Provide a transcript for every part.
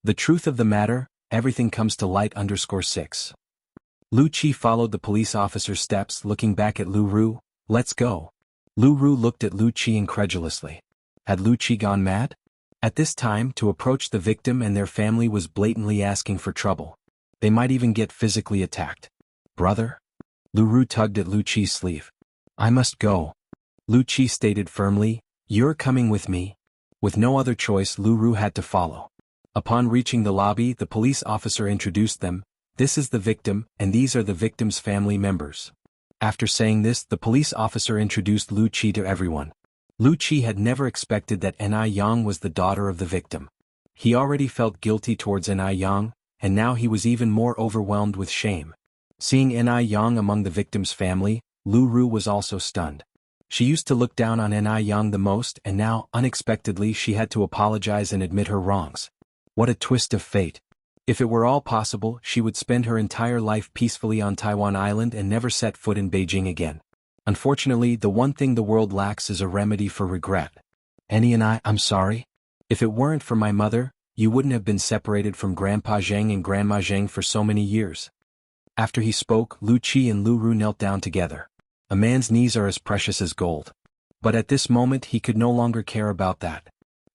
The truth of the matter, everything comes to light. 6. Lu Qi followed the police officer's steps, looking back at Lu Ru. Let's go. Lu Ru looked at Lu Qi incredulously. Had Lu Qi gone mad? At this time, to approach the victim and their family was blatantly asking for trouble. They might even get physically attacked. Brother? Lu Ru tugged at Lu Qi's sleeve. I must go. Lu Qi stated firmly, you're coming with me. With no other choice, Lu Ru had to follow. Upon reaching the lobby, the police officer introduced them. This is the victim, and these are the victim's family members. After saying this, the police officer introduced Lu Qi to everyone. Lu Qi had never expected that Enai Yang was the daughter of the victim. He already felt guilty towards Enai Yang, and now he was even more overwhelmed with shame. Seeing Enai Yang among the victim's family, Lu Ru was also stunned. She used to look down on Enai Yang the most, and now, unexpectedly, she had to apologize and admit her wrongs. What a twist of fate. If it were all possible, she would spend her entire life peacefully on Taiwan Island and never set foot in Beijing again. Unfortunately, the one thing the world lacks is a remedy for regret. Annie and I'm sorry. If it weren't for my mother, you wouldn't have been separated from Grandpa Zheng and Grandma Zheng for so many years. After he spoke, Lu Qi and Lu Ru knelt down together. A man's knees are as precious as gold. But at this moment he could no longer care about that.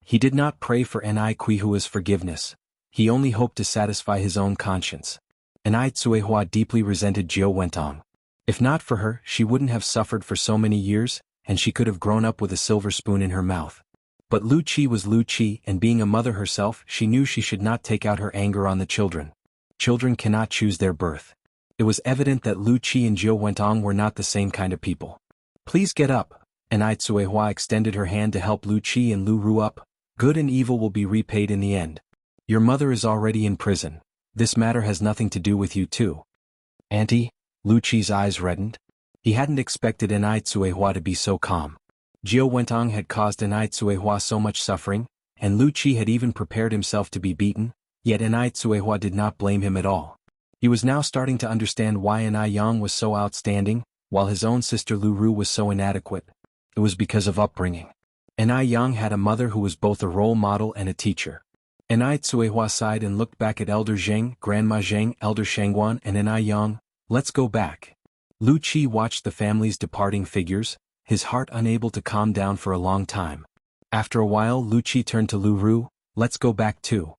He did not pray for Enai Kuihua's forgiveness. He only hoped to satisfy his own conscience. Enai Tsuehua deeply resented Jiao Wentong. If not for her, she wouldn't have suffered for so many years, and she could have grown up with a silver spoon in her mouth. But Lu Qi was Lu Qi, and being a mother herself, she knew she should not take out her anger on the children. Children cannot choose their birth. It was evident that Lu Qi and Jiao Wentong were not the same kind of people. Please get up. Enai Tsuehua extended her hand to help Lu Qi and Lu Ru up. Good and evil will be repaid in the end. Your mother is already in prison. This matter has nothing to do with you too. Auntie? Lu Qi's eyes reddened. He hadn't expected Enai Tsuehua to be so calm. Jiao Wentong had caused Enai Tsuehua so much suffering, and Lu Qi had even prepared himself to be beaten, yet Enai Tsuehua did not blame him at all. He was now starting to understand why Enai Yang was so outstanding, while his own sister Lu Ru was so inadequate. It was because of upbringing. Enai Yang had a mother who was both a role model and a teacher. Enai Tsuehua sighed and looked back at Elder Zheng, Grandma Zheng, Elder Shangguan, and Enai Yang. Let's go back. Lu Qi watched the family's departing figures, his heart unable to calm down for a long time. After a while, Lu Qi turned to Lu Ru. Let's go back too.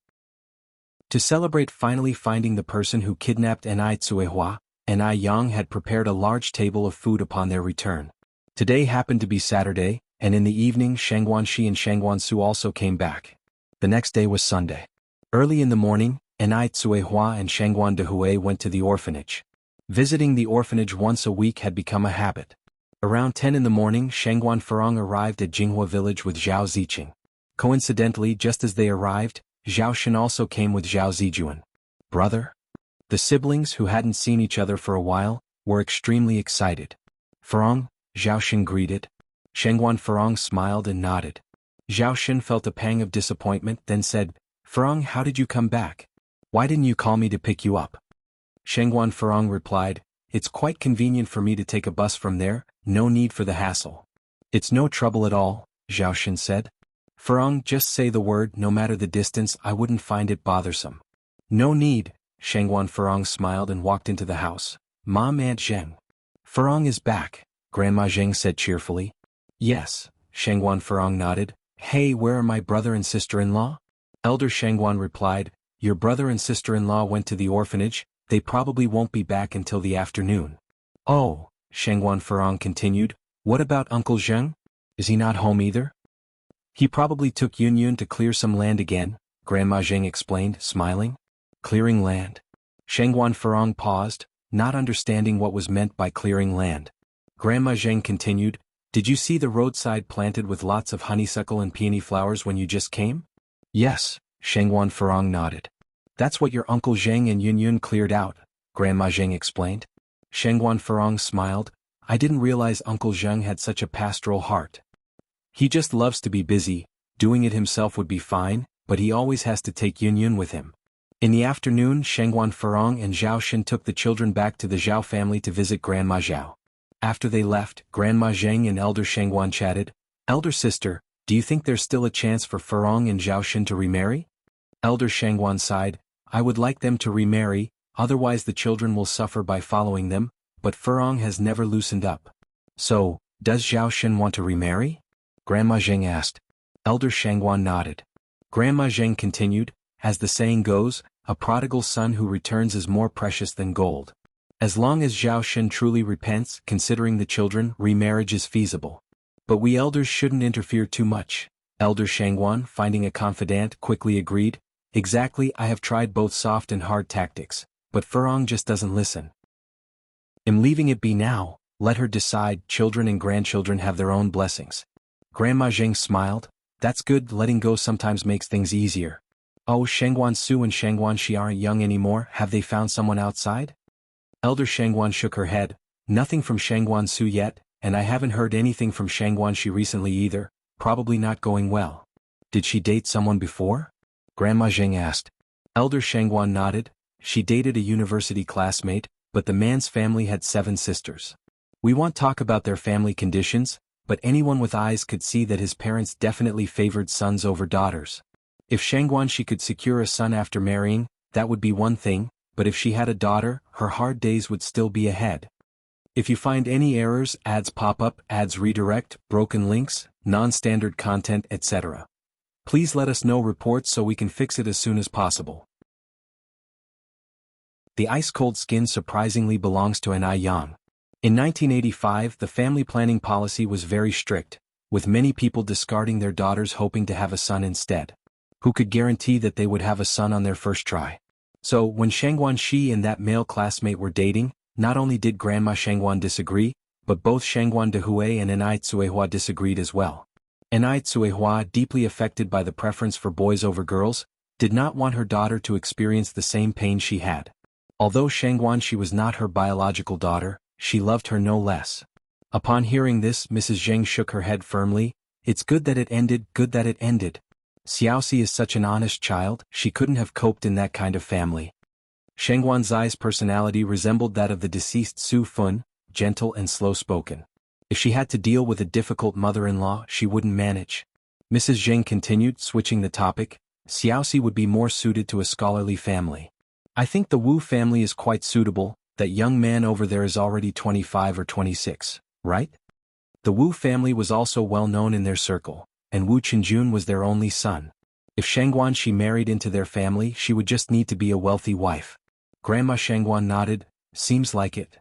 To celebrate finally finding the person who kidnapped Enai Tsuehua, Enai Yang had prepared a large table of food upon their return. Today happened to be Saturday, and in the evening Shangguan Shi and Shangguan Su also came back. The next day was Sunday. Early in the morning, Enai Tsuehua and Shangguan Dehui went to the orphanage. Visiting the orphanage once a week had become a habit. Around 10 in the morning, Shangguan Farong arrived at Jinghua village with Zhao Ziqing. Coincidentally, just as they arrived, Zhao Shen also came with Zhao Zijuan. Brother? The siblings, who hadn't seen each other for a while, were extremely excited. Farong, Zhao Shen greeted. Shangguan Farong smiled and nodded. Zhao Shen felt a pang of disappointment, then said, Farong, how did you come back? Why didn't you call me to pick you up? Shangguan Farong replied, It's quite convenient for me to take a bus from there, no need for the hassle. It's no trouble at all, Zhao Shen said. Farong, just say the word, no matter the distance, I wouldn't find it bothersome. No need, Shangguan Farong smiled and walked into the house. Mom, Aunt Zheng. Farong is back, Grandma Zheng said cheerfully. Yes, Shangguan Farong nodded. Hey, where are my brother and sister-in-law? Elder Shangguan replied, Your brother and sister-in-law went to the orphanage, they probably won't be back until the afternoon. Oh, Shangguan Farong continued, what about Uncle Zheng? Is he not home either? He probably took Yunyun to clear some land again, Grandma Zheng explained, smiling. Clearing land. Shangguan Farong paused, not understanding what was meant by clearing land. Grandma Zheng continued, Did you see the roadside planted with lots of honeysuckle and peony flowers when you just came? Yes, Shangguan Farong nodded. That's what your Uncle Zheng and Yunyun cleared out, Grandma Zheng explained. Shangguan Farong smiled. I didn't realize Uncle Zheng had such a pastoral heart. He just loves to be busy, doing it himself would be fine, but he always has to take Yunyun with him. In the afternoon, Shangguan Farong and Zhao Shen took the children back to the Zhao family to visit Grandma Zhao. After they left, Grandma Zheng and Elder Shangguan chatted. Elder sister, do you think there's still a chance for Farong and Zhao Shen to remarry? Elder Shangguan sighed, I would like them to remarry, otherwise the children will suffer by following them, but Furong has never loosened up. So, does Zhao Shen want to remarry? Grandma Zheng asked. Elder Shangguan nodded. Grandma Zheng continued, as the saying goes, a prodigal son who returns is more precious than gold. As long as Zhao Shen truly repents, considering the children, remarriage is feasible. But we elders shouldn't interfere too much. Elder Shangguan, finding a confidant, quickly agreed, exactly, I have tried both soft and hard tactics, but Furong just doesn't listen. I'm leaving it be now, let her decide, children and grandchildren have their own blessings. Grandma Zheng smiled, that's good, letting go sometimes makes things easier. Oh, Shangguan Su and Shangguan Shi aren't young anymore, have they found someone outside? Elder Shangguan shook her head, nothing from Shangguan Su yet, and I haven't heard anything from Shangguan Shi recently either, probably not going well. Did she date someone before? Grandma Zheng asked. Elder Shangguan nodded, she dated a university classmate, but the man's family had 7 sisters. We won't talk about their family conditions, but anyone with eyes could see that his parents definitely favored sons over daughters. If Shangguan Shi could secure a son after marrying, that would be one thing, but if she had a daughter, her hard days would still be ahead. If you find any errors, ads pop up, ads redirect, broken links, non-standard content, etc. Please let us know reports so we can fix it as soon as possible. The ice-cold skin surprisingly belongs to an Yang. In 1985, the family planning policy was very strict, with many people discarding their daughters hoping to have a son instead. Who could guarantee that they would have a son on their first try? So, when Shangguan Shi and that male classmate were dating, not only did Grandma Shangguan disagree, but both Shangguan Dehui and Enai Tsuehua disagreed as well. Enai Tsuehua, deeply affected by the preference for boys over girls, did not want her daughter to experience the same pain she had. Although Shangguan Shi was not her biological daughter, she loved her no less. Upon hearing this, Mrs. Zheng shook her head firmly, it's good that it ended, good that it ended. Xiaoxi is such an honest child, she couldn't have coped in that kind of family. Shangguan Zai's personality resembled that of the deceased Su Fun, gentle and slow-spoken. If she had to deal with a difficult mother-in-law, she wouldn't manage. Mrs. Zheng continued, switching the topic, Xiaoxi would be more suited to a scholarly family. I think the Wu family is quite suitable, that young man over there is already 25 or 26, right? The Wu family was also well known in their circle, and Wu Qinjun was their only son. If Shangguan Shi married into their family, she would just need to be a wealthy wife. Grandma Shangguan nodded, seems like it.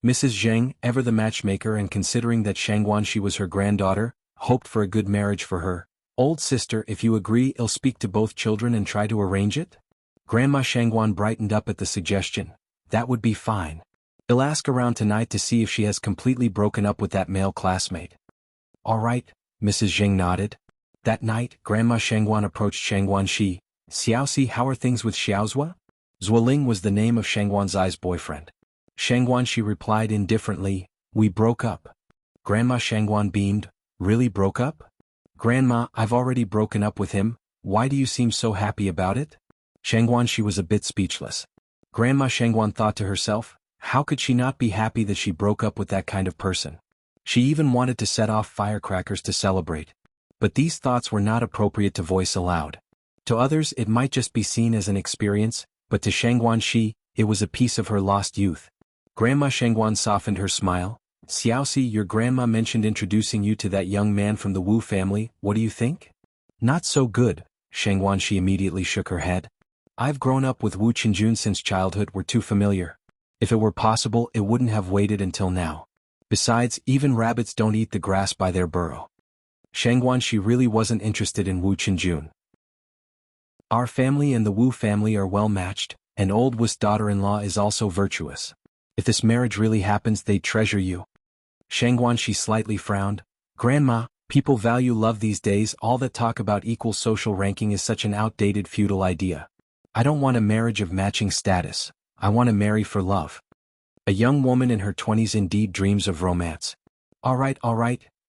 Mrs. Zheng, ever the matchmaker and considering that Shangguan Shi was her granddaughter, hoped for a good marriage for her. Old sister, if you agree, I'll speak to both children and try to arrange it? Grandma Shangguan brightened up at the suggestion. That would be fine. I'll ask around tonight to see if she has completely broken up with that male classmate. All right, Mrs. Zheng nodded. That night, Grandma Shangguan approached Shangguan Shi. Xiaoxi, how are things with Xiaozhua? Zuoling was the name of Shangguan Zai's boyfriend. Shangguan Shi replied indifferently, we broke up. Grandma Shangguan beamed, really broke up? Grandma, I've already broken up with him, why do you seem so happy about it? Shangguan Shi was a bit speechless. Grandma Shangguan thought to herself, how could she not be happy that she broke up with that kind of person? She even wanted to set off firecrackers to celebrate. But these thoughts were not appropriate to voice aloud. To others it might just be seen as an experience, but to Shangguan Shi, it was a piece of her lost youth. Grandma Shangguan softened her smile. Xiaoxi, your grandma mentioned introducing you to that young man from the Wu family, what do you think? Not so good, Shangguan Shi immediately shook her head. I've grown up with Wu Qinjun since childhood, we're too familiar. If it were possible, it wouldn't have waited until now. Besides, even rabbits don't eat the grass by their burrow. Shangguan Shi really wasn't interested in Wu Qinjun. Our family and the Wu family are well matched, and old Wu's daughter-in-law is also virtuous. If this marriage really happens, they'd treasure you. Shangguan Shi slightly frowned. Grandma, people value love these days, all that talk about equal social ranking is such an outdated feudal idea. I don't want a marriage of matching status, I want to marry for love. A young woman in her 20s indeed dreams of romance. All right,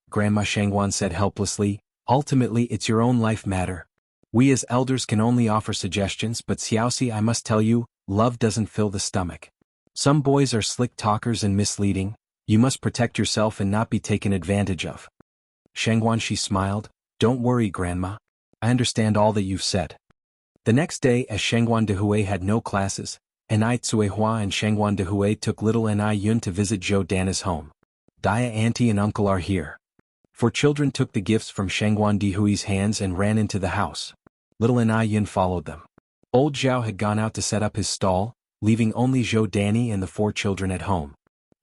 Grandma Shangguan said helplessly, ultimately it's your own life matter. We as elders can only offer suggestions, but Xiaoxi, I must tell you, love doesn't fill the stomach. Some boys are slick talkers and misleading, you must protect yourself and not be taken advantage of. Shangguan Shi smiled, don't worry Grandma. I understand all that you've said. The next day, as Shangguan Dehui had no classes, Enai Tsuehua and Shangguan Dehui took little Enai Yun to visit Zhou Dana's home. Dia auntie and uncle are here. Four children took the gifts from Shangguan Dehui's hands and ran into the house. Little Enai Yun followed them. Old Zhao had gone out to set up his stall, leaving only Zhou Dani and the four children at home.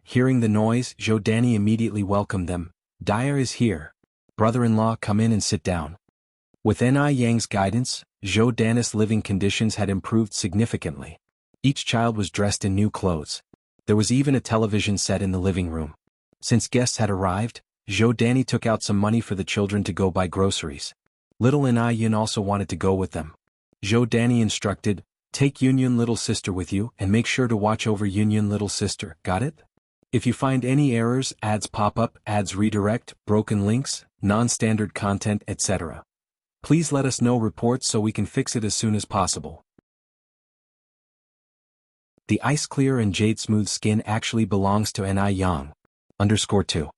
Hearing the noise, Zhou Dani immediately welcomed them. Dia is here. Brother-in-law, come in and sit down. With Enai Yang's guidance, Zhou Dana's living conditions had improved significantly. Each child was dressed in new clothes. There was even a television set in the living room. Since guests had arrived, Zhou Dani took out some money for the children to go buy groceries. Little Enai Yun also wanted to go with them. Zhou Dani instructed, take Yun Yun little sister with you and make sure to watch over Yun Yun little sister, got it? If you find any errors, ads pop up, ads redirect, broken links, non-standard content, etc. Please let us know reports so we can fix it as soon as possible. The ice clear and jade smooth skin actually belongs to Enai Yang. _2.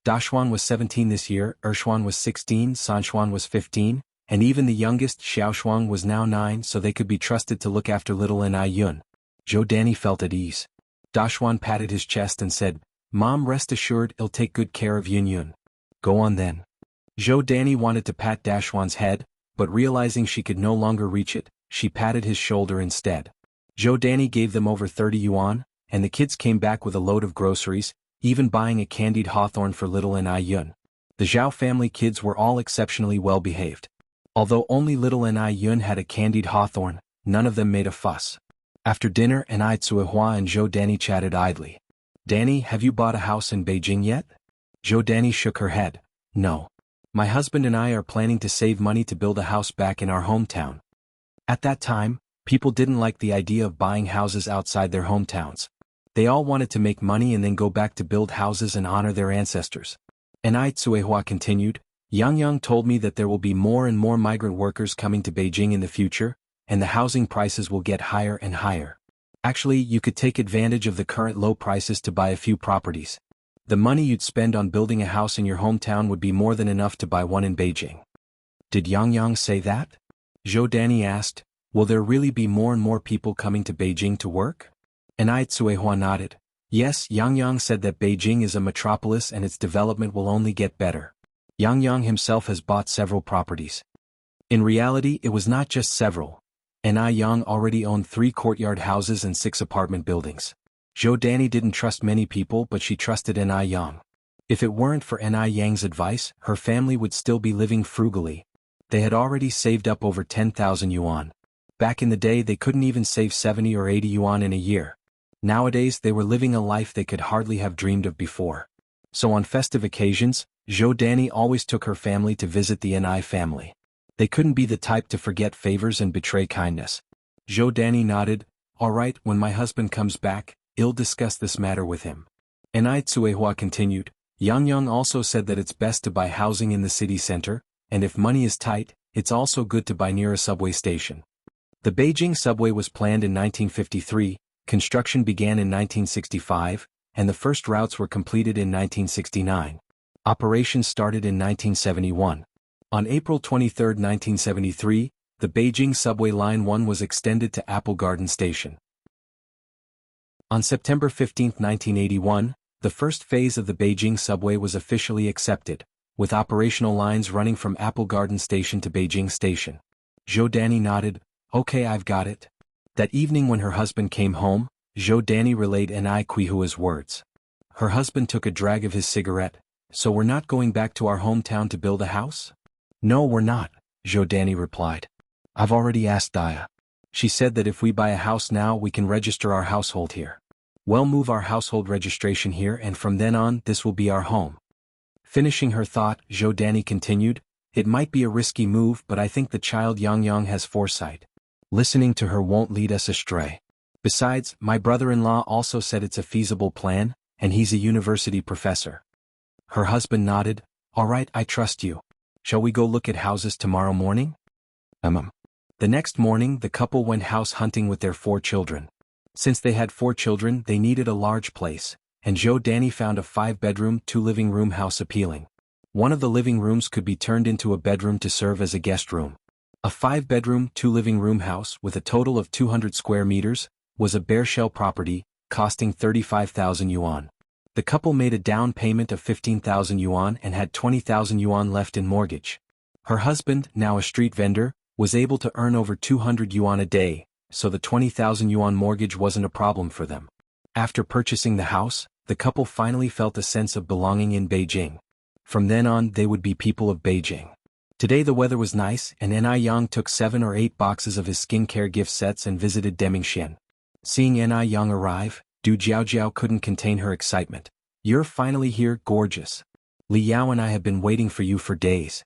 Dashuan was 17 this year, Ershuan was 16, Sanshuan was 15, and even the youngest Xiaoshuang was now 9, so they could be trusted to look after little Enai Yun. Zhou Dani felt at ease. Dashuan patted his chest and said, Mom, rest assured I'll take good care of Yun Yun. Go on then. Zhou Dani wanted to pat Dashuan's head, but realizing she could no longer reach it, she patted his shoulder instead. Zhou Dani gave them over 30 yuan, and the kids came back with a load of groceries, even buying a candied hawthorn for little Enai Yun. The Zhao family kids were all exceptionally well behaved. Although only little Enai Yun had a candied hawthorn, none of them made a fuss. After dinner, Enai Tsuehua and Zhou Dani chatted idly. Dani, have you bought a house in Beijing yet? Zhou Dani shook her head. No. My husband and I are planning to save money to build a house back in our hometown. At that time, people didn't like the idea of buying houses outside their hometowns. They all wanted to make money and then go back to build houses and honor their ancestors. Enai Tsuehua continued, Yang told me that there will be more and more migrant workers coming to Beijing in the future, and the housing prices will get higher and higher. Actually, you could take advantage of the current low prices to buy a few properties. The money you'd spend on building a house in your hometown would be more than enough to buy one in Beijing. Did Yang say that? Zhou Dani asked, will there really be more and more people coming to Beijing to work? Enai Tsuehua nodded. Yes, Yang said that Beijing is a metropolis and its development will only get better. Yang himself has bought several properties. In reality, it was not just several. Enai Yang already owned 3 courtyard houses and 6 apartment buildings. Zhou Dani didn't trust many people, but she trusted Enai Yang. If it weren't for Enai Yang's advice, her family would still be living frugally. They had already saved up over 10,000 yuan. Back in the day, they couldn't even save 70 or 80 yuan in a year. Nowadays, they were living a life they could hardly have dreamed of before. So on festive occasions, Zhou Dani always took her family to visit the Enai family. They couldn't be the type to forget favors and betray kindness. Zhou Dani nodded, all right, when my husband comes back, I'll discuss this matter with him. Enai Tsuehua continued, Yang also said that it's best to buy housing in the city center, and if money is tight, it's also good to buy near a subway station. The Beijing subway was planned in 1953, construction began in 1965, and the first routes were completed in 1969. Operations started in 1971. On April 23, 1973, the Beijing Subway Line 1 was extended to Apple Garden Station. On September 15, 1981, the first phase of the Beijing subway was officially accepted, with operational lines running from Apple Garden Station to Beijing Station. Zhou Dani nodded, okay, I've got it. That evening when her husband came home, Zhou Dani relayed Enai Quihua's words. Her husband took a drag of his cigarette. So we're not going back to our hometown to build a house? No, we're not, Zhou Dani replied. I've already asked Dia. She said that if we buy a house now we can register our household here. We'll move our household registration here and from then on this will be our home. Finishing her thought, Zhou Dani continued, it might be a risky move but I think the child Yang has foresight. Listening to her won't lead us astray. Besides, my brother-in-law also said it's a feasible plan, and he's a university professor. Her husband nodded, all right, I trust you. Shall we go look at houses tomorrow morning? The next morning the couple went house hunting with their 4 children. Since they had 4 children they needed a large place, and Zhou Dani found a 5-bedroom, 2-living-room house appealing. One of the living rooms could be turned into a bedroom to serve as a guest room. A 5-bedroom, 2-living-room house with a total of 200 square meters was a bare shell property, costing 35,000 yuan. The couple made a down payment of 15,000 yuan and had 20,000 yuan left in mortgage. Her husband, now a street vendor, was able to earn over 200 yuan a day, so the 20,000 yuan mortgage wasn't a problem for them. After purchasing the house, the couple finally felt a sense of belonging in Beijing. From then on, they would be people of Beijing. Today the weather was nice and Yang took 7 or 8 boxes of his skincare gift sets and visited Demingxian. Seeing Yang arrive, Du Jiaojiao couldn't contain her excitement. "You're finally here, gorgeous. Li Yao and I have been waiting for you for days."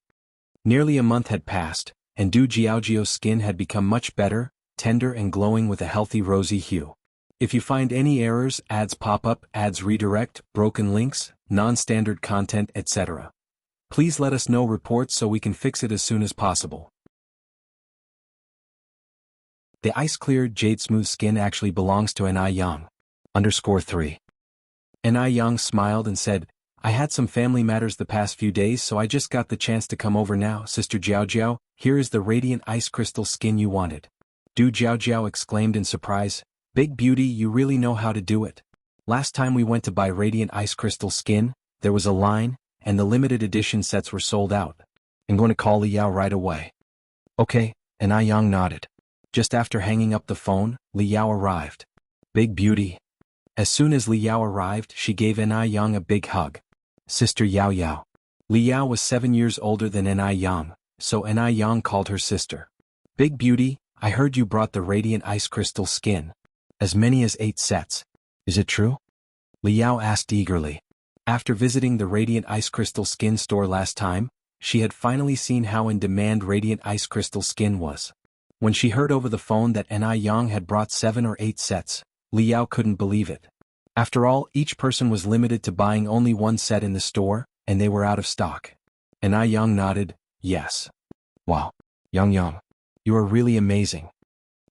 Nearly a month had passed, and Du Jiaojiao's skin had become much better, tender and glowing with a healthy rosy hue. If you find any errors, ads pop up, ads redirect, broken links, non-standard content, etc., please let us know reports so we can fix it as soon as possible. The ice-clear, jade-smooth skin actually belongs to Yang. _3. Yang smiled and said, "I had some family matters the past few days so I just got the chance to come over now. Sister Jiaojiao, here is the radiant ice crystal skin you wanted." Du Jiaojiao exclaimed in surprise, "Big beauty, you really know how to do it. Last time we went to buy radiant ice crystal skin, there was a line, and the limited edition sets were sold out. I'm going to call Li Yao right away." "Okay," and Yang nodded. Just after hanging up the phone, Li Yao arrived. "Big beauty." As soon as Li Yao arrived, she gave Yang a big hug. "Sister Yao Yao." Li Yao was 7 years older than Yang, so Yang called her sister. "Big beauty, I heard you brought the radiant ice crystal skin. As many as 8 sets. Is it true?" Li Yao asked eagerly. After visiting the Radiant Ice Crystal Skin store last time, she had finally seen how in demand Radiant Ice Crystal Skin was. When she heard over the phone that Yang had brought 7 or 8 sets, Li Yao couldn't believe it. After all, each person was limited to buying only 1 set in the store, and they were out of stock. Yang nodded, "Yes." "Wow. Yang, you are really amazing."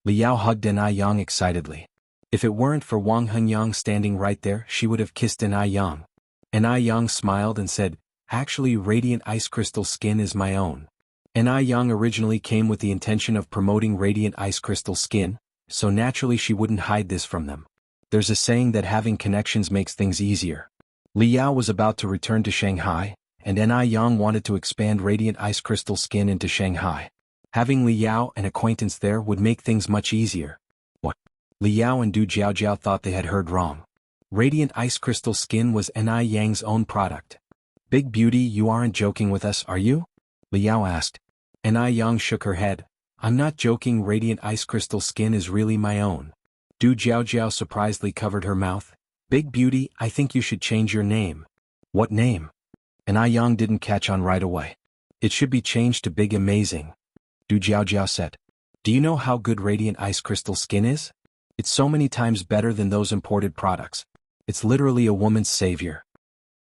Li Yao hugged Yang excitedly. If it weren't for Wang Henyang standing right there, she would have kissed Yang. Yang smiled and said, "Actually, radiant ice crystal skin is my own." Yang originally came with the intention of promoting radiant ice crystal skin, so naturally she wouldn't hide this from them. There's a saying that having connections makes things easier. Li Yao was about to return to Shanghai, and Yang wanted to expand radiant ice crystal skin into Shanghai. Having Li Yao an acquaintance there would make things much easier. What? Li Yao and Du Jiaojiao thought they had heard wrong. Radiant ice crystal skin was Yang's own product. "Big beauty, you aren't joking with us, are you?" Li Yao asked. Yang shook her head. "I'm not joking, radiant ice crystal skin is really my own." Du Jiaojiao surprisingly covered her mouth. "Big beauty, I think you should change your name." "What name?" Yang didn't catch on right away. "It should be changed to Big Amazing," Du Jiaojiao said. "Do you know how good radiant ice crystal skin is? It's so many times better than those imported products. It's literally a woman's savior.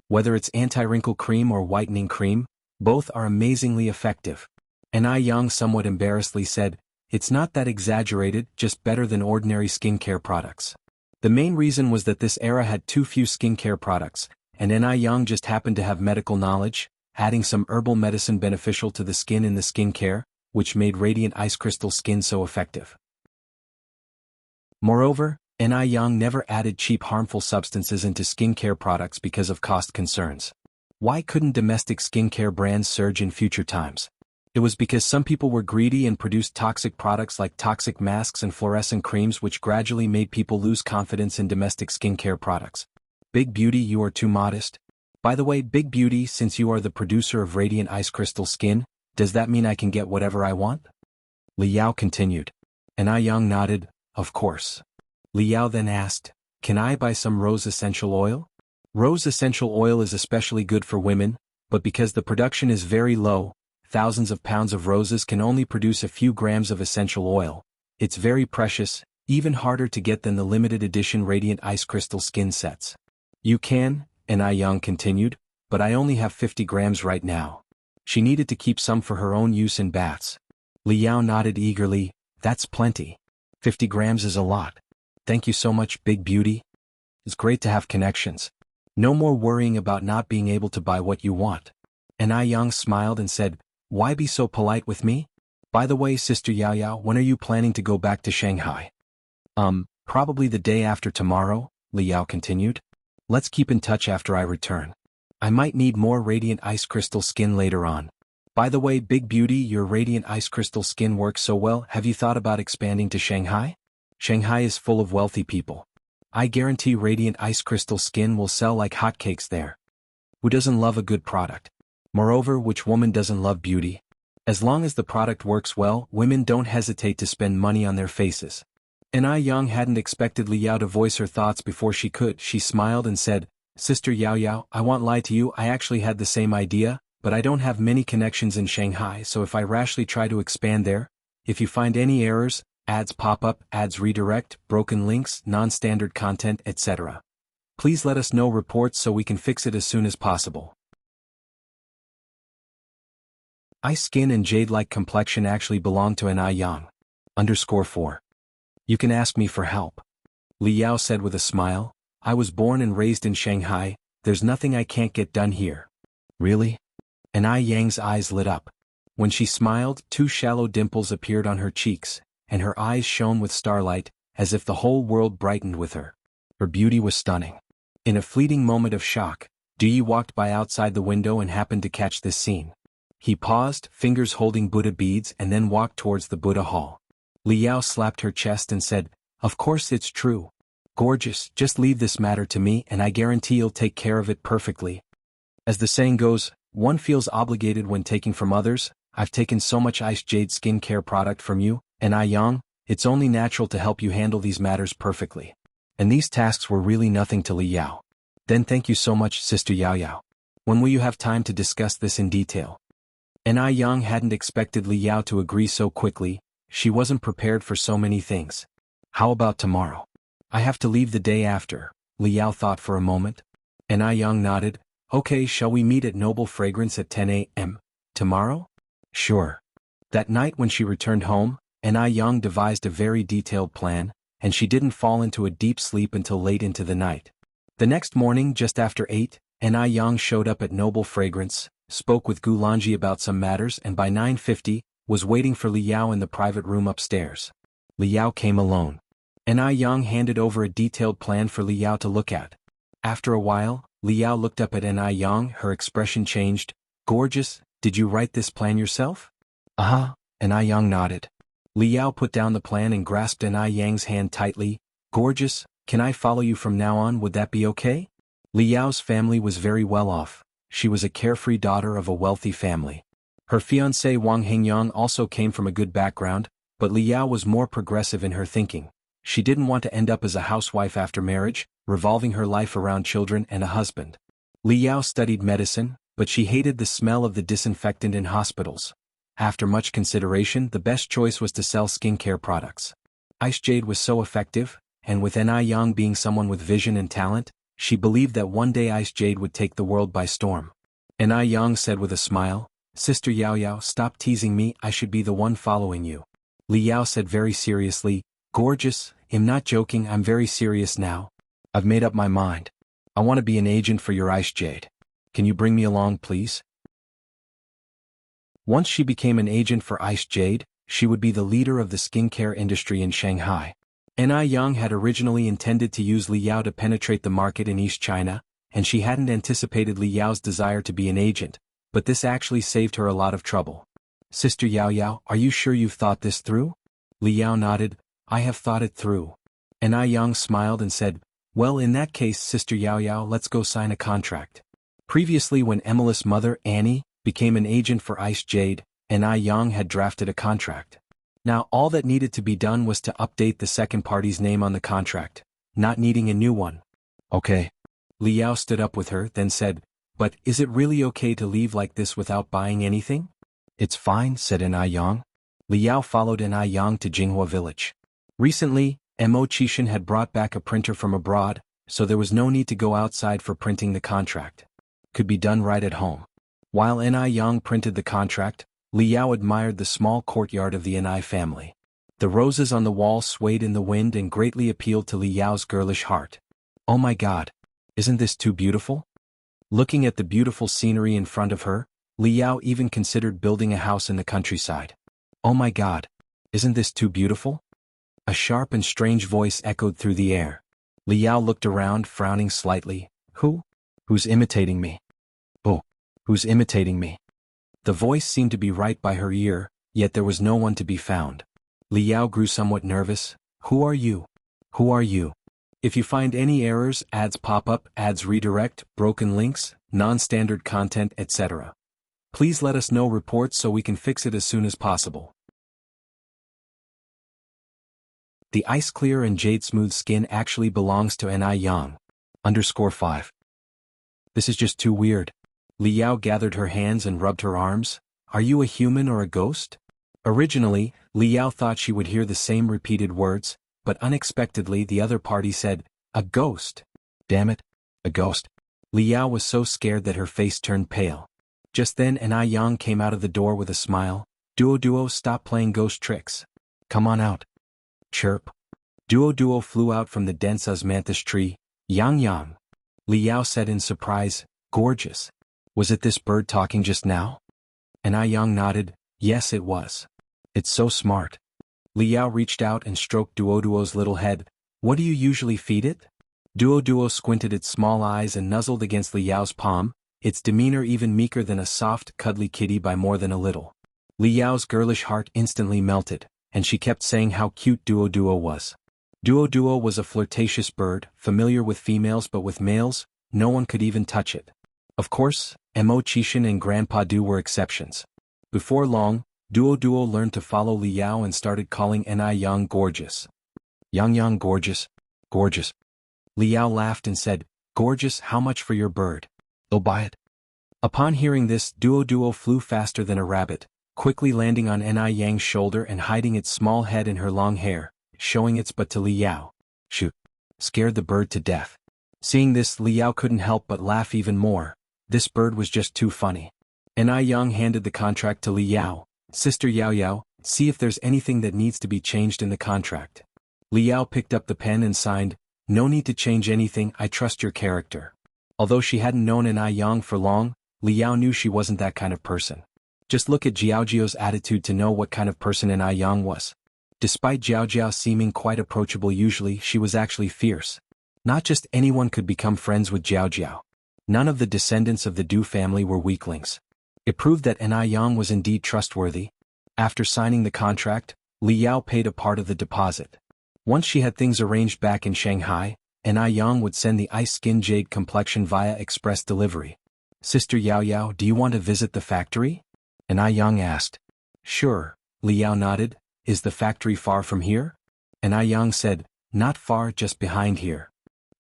Whether it's anti-wrinkle cream or whitening cream, both are amazingly effective." Yang somewhat embarrassedly said, "It's not that exaggerated, just better than ordinary skincare products." The main reason was that this era had too few skincare products, and Yang just happened to have medical knowledge, adding some herbal medicine beneficial to the skin in the skincare, which made radiant ice crystal skin so effective. Moreover, Yang never added cheap harmful substances into skincare products because of cost concerns. Why couldn't domestic skincare brands surge in future times? It was because some people were greedy and produced toxic products like toxic masks and fluorescent creams, which gradually made people lose confidence in domestic skincare products. "Big beauty, you are too modest." By the way, Big beauty, since you are the producer of radiant ice crystal skin, does that mean I can get whatever I want? Li Yao continued. Yang nodded, "Of course." Li Yao then asked, "Can I buy some rose essential oil?" Rose essential oil is especially good for women, but because the production is very low, thousands of pounds of roses can only produce a few grams of essential oil. It's very precious, even harder to get than the limited edition radiant ice crystal skin sets. "You can," Yang continued, "but I only have 50 grams right now." She needed to keep some for her own use in baths. Li Yao nodded eagerly, "That's plenty. 50 grams is a lot. Thank you so much, Big beauty. It's great to have connections. No more worrying about not being able to buy what you want." Yang smiled and said, "Why be so polite with me? By the way, Sister Yao Yao, when are you planning to go back to Shanghai? Probably the day after tomorrow, Li Yao continued. Let's keep in touch after I return. I might need more radiant ice crystal skin later on. By the way, Big Beauty, your radiant ice crystal skin works so well. Have you thought about expanding to Shanghai? Shanghai is full of wealthy people. I guarantee radiant ice crystal skin will sell like hotcakes there. Who doesn't love a good product? Moreover, which woman doesn't love beauty? As long as the product works well, women don't hesitate to spend money on their faces. And Yang hadn't expected Li Yao to voice her thoughts before she could. She smiled and said, Sister Yao Yao, I won't lie to you, I actually had the same idea, but I don't have many connections in Shanghai, so if I rashly try to expand there, if you find any errors, ads pop up, ads redirect, broken links, non-standard content, etc. Please let us know reports so we can fix it as soon as possible. Ice skin and jade-like complexion actually belong to an Yang. _4. You can ask me for help. Li Yao said with a smile, I was born and raised in Shanghai, there's nothing I can't get done here. Really? And Yang's eyes lit up. When she smiled, 2 shallow dimples appeared on her cheeks, and her eyes shone with starlight, as if the whole world brightened with her. Her beauty was stunning. In a fleeting moment of shock, Yi walked by outside the window and happened to catch this scene. He paused, fingers holding Buddha beads, and then walked towards the Buddha hall. Li Yao slapped her chest and said, Of course it's true. Gorgeous, just leave this matter to me and I guarantee you'll take care of it perfectly. As the saying goes, one feels obligated when taking from others. I've taken so much Ice Jade skincare product from you, and Yang, it's only natural to help you handle these matters perfectly. And these tasks were really nothing to Li Yao. Then thank you so much, Sister Yao Yao. When will you have time to discuss this in detail? And Yang hadn't expected Li Yao to agree so quickly. She wasn't prepared for so many things. How about tomorrow? I have to leave the day after, Li Yao thought for a moment. And Yang nodded. Okay, shall we meet at Noble Fragrance at 10 a.m. tomorrow? Sure. That night when she returned home, Yang devised a very detailed plan, and she didn't fall into a deep sleep until late into the night. The next morning, just after 8, Yang showed up at Noble Fragrance, spoke with Gulangji about some matters, and by 9:50, was waiting for Li Yao in the private room upstairs. Li Yao came alone. Yang handed over a detailed plan for Li Yao to look at. After a while, Li Yao looked up at Yang, her expression changed. Gorgeous, did you write this plan yourself? Uh-huh, Yang nodded. Li Yao put down the plan and grasped Yang's hand tightly. Gorgeous, can I follow you from now on, would that be okay? Li Yao's family was very well off. She was a carefree daughter of a wealthy family. Her fiancé Wang Hengyang also came from a good background, but Li Yao was more progressive in her thinking. She didn't want to end up as a housewife after marriage, revolving her life around children and a husband. Li Yao studied medicine, but she hated the smell of the disinfectant in hospitals. After much consideration, the best choice was to sell skincare products. Ice Jade was so effective, and with Yang being someone with vision and talent, she believed that one day Ice Jade would take the world by storm. Yang said with a smile, Sister Yao Yao, stop teasing me, I should be the one following you. Li Yao said very seriously, Gorgeous, I'm not joking, I'm very serious now. I've made up my mind. I want to be an agent for your Ice Jade. Can you bring me along, please? Once she became an agent for Ice Jade, she would be the leader of the skincare industry in Shanghai. Yang had originally intended to use Li Yao to penetrate the market in East China, and she hadn't anticipated Li Yao's desire to be an agent, but this actually saved her a lot of trouble. Sister Yao Yao, are you sure you've thought this through? Li Yao nodded. I have thought it through. Yang smiled and said, Well, in that case, Sister Yao Yao, let's go sign a contract. Previously, when Emily's mother, Annie, became an agent for Ice Jade, Yang had drafted a contract. Now all that needed to be done was to update the second party's name on the contract, not needing a new one. Okay. Li Yao stood up with her, then said, But is it really okay to leave like this without buying anything? It's fine, said Yang. Li Yao followed Yang to Jinghua village. Recently, Mo Qishan had brought back a printer from abroad, so there was no need to go outside for printing the contract. Could be done right at home. While Yang printed the contract, Li Yao admired the small courtyard of the Ni family. The roses on the wall swayed in the wind and greatly appealed to Li Yao's girlish heart. Oh my God! Isn't this too beautiful? Looking at the beautiful scenery in front of her, Li Yao even considered building a house in the countryside. Oh my God. Isn't this too beautiful? A sharp and strange voice echoed through the air. Liao looked around, frowning slightly. Who? Who's imitating me? Oh, who's imitating me? The voice seemed to be right by her ear, yet there was no one to be found. Liao grew somewhat nervous. Who are you? Who are you? If you find any errors, ads pop up, ads redirect, broken links, non-standard content, etc., please let us know reports so we can fix it as soon as possible. The ice clear and jade smooth skin actually belongs to Yang. _5. This is just too weird. Liao gathered her hands and rubbed her arms. Are you a human or a ghost? Originally, Liao thought she would hear the same repeated words, but unexpectedly the other party said, a ghost. Damn it, a ghost. Liao was so scared that her face turned pale. Just then Yang came out of the door with a smile. Duo, stop playing ghost tricks. Come on out. Chirp. Duo flew out from the dense osmanthus tree. Yang. Liao said in surprise, gorgeous. Was it this bird talking just now? Yang nodded, yes it was. It's so smart. Liao reached out and stroked Duo's little head. What do you usually feed it? Duo squinted its small eyes and nuzzled against Liao's palm, its demeanor even meeker than a soft, cuddly kitty by more than a little. Liao's girlish heart instantly melted, and she kept saying how cute Duo was. Duo was a flirtatious bird, familiar with females but with males, no one could even touch it. Of course, Mo Chishan and Grandpa Du were exceptions. Before long, Duo learned to follow Liao and started calling Yang gorgeous. Yang gorgeous. Gorgeous. Liao laughed and said, gorgeous, how much for your bird? I'll buy it. Upon hearing this, Duo flew faster than a rabbit, quickly landing on Yang's shoulder and hiding its small head in her long hair, showing its butt to Liao. Shoot. Scared the bird to death. Seeing this, Liao couldn't help but laugh even more. This bird was just too funny. Yang handed the contract to Liao. Sister Yao, see if there's anything that needs to be changed in the contract. Liao picked up the pen and signed, no need to change anything, I trust your character. Although she hadn't known Yang for long, Liao knew she wasn't that kind of person. Just look at Jiao's attitude to know what kind of person Yang was. Despite Jiao seeming quite approachable usually, she was actually fierce. Not just anyone could become friends with Jiao. None of the descendants of the Du family were weaklings. It proved that Yang was indeed trustworthy. After signing the contract, Liao paid a part of the deposit. Once she had things arranged back in Shanghai, Yang would send the ice skin jade complexion via express delivery. Sister Yao, do you want to visit the factory? Yang asked. Sure, Liao nodded. Is the factory far from here? Yang said, not far, just behind here.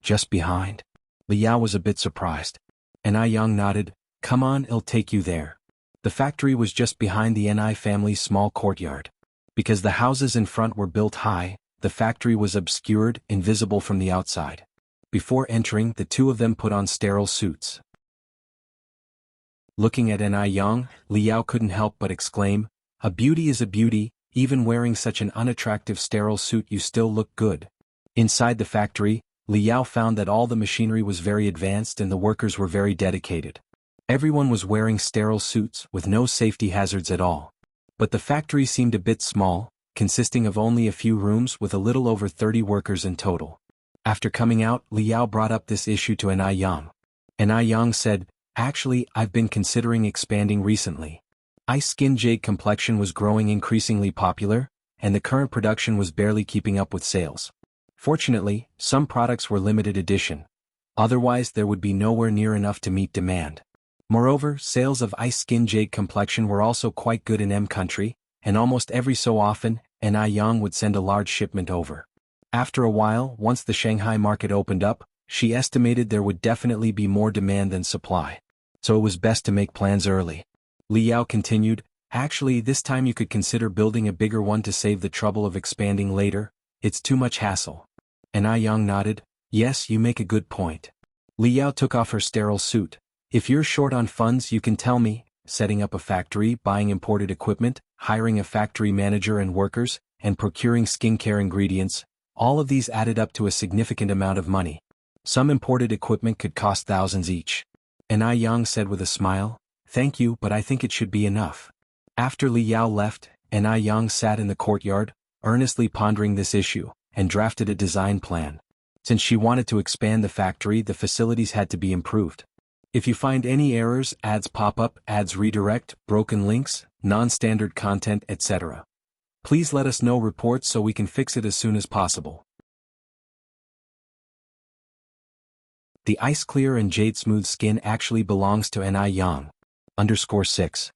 Just behind? Liao was a bit surprised. Yang nodded, come on, I'll take you there. The factory was just behind the Ni family's small courtyard. Because the houses in front were built high, the factory was obscured, invisible from the outside. Before entering, the two of them put on sterile suits. Looking at Yang, Liao couldn't help but exclaim, a beauty is a beauty, even wearing such an unattractive sterile suit you still look good. Inside the factory, Liao found that all the machinery was very advanced and the workers were very dedicated. Everyone was wearing sterile suits with no safety hazards at all. But the factory seemed a bit small, consisting of only a few rooms with a little over 30 workers in total. After coming out, Liao brought up this issue to Yang. Yang said, actually, I've been considering expanding recently. Ice skin jade complexion was growing increasingly popular, and the current production was barely keeping up with sales. Fortunately, some products were limited edition. Otherwise there would be nowhere near enough to meet demand. Moreover, sales of ice skin jade complexion were also quite good in M country, and almost every so often, Yang would send a large shipment over. After a while, once the Shanghai market opened up, she estimated there would definitely be more demand than supply. So it was best to make plans early. Liao continued, actually this time you could consider building a bigger one to save the trouble of expanding later, it's too much hassle. Yang nodded, yes, you make a good point. Liao took off her sterile suit. If you're short on funds you can tell me, setting up a factory, buying imported equipment, hiring a factory manager and workers, and procuring skincare ingredients, all of these added up to a significant amount of money. Some imported equipment could cost thousands each. Yang said with a smile, thank you, but I think it should be enough. After Liao left, and Yang sat in the courtyard, earnestly pondering this issue, and drafted a design plan. Since she wanted to expand the factory, the facilities had to be improved. If you find any errors, ads pop up, ads redirect, broken links, non-standard content, etc., please let us know reports so we can fix it as soon as possible. The ice clear and jade smooth skin actually belongs to Yang. _6.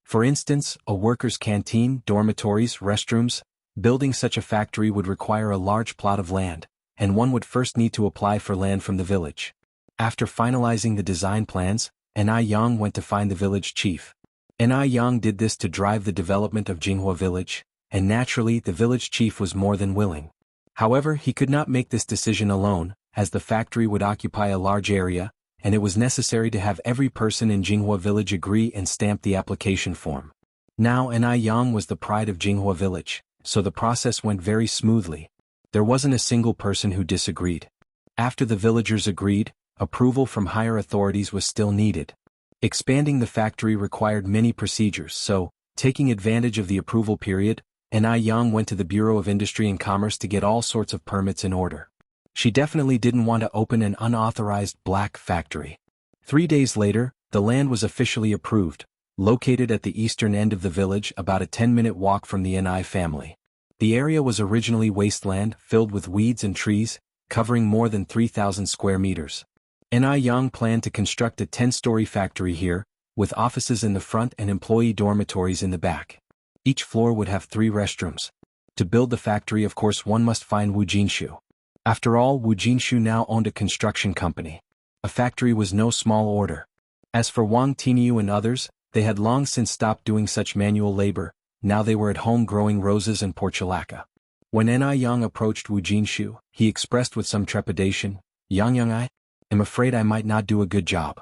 For instance, a worker's canteen, dormitories, restrooms, building such a factory would require a large plot of land, and one would first need to apply for land from the village. After finalizing the design plans, Yang went to find the village chief. Yang did this to drive the development of Jianghu village, and naturally the village chief was more than willing. However, he could not make this decision alone, as the factory would occupy a large area, and it was necessary to have every person in Jianghu village agree and stamp the application form. Now Yang was the pride of Jianghu village, so the process went very smoothly. There wasn't a single person who disagreed. After the villagers agreed, approval from higher authorities was still needed. Expanding the factory required many procedures, so, taking advantage of the approval period, Yang went to the Bureau of Industry and Commerce to get all sorts of permits in order. She definitely didn't want to open an unauthorized black factory. 3 days later, the land was officially approved, located at the eastern end of the village, about a 10-minute walk from the Ni family. The area was originally wasteland, filled with weeds and trees, covering more than 3,000 square meters. Yang planned to construct a 10-story factory here, with offices in the front and employee dormitories in the back. Each floor would have 3 restrooms. To build the factory, of course, one must find Wuxia. After all, Wuxia now owned a construction company. A factory was no small order. As for Wang Tinyu and others, they had long since stopped doing such manual labor. Now they were at home growing roses and portulaca. When Yang approached Wuxia, he expressed with some trepidation, "Yang, I am afraid I might not do a good job."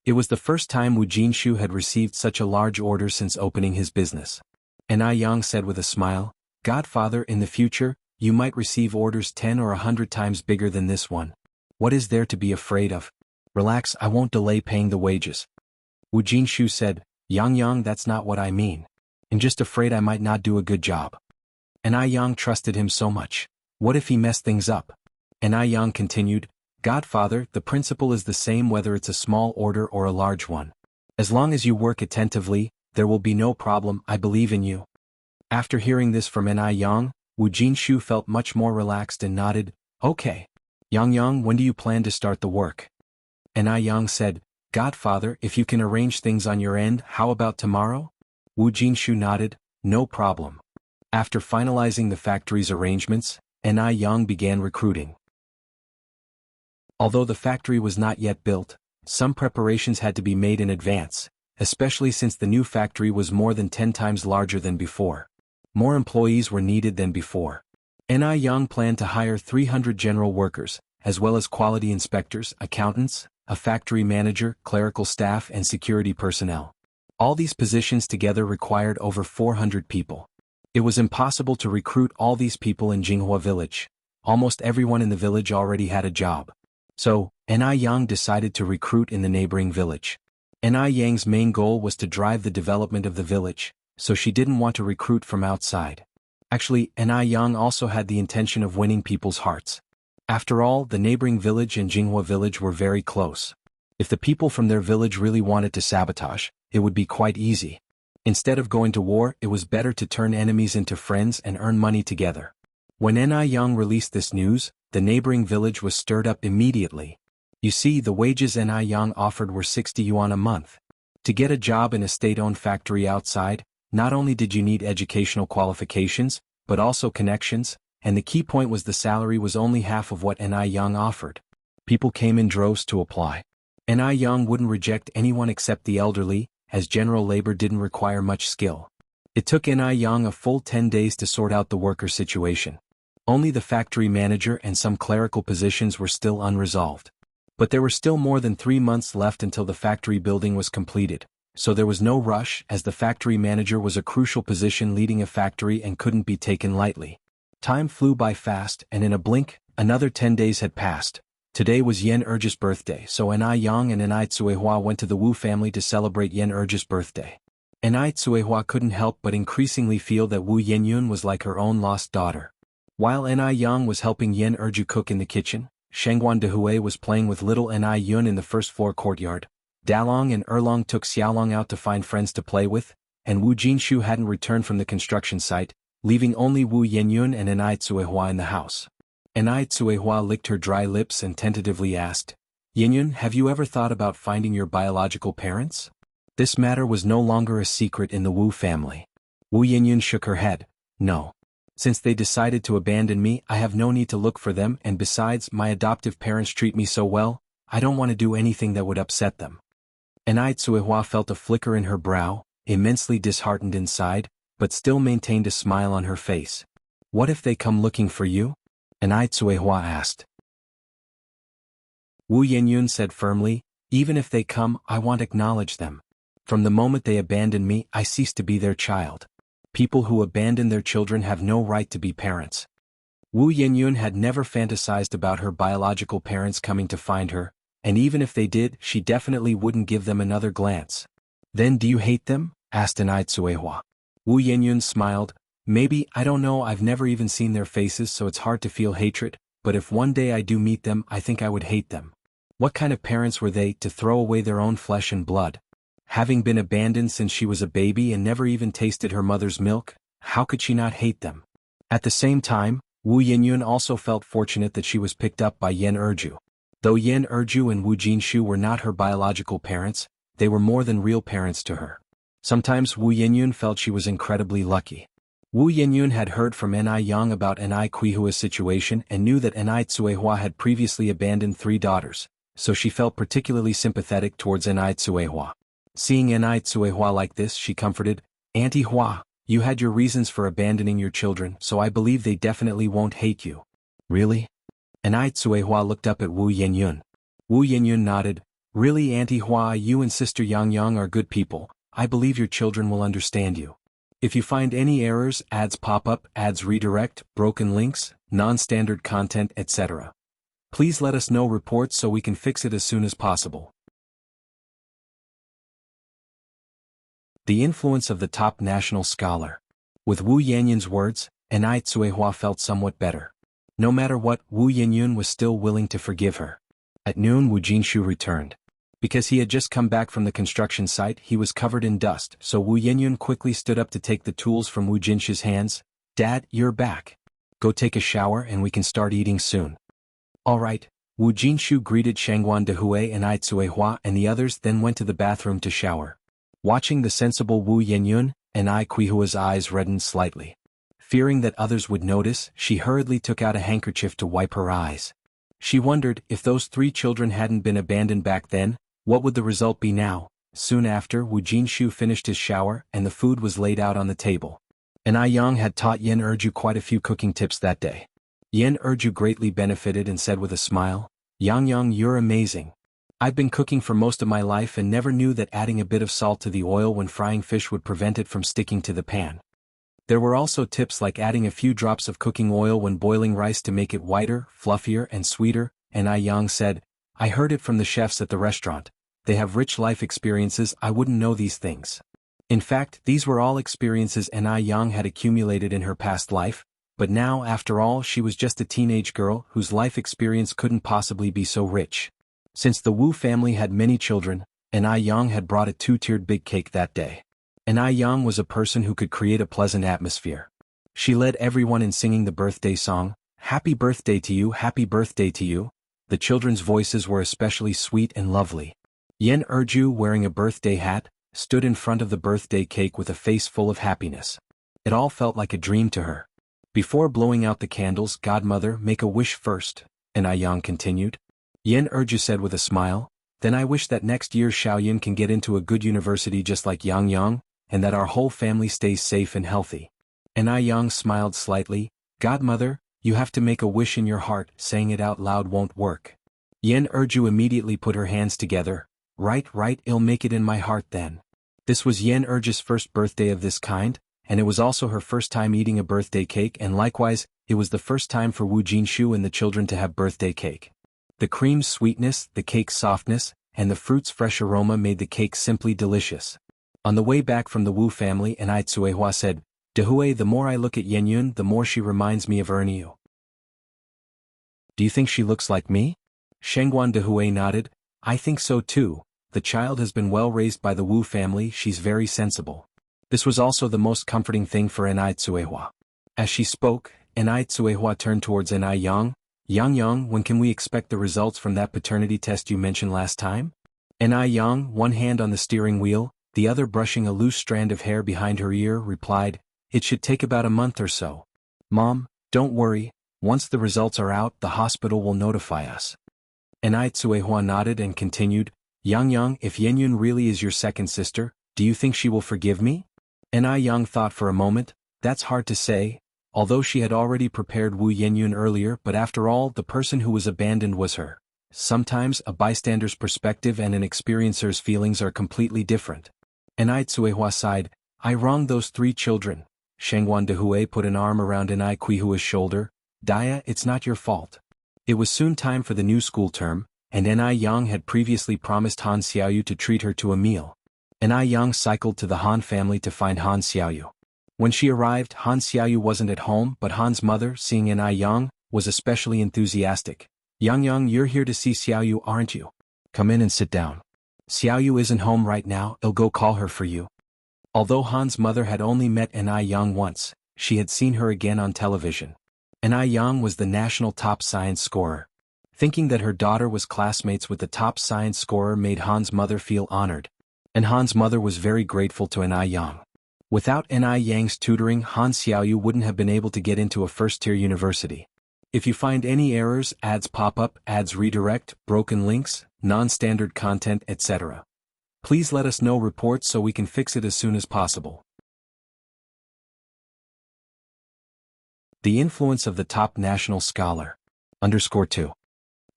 It was the first time Wuxia had received such a large order since opening his business. Yang said with a smile, "Godfather, in the future, you might receive orders 10 or 100 times bigger than this one. What is there to be afraid of? Relax, I won't delay paying the wages." Wuxia said, "Yang, that's not what I mean. I'm just afraid I might not do a good job." Yang trusted him so much. What if he messed things up? Yang continued, "Godfather, the principle is the same whether it's a small order or a large one. As long as you work attentively, there will be no problem. I believe in you." After hearing this from Yang, Wuxia felt much more relaxed and nodded, "Okay. Yang, when do you plan to start the work?" Yang said, "Godfather, if you can arrange things on your end, how about tomorrow?" Wuxia nodded, "No problem." After finalizing the factory's arrangements, Yang began recruiting. Although the factory was not yet built, some preparations had to be made in advance, especially since the new factory was more than 10 times larger than before. More employees were needed than before. Yang planned to hire 300 general workers, as well as quality inspectors, accountants, a factory manager, clerical staff, and security personnel. All these positions together required over 400 people. It was impossible to recruit all these people in Jianghu village. Almost everyone in the village already had a job. So, Yang decided to recruit in the neighboring village. Yang's main goal was to drive the development of the village, so she didn't want to recruit from outside. Actually, Yang also had the intention of winning people's hearts. After all, the neighboring village and Jianghu village were very close. If the people from their village really wanted to sabotage, it would be quite easy. Instead of going to war, it was better to turn enemies into friends and earn money together. When Yang released this news, the neighboring village was stirred up immediately. You see, the wages Yang offered were 60 yuan a month. To get a job in a state-owned factory outside, not only did you need educational qualifications, but also connections, and the key point was the salary was only half of what Yang offered. People came in droves to apply. Yang wouldn't reject anyone except the elderly, as general labor didn't require much skill. It took Yang a full 10 days to sort out the worker situation. Only the factory manager and some clerical positions were still unresolved. But there were still more than 3 months left until the factory building was completed, so there was no rush, as the factory manager was a crucial position leading a factory and couldn't be taken lightly. Time flew by fast, and in a blink, another 10 days had passed. Today was Yan Erge's birthday, so Yang and Tsuehua went to the Wu family to celebrate Yan Erge's birthday. And Tsuehua couldn't help but increasingly feel that Wu Yenyun was like her own lost daughter. While Ni Yang was helping Yan Erju cook in the kitchen, Shengguan Dehui was playing with little Ni Yun in the first-floor courtyard. Dalong and Erlong took Xiaolong out to find friends to play with, and Wu Jinshu hadn't returned from the construction site, leaving only Wu Yenyun and Ni Tsuehua in the house. Ni Tsuehua licked her dry lips and tentatively asked, "Yenyun, have you ever thought about finding your biological parents?" This matter was no longer a secret in the Wu family. Wu Yenyun shook her head. "No. Since they decided to abandon me, I have no need to look for them, and besides, my adoptive parents treat me so well, I don't want to do anything that would upset them." Ni Tsuehua felt a flicker in her brow, immensely disheartened inside, but still maintained a smile on her face. "What if they come looking for you?" Ni Tsuehua asked. Wu Yenyun said firmly, "Even if they come, I won't acknowledge them. From the moment they abandon me, I cease to be their child. People who abandon their children have no right to be parents." Wu Yenyun had never fantasized about her biological parents coming to find her, and even if they did, she definitely wouldn't give them another glance. "Then do you hate them?" asked Ni Tsuehua. Wu Yenyun smiled. "Maybe, I don't know, I've never even seen their faces, so it's hard to feel hatred, but if one day I do meet them, I think I would hate them. What kind of parents were they, to throw away their own flesh and blood? Having been abandoned since she was a baby and never even tasted her mother's milk, how could she not hate them?" At the same time, Wu Yenyun also felt fortunate that she was picked up by Yan Erju. Though Yan Erju and Wu Jinshu were not her biological parents, they were more than real parents to her. Sometimes Wu Yenyun felt she was incredibly lucky. Wu Yenyun had heard from Ni Yang about Ni Qihua's situation and knew that Ni Tsuehua had previously abandoned 3 daughters, so she felt particularly sympathetic towards Ni Tsuehua. Seeing Ni Tsuehua like this, she comforted, "Auntie Hua, you had your reasons for abandoning your children, so I believe they definitely won't hate you." "Really?" Ni Tsuehua looked up at Wu Yenyun. Wu Yenyun nodded. "Really, Auntie Hua, you and Sister Yang are good people. I believe your children will understand you. If you find any errors, ads pop up, ads redirect, broken links, non-standard content, etc., please let us know reports so we can fix it as soon as possible." The influence of the top national scholar. With Wu Yenyun's words, Ni Tsuehua felt somewhat better. No matter what, Wu Yenyun was still willing to forgive her. At noon, Wu Jinshu returned. Because he had just come back from the construction site, he was covered in dust, so Wu Yenyun quickly stood up to take the tools from Wu Jinshu's hands. "Dad, you're back. Go take a shower and we can start eating soon." "All right." Wu Jinshu greeted Shengguan Dehui and Ni Tsuehua and the others, then went to the bathroom to shower. Watching the sensible Wu Yenyun, Ni Qihua's eyes reddened slightly. Fearing that others would notice, she hurriedly took out a handkerchief to wipe her eyes. She wondered, if those 3 children hadn't been abandoned back then, what would the result be now? Soon after, Wu Jinshu finished his shower and the food was laid out on the table. Ni Yang had taught Yan Erju quite a few cooking tips that day. Yan Erju greatly benefited and said with a smile, Yang, you're amazing. I've been cooking for most of my life and never knew that adding a bit of salt to the oil when frying fish would prevent it from sticking to the pan. There were also tips like adding a few drops of cooking oil when boiling rice to make it whiter, fluffier and sweeter, and Yang said, I heard it from the chefs at the restaurant. They have rich life experiences, I wouldn't know these things. In fact, these were all experiences Yang had accumulated in her past life, but now, after all, she was just a teenage girl whose life experience couldn't possibly be so rich. Since the Wu family had many children, Yang had brought a 2-tiered big cake that day. Yang was a person who could create a pleasant atmosphere. She led everyone in singing the birthday song, Happy Birthday to You, Happy Birthday to You. The children's voices were especially sweet and lovely. Yan Erju, wearing a birthday hat, stood in front of the birthday cake with a face full of happiness. It all felt like a dream to her. Before blowing out the candles, Godmother, make a wish first, Yang continued. Yan Erju said with a smile, then I wish that next year Xiaoyan can get into a good university just like Yang, and that our whole family stays safe and healthy. Yang smiled slightly, Godmother, you have to make a wish in your heart, saying it out loud won't work. Yan Erju immediately put her hands together, right, I'll make it in my heart then. This was Yan Erju's first birthday of this kind, and it was also her first time eating a birthday cake, and likewise, it was the first time for Wu Jinshu and the children to have birthday cake. The cream's sweetness, the cake's softness, and the fruit's fresh aroma made the cake simply delicious. On the way back from the Wu family, and I Tsuehua said, "Dehui, the more I look at Yenyun, the more she reminds me of Erniu." "Do you think she looks like me?" Shengguan Dehui nodded. "I think so too. The child has been well raised by the Wu family, she's very sensible." This was also the most comforting thing for Enai Tsuehua. As she spoke, Enai Tsuehua turned towards Enai Yang. "Yang, when can we expect the results from that paternity test you mentioned last time?" Enai Yang, one hand on the steering wheel, the other brushing a loose strand of hair behind her ear, replied, "It should take about a month or so." "Mom, don't worry, once the results are out the hospital will notify us." Enai Tsuehua nodded and continued, Yang, if Yenyun really is your second sister, do you think she will forgive me?" Enai Yang thought for a moment. That's hard to say, although she had already prepared Wu Yenyun earlier, but after all the person who was abandoned was her. Sometimes a bystander's perspective and an experiencer's feelings are completely different. Enai Tsuehua sighed, "I wronged those 3 children." Shengguan Dehui put an arm around Enai Kuihua's shoulder. "Dia, it's not your fault." It was soon time for the new school term, and Enai Yang had previously promised Han Xiaoyu to treat her to a meal. Enai Yang cycled to the Han family to find Han Xiaoyu. When she arrived, Han Xiaoyu wasn't at home, but Han's mother, seeing Enai Yang, was especially enthusiastic. Yang, you're here to see Xiaoyu, aren't you? Come in and sit down. Xiaoyu isn't home right now, I'll go call her for you." Although Han's mother had only met Enai Yang once, she had seen her again on television. Enai Yang was the national top science scorer. Thinking that her daughter was classmates with the top science scorer made Han's mother feel honored. And Han's mother was very grateful to Enai Yang. Without Enai Yang's tutoring, Han Xiaoyu wouldn't have been able to get into a first-tier university. If you find any errors, ads pop up, ads redirect, broken links, non-standard content, etc., please let us know reports so we can fix it as soon as possible. The influence of the top national scholar. _2.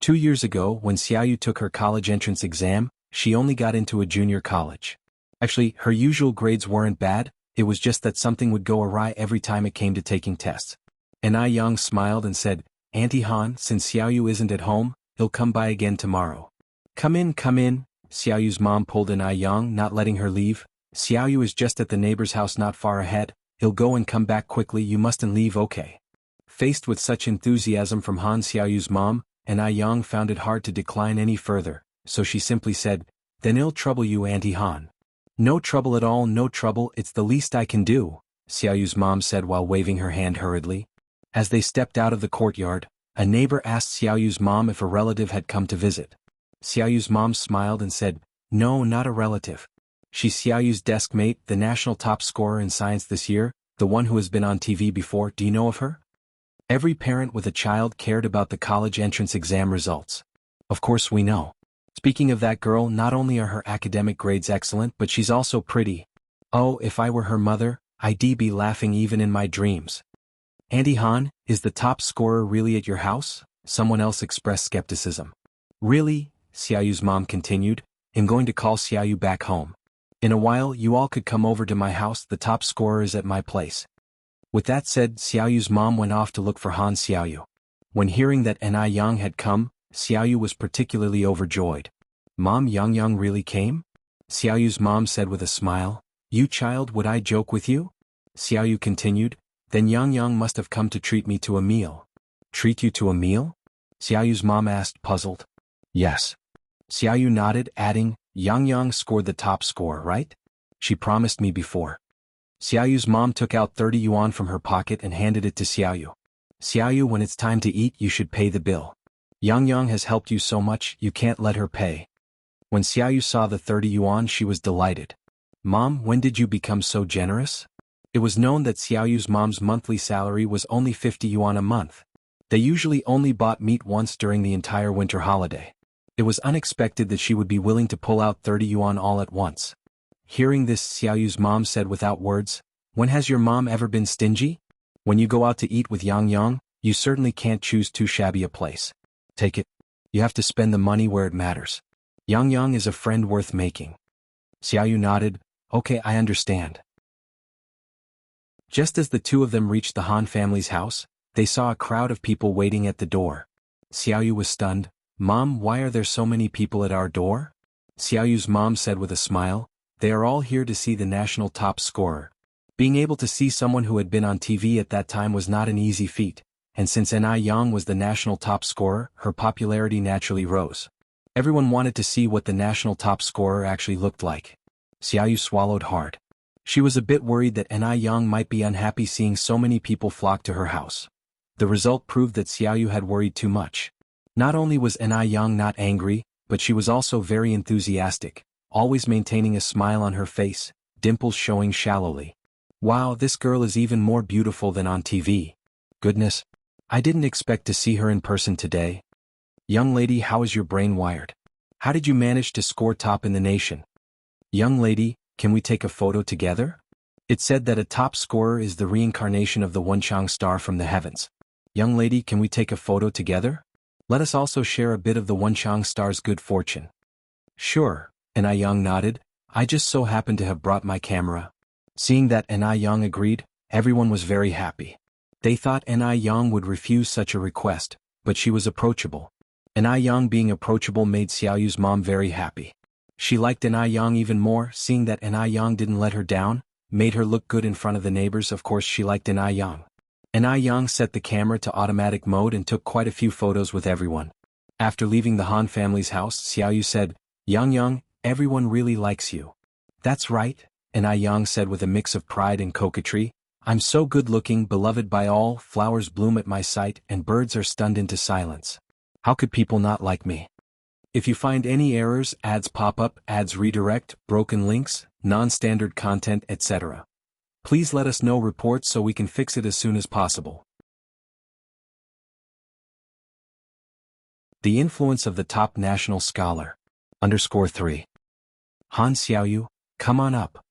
2 years ago, when Xiaoyu took her college entrance exam, she only got into a junior college. Actually, her usual grades weren't bad, it was just that something would go awry every time it came to taking tests. Enai Yang smiled and said, "Auntie Han, since Xiaoyu isn't at home, he'll come by again tomorrow." Come in. Xiaoyu's mom pulled Enai Yang, not letting her leave. "Xiaoyu is just at the neighbor's house not far ahead, he'll go and come back quickly, you mustn't leave, okay?" Faced with such enthusiasm from Han Xiaoyu's mom, Enai Yang found it hard to decline any further, so she simply said, "Then I'll trouble you, Auntie Han." "No trouble at all, no trouble, it's the least I can do," Xiaoyu's mom said while waving her hand hurriedly. As they stepped out of the courtyard, a neighbor asked Xiaoyu's mom if a relative had come to visit. Xiaoyu's mom smiled and said, "No, not a relative. She's Xiaoyu's desk mate, the national top scorer in science this year, the one who has been on TV before, do you know of her?" Every parent with a child cared about the college entrance exam results. Of course we know. Speaking of that girl, not only are her academic grades excellent, but she's also pretty. Oh, if I were her mother, I'd be laughing even in my dreams. "Auntie Han, is the top scorer really at your house?" Someone else expressed skepticism. "Really?" Xiaoyu's mom continued, "I'm going to call Xiaoyu back home. In a while you all could come over to my house, the top scorer is at my place." With that said, Xiaoyu's mom went off to look for Han Xiaoyu. When hearing that Enai Yang had come, Xiaoyu was particularly overjoyed. "Mom, Yang really came?" Xiaoyu's mom said with a smile. "You child, would I joke with you?" Xiaoyu continued, "Then Yang must have come to treat me to a meal." "Treat you to a meal?" Xiaoyu's mom asked, puzzled. "Yes." Xiaoyu nodded, adding, Yang scored the top score, right? She promised me before." Xiaoyu's mom took out 30 yuan from her pocket and handed it to Xiaoyu. "Xiaoyu, when it's time to eat you should pay the bill. Yang has helped you so much, you can't let her pay." When Xiaoyu saw the 30 yuan she was delighted. "Mom, when did you become so generous?" It was known that Xiaoyu's mom's monthly salary was only 50 yuan a month. They usually only bought meat once during the entire winter holiday. It was unexpected that she would be willing to pull out 30 yuan all at once. Hearing this, Xiaoyu's mom said without words, "When has your mom ever been stingy? When you go out to eat with Yang, you certainly can't choose too shabby a place. Take it. You have to spend the money where it matters. Yang is a friend worth making." Xiaoyu nodded, "Okay, I understand." Just as the two of them reached the Han family's house, they saw a crowd of people waiting at the door. Xiaoyu was stunned. "Mom, why are there so many people at our door?" Xiaoyu's mom said with a smile, They are all here to see the national top scorer. Being able to see someone who had been on TV at that time was not an easy feat, and since Yang was the national top scorer, her popularity naturally rose. Everyone wanted to see what the national top scorer actually looked like. Xiaoyu swallowed hard. She was a bit worried that Yang might be unhappy seeing so many people flock to her house. The result proved that Xiaoyu had worried too much. Not only was Yang not angry, but she was also very enthusiastic, always maintaining a smile on her face, dimples showing shallowly. Wow, this girl is even more beautiful than on TV. Goodness. I didn't expect to see her in person today. Young lady, how is your brain wired? How did you manage to score top in the nation? Young lady, can we take a photo together? It's said that a top scorer is the reincarnation of the Wenchang star from the heavens. Young lady, can we take a photo together? Let us also share a bit of the Wenchang star's good fortune. Sure, Yang nodded. I just so happened to have brought my camera. Seeing that Yang agreed, everyone was very happy. They thought Yang would refuse such a request, but she was approachable. Yang being approachable made Xiaoyu's mom very happy. She liked Yang even more, seeing that Yang didn't let her down, made her look good in front of the neighbors. Of course she liked Yang. Yang set the camera to automatic mode and took quite a few photos with everyone. After leaving the Han family's house, Xiaoyu said, Yang, everyone really likes you. That's right, Yang said with a mix of pride and coquetry. I'm so good-looking, beloved by all, flowers bloom at my sight, and birds are stunned into silence. How could people not like me? If you find any errors, ads pop up, ads redirect, broken links, non-standard content, etc., please let us know reports so we can fix it as soon as possible. The influence of the top national scholar. _3. Han Xiaoyu, come on up.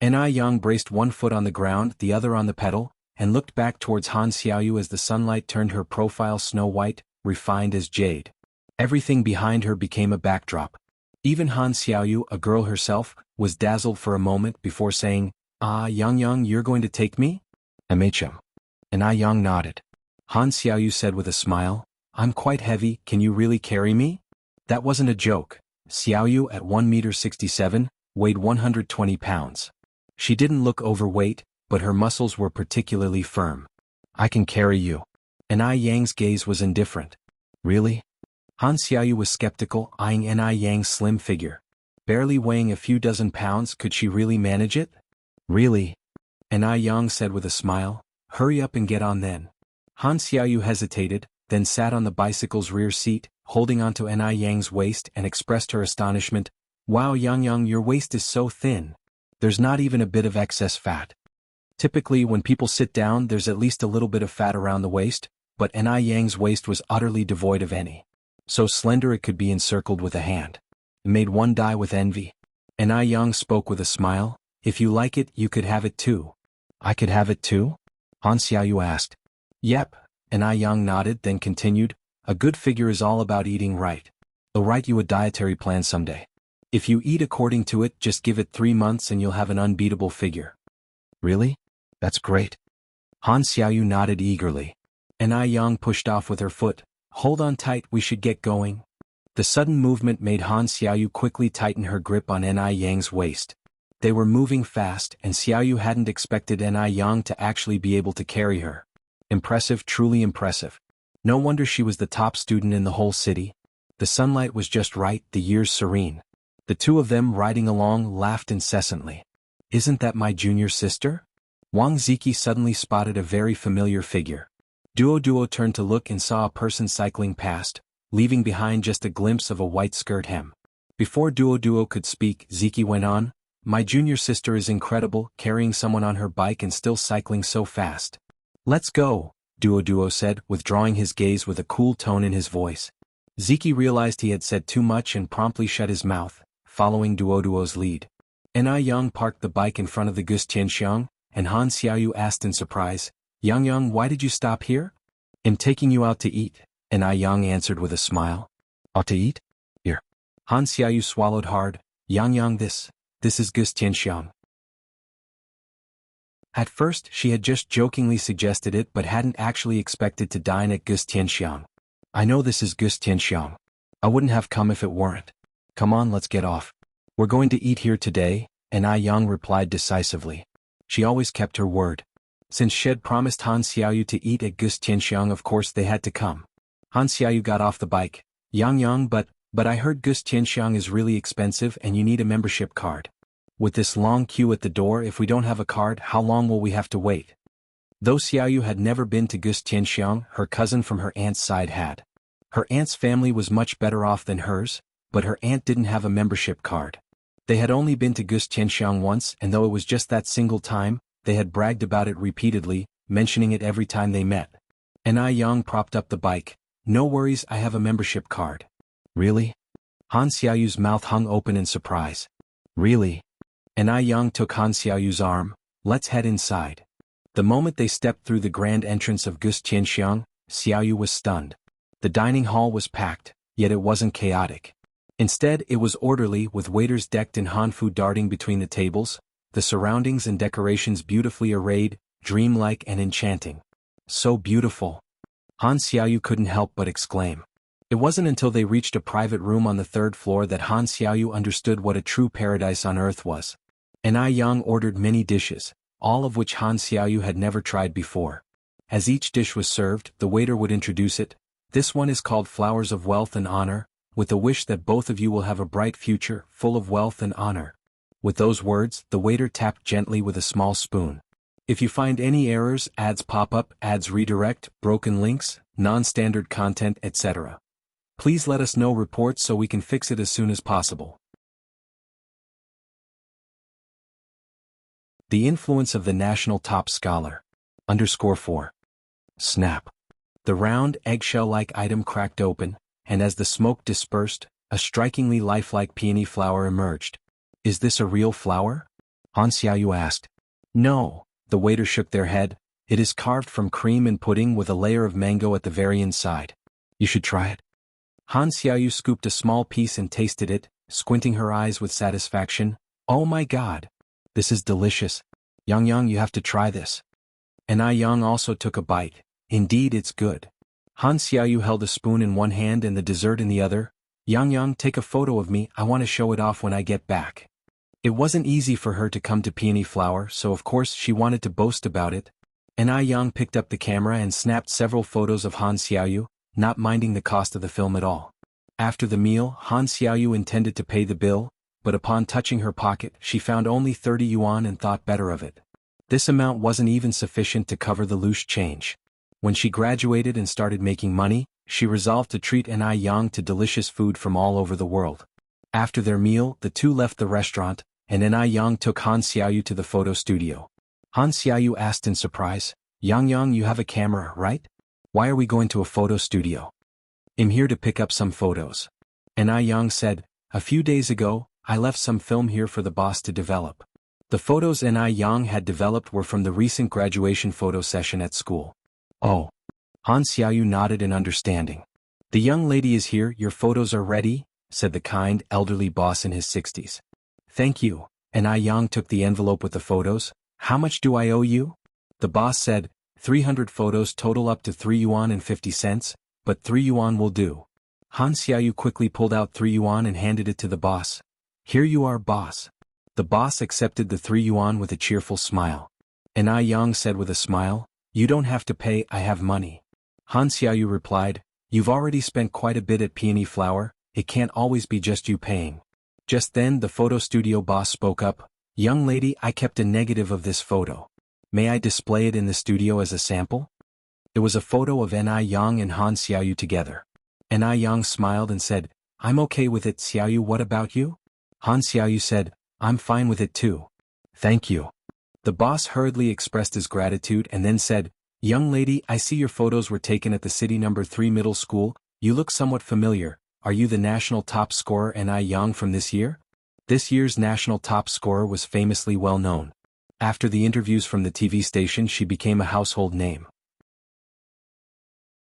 Yang braced one foot on the ground, the other on the pedal, and looked back towards Han Xiaoyu as the sunlight turned her profile snow-white, refined as jade. Everything behind her became a backdrop. Even Han Xiaoyu, a girl herself, was dazzled for a moment before saying, Yang, you're going to take me? MHM. Yang nodded. Han Xiaoyu said with a smile, I'm quite heavy, can you really carry me? That wasn't a joke. Xiaoyu, at 1.67 meters, weighed 120 pounds. She didn't look overweight, but her muscles were particularly firm. I can carry you. Yang's gaze was indifferent. Really? Han Xiaoyu was skeptical, eyeing Yang's slim figure. Barely weighing a few dozen pounds, could she really manage it? Really? Yang said with a smile, hurry up and get on then. Han Xiaoyu hesitated, then sat on the bicycle's rear seat, holding onto Yang's waist and expressed her astonishment. Wow, Yang, your waist is so thin. There's not even a bit of excess fat. Typically when people sit down there's at least a little bit of fat around the waist, but Yang's waist was utterly devoid of any. So slender it could be encircled with a hand. It made one die with envy. Yang spoke with a smile, if you like it, you could have it too. I could have it too? Han Xiaoyu asked. Yep, Yang nodded, then continued, a good figure is all about eating right. I'll write you a dietary plan someday. If you eat according to it, just give it 3 months and you'll have an unbeatable figure. Really? That's great. Han Xiaoyu nodded eagerly. Yang pushed off with her foot. Hold on tight, we should get going. The sudden movement made Han Xiaoyu quickly tighten her grip on Yang's waist. They were moving fast, and Xiaoyu hadn't expected Yang to actually be able to carry her. Impressive, truly impressive. No wonder she was the top student in the whole city. The sunlight was just right, the years serene. The two of them riding along laughed incessantly. Isn't that my junior sister? Wang Ziki suddenly spotted a very familiar figure. Duo turned to look and saw a person cycling past, leaving behind just a glimpse of a white skirt hem. Before Duo could speak, Ziki went on, my junior sister is incredible, carrying someone on her bike and still cycling so fast. Let's go, Duo said, withdrawing his gaze with a cool tone in his voice. Ziki realized he had said too much and promptly shut his mouth, following Duo's lead. Yang parked the bike in front of the Xianxia, and Han Xiaoyu asked in surprise, Yang, why did you stop here? I'm taking you out to eat, Yang answered with a smile. Out to eat? Here. Han Xiaoyu swallowed hard, Yang, this is Xianxia. At first she had just jokingly suggested it but hadn't actually expected to dine at Xianxia. I know this is Xianxia. I wouldn't have come if it weren't. Come on, let's get off. We're going to eat here today, and I Yang replied decisively. She always kept her word. Since she had promised Han Xiaoyu to eat at Xianxia, of course they had to come. Han Xiaoyu got off the bike. Yang, but I heard Xianxia is really expensive and you need a membership card. With this long queue at the door, if we don't have a card, how long will we have to wait? Though Xiaoyu had never been to Xianxia, her cousin from her aunt's side had. Her aunt's family was much better off than hers, but her aunt didn't have a membership card. They had only been to Xianxia once, and though it was just that single time, they had bragged about it repeatedly, mentioning it every time they met. And I Yang propped up the bike. No worries, I have a membership card. Really? Han Xiaoyu's mouth hung open in surprise. Really? And I Yang took Han Xiaoyu's arm. Let's head inside. The moment they stepped through the grand entrance of Xianxia, Xiaoyu was stunned. The dining hall was packed, yet it wasn't chaotic. Instead, it was orderly, with waiters decked in hanfu darting between the tables, the surroundings and decorations beautifully arrayed, dreamlike and enchanting. So beautiful. Han Xiaoyu couldn't help but exclaim. It wasn't until they reached a private room on the third floor that Han Xiaoyu understood what a true paradise on earth was. And I Yang ordered many dishes, all of which Han Xiaoyu had never tried before. As each dish was served, the waiter would introduce it. This one is called Flowers of Wealth and Honor, with a wish that both of you will have a bright future, full of wealth and honor. With those words, the waiter tapped gently with a small spoon. If you find any errors, ads pop up, ads redirect, broken links, non-standard content, etc. Please let us know reports so we can fix it as soon as possible. The influence of the national top scholar. _4. Snap. The round, eggshell-like item cracked open, and as the smoke dispersed, a strikingly lifelike peony flower emerged. Is this a real flower? Han Xiaoyu asked. No, the waiter shook their head. It is carved from cream and pudding with a layer of mango at the very inside. You should try it. Han Xiaoyu scooped a small piece and tasted it, squinting her eyes with satisfaction. Oh my god! This is delicious. Yang, you have to try this. And I Yang also took a bite. Indeed, it's good. Han Xiaoyu held a spoon in one hand and the dessert in the other. Yang, take a photo of me, I want to show it off when I get back. It wasn't easy for her to come to Peony Flower, so of course she wanted to boast about it. And I Yang picked up the camera and snapped several photos of Han Xiaoyu, not minding the cost of the film at all. After the meal, Han Xiaoyu intended to pay the bill, but upon touching her pocket, she found only 30 yuan and thought better of it. This amount wasn't even sufficient to cover the loose change. When she graduated and started making money, she resolved to treat An Yang to delicious food from all over the world. After their meal, the two left the restaurant, and An Yang took Han Xiaoyu to the photo studio. Han Xiaoyu asked in surprise, Yang, you have a camera, right? Why are we going to a photo studio? I'm here to pick up some photos. An Yang said, a few days ago, I left some film here for the boss to develop. The photos An Yang had developed were from the recent graduation photo session at school. Oh. Han Xiaoyu nodded in understanding. The young lady is here, your photos are ready, said the kind, elderly boss in his 60s. Thank you. An Yang took the envelope with the photos. How much do I owe you? The boss said, 300 photos total up to 3 yuan and 50 cents, but 3 yuan will do. Han Xiaoyu quickly pulled out 3 yuan and handed it to the boss. Here you are, boss. The boss accepted the 3 yuan with a cheerful smile. An Yang said with a smile, you don't have to pay, I have money. Han Xiaoyu replied, you've already spent quite a bit at Peony Flower, it can't always be just you paying. Just then the photo studio boss spoke up, young lady, I kept a negative of this photo. May I display it in the studio as a sample? It was a photo of An Yang and Han Xiaoyu together. An Yang smiled and said, I'm okay with it, Xiaoyu, what about you? Han Xiaoyu said, I'm fine with it too. Thank you. The boss hurriedly expressed his gratitude and then said, young lady, I see your photos were taken at the city number 3 middle school, you look somewhat familiar, are you the national top scorer An Yang from this year? This year's national top scorer was famously well known. After the interviews from the TV station she became a household name.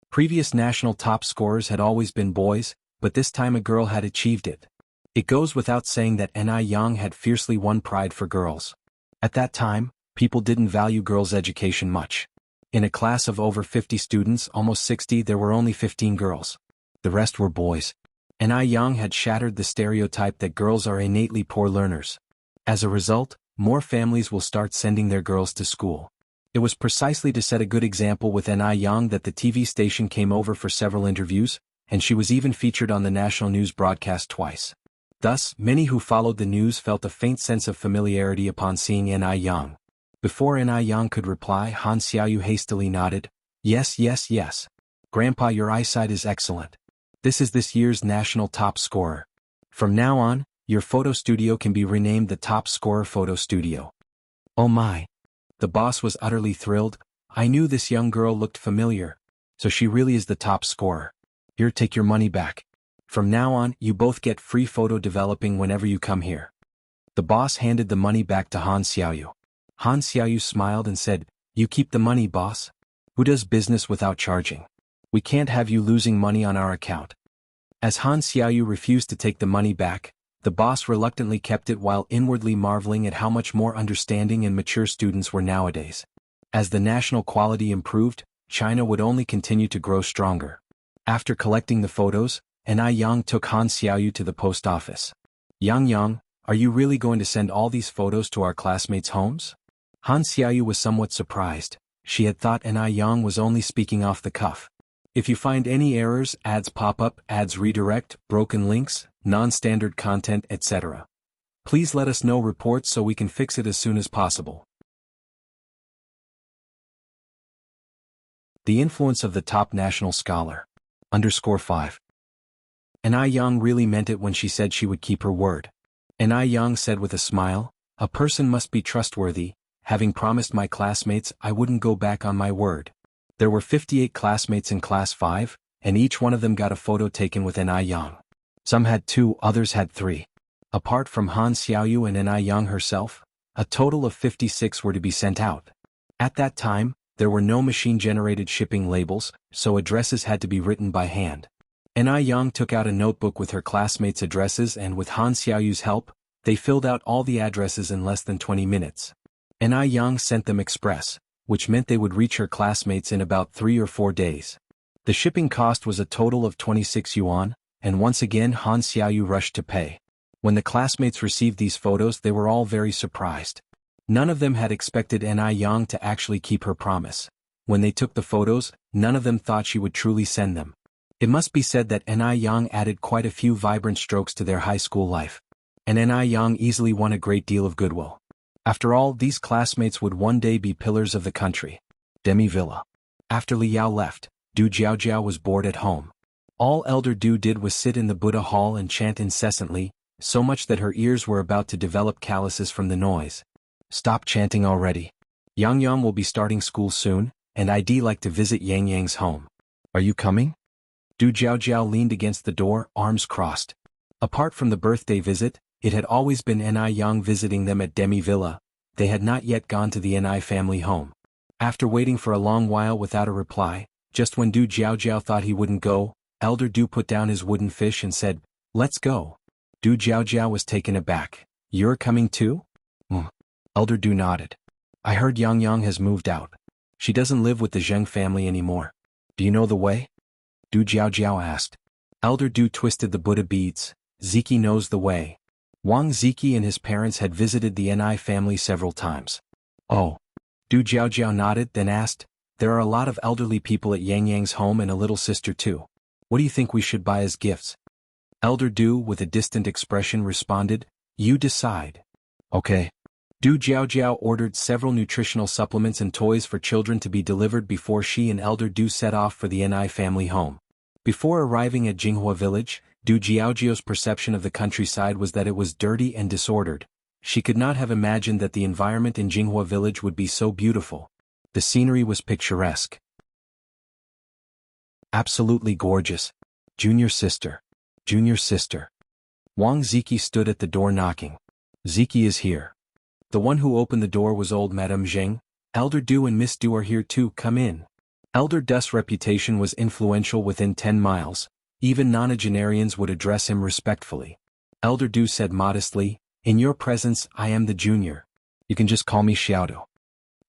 Previous national top scorers had always been boys, but this time a girl had achieved it. It goes without saying that An Yang had fiercely won pride for girls. At that time, people didn't value girls' education much. In a class of over 50 students, almost 60, there were only 15 girls. The rest were boys. An Yang had shattered the stereotype that girls are innately poor learners. As a result, more families will start sending their girls to school. It was precisely to set a good example with Ni Yang that the TV station came over for several interviews, and she was even featured on the national news broadcast twice. Thus, many who followed the news felt a faint sense of familiarity upon seeing Ni Yang. Before Ni Yang could reply, Han Xiaoyu hastily nodded, "Yes, yes, yes. Grandpa, your eyesight is excellent. This is this year's national top scorer. From now on, your photo studio can be renamed the Top Scorer Photo Studio." Oh my! The boss was utterly thrilled. "I knew this young girl looked familiar. So she really is the top scorer. Here, take your money back. From now on, you both get free photo developing whenever you come here." The boss handed the money back to Han Xiaoyu. Han Xiaoyu smiled and said, "You keep the money, boss. Who does business without charging? We can't have you losing money on our account." As Han Xiaoyu refused to take the money back, the boss reluctantly kept it while inwardly marveling at how much more understanding and mature students were nowadays. As the national quality improved, China would only continue to grow stronger. After collecting the photos, Ni Yang took Han Xiaoyu to the post office. "Yang, are you really going to send all these photos to our classmates' homes?" Han Xiaoyu was somewhat surprised. She had thought Ni Yang was only speaking off the cuff. "If you find any errors, ads pop up, ads redirect, broken links, non-standard content, etc. please let us know reports so we can fix it as soon as possible." The influence of the top national scholar. _5. Ni Yang really meant it when she said she would keep her word. Ni Yang said with a smile, "A person must be trustworthy. Having promised my classmates I wouldn't go back on my word." There were 58 classmates in Class 5, and each one of them got a photo taken with Ni Yang. Some had 2, others had 3. Apart from Han Xiaoyu and Ni Yang herself, a total of 56 were to be sent out. At that time, there were no machine-generated shipping labels, so addresses had to be written by hand. Ni Yang took out a notebook with her classmates' addresses and with Han Xiaoyu's help, they filled out all the addresses in less than 20 minutes. Ni Yang sent them express, which meant they would reach her classmates in about 3 or 4 days. The shipping cost was a total of 26 yuan, and once again Han Xiaoyu rushed to pay. When the classmates received these photos, they were all very surprised. None of them had expected Ni Yang to actually keep her promise. When they took the photos, none of them thought she would truly send them. It must be said that Ni Yang added quite a few vibrant strokes to their high school life. And Ni Yang easily won a great deal of goodwill. After all, these classmates would one day be pillars of the country. Demi Villa. After Li Yao left, Du Jiaojiao was bored at home. All Elder Du did was sit in the Buddha hall and chant incessantly, so much that her ears were about to develop calluses from the noise. "Stop chanting already. Yang will be starting school soon, and I'd like to visit Yang's home. Are you coming?" Du Jiaojiao leaned against the door, arms crossed. Apart from the birthday visit, it had always been Ni Yang visiting them at Demi Villa. They had not yet gone to the Ni family home. After waiting for a long while without a reply, just when Du Jiaojiao thought he wouldn't go, Elder Du put down his wooden fish and said, "Let's go." Du Jiaojiao was taken aback. "You're coming too?" Elder Du nodded. "I heard Yang has moved out. She doesn't live with the Zheng family anymore. Do you know the way?" Du Jiaojiao asked. Elder Du twisted the Buddha beads. "Ziki knows the way. Wang Ziki and his parents had visited the Ni family several times." "Oh." Du Jiaojiao nodded, then asked, "There are a lot of elderly people at Yang's home and a little sister too. What do you think we should buy as gifts?" Elder Du, with a distant expression, responded, "You decide." "Okay." Du Jiaojiao ordered several nutritional supplements and toys for children to be delivered before she and Elder Du set off for the Ni family home. Before arriving at Jianghu village, Du Jiaojiao's perception of the countryside was that it was dirty and disordered. She could not have imagined that the environment in Jianghu village would be so beautiful. The scenery was picturesque. Absolutely gorgeous. Junior sister. Junior sister. Wang Ziki stood at the door knocking. "Ziki is here." The one who opened the door was old Madame Zheng. "Elder Du and Miss Du are here too, come in." Elder Du's reputation was influential within 10 miles. Even nonagenarians would address him respectfully. Elder Du said modestly, "In your presence, I am the junior. You can just call me Xiaodu."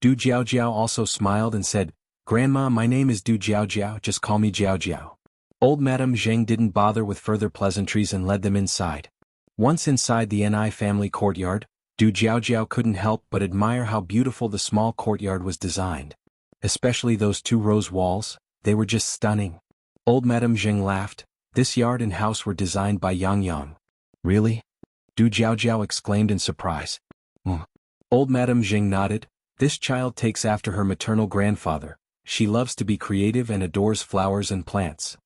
Du Jiaojiao also smiled and said, "Grandma, my name is Du Jiaojiao, just call me Jiaojiao." Old Madame Zheng didn't bother with further pleasantries and led them inside. Once inside the Ni family courtyard, Du Jiaojiao couldn't help but admire how beautiful the small courtyard was designed. Especially those 2 rose walls, they were just stunning. Old Madame Zheng laughed. This yard and house were designed by Yang. Really? Du Jiaojiao exclaimed in surprise. Old Madame Zheng nodded. This child takes after her maternal grandfather. She loves to be creative and adores flowers and plants.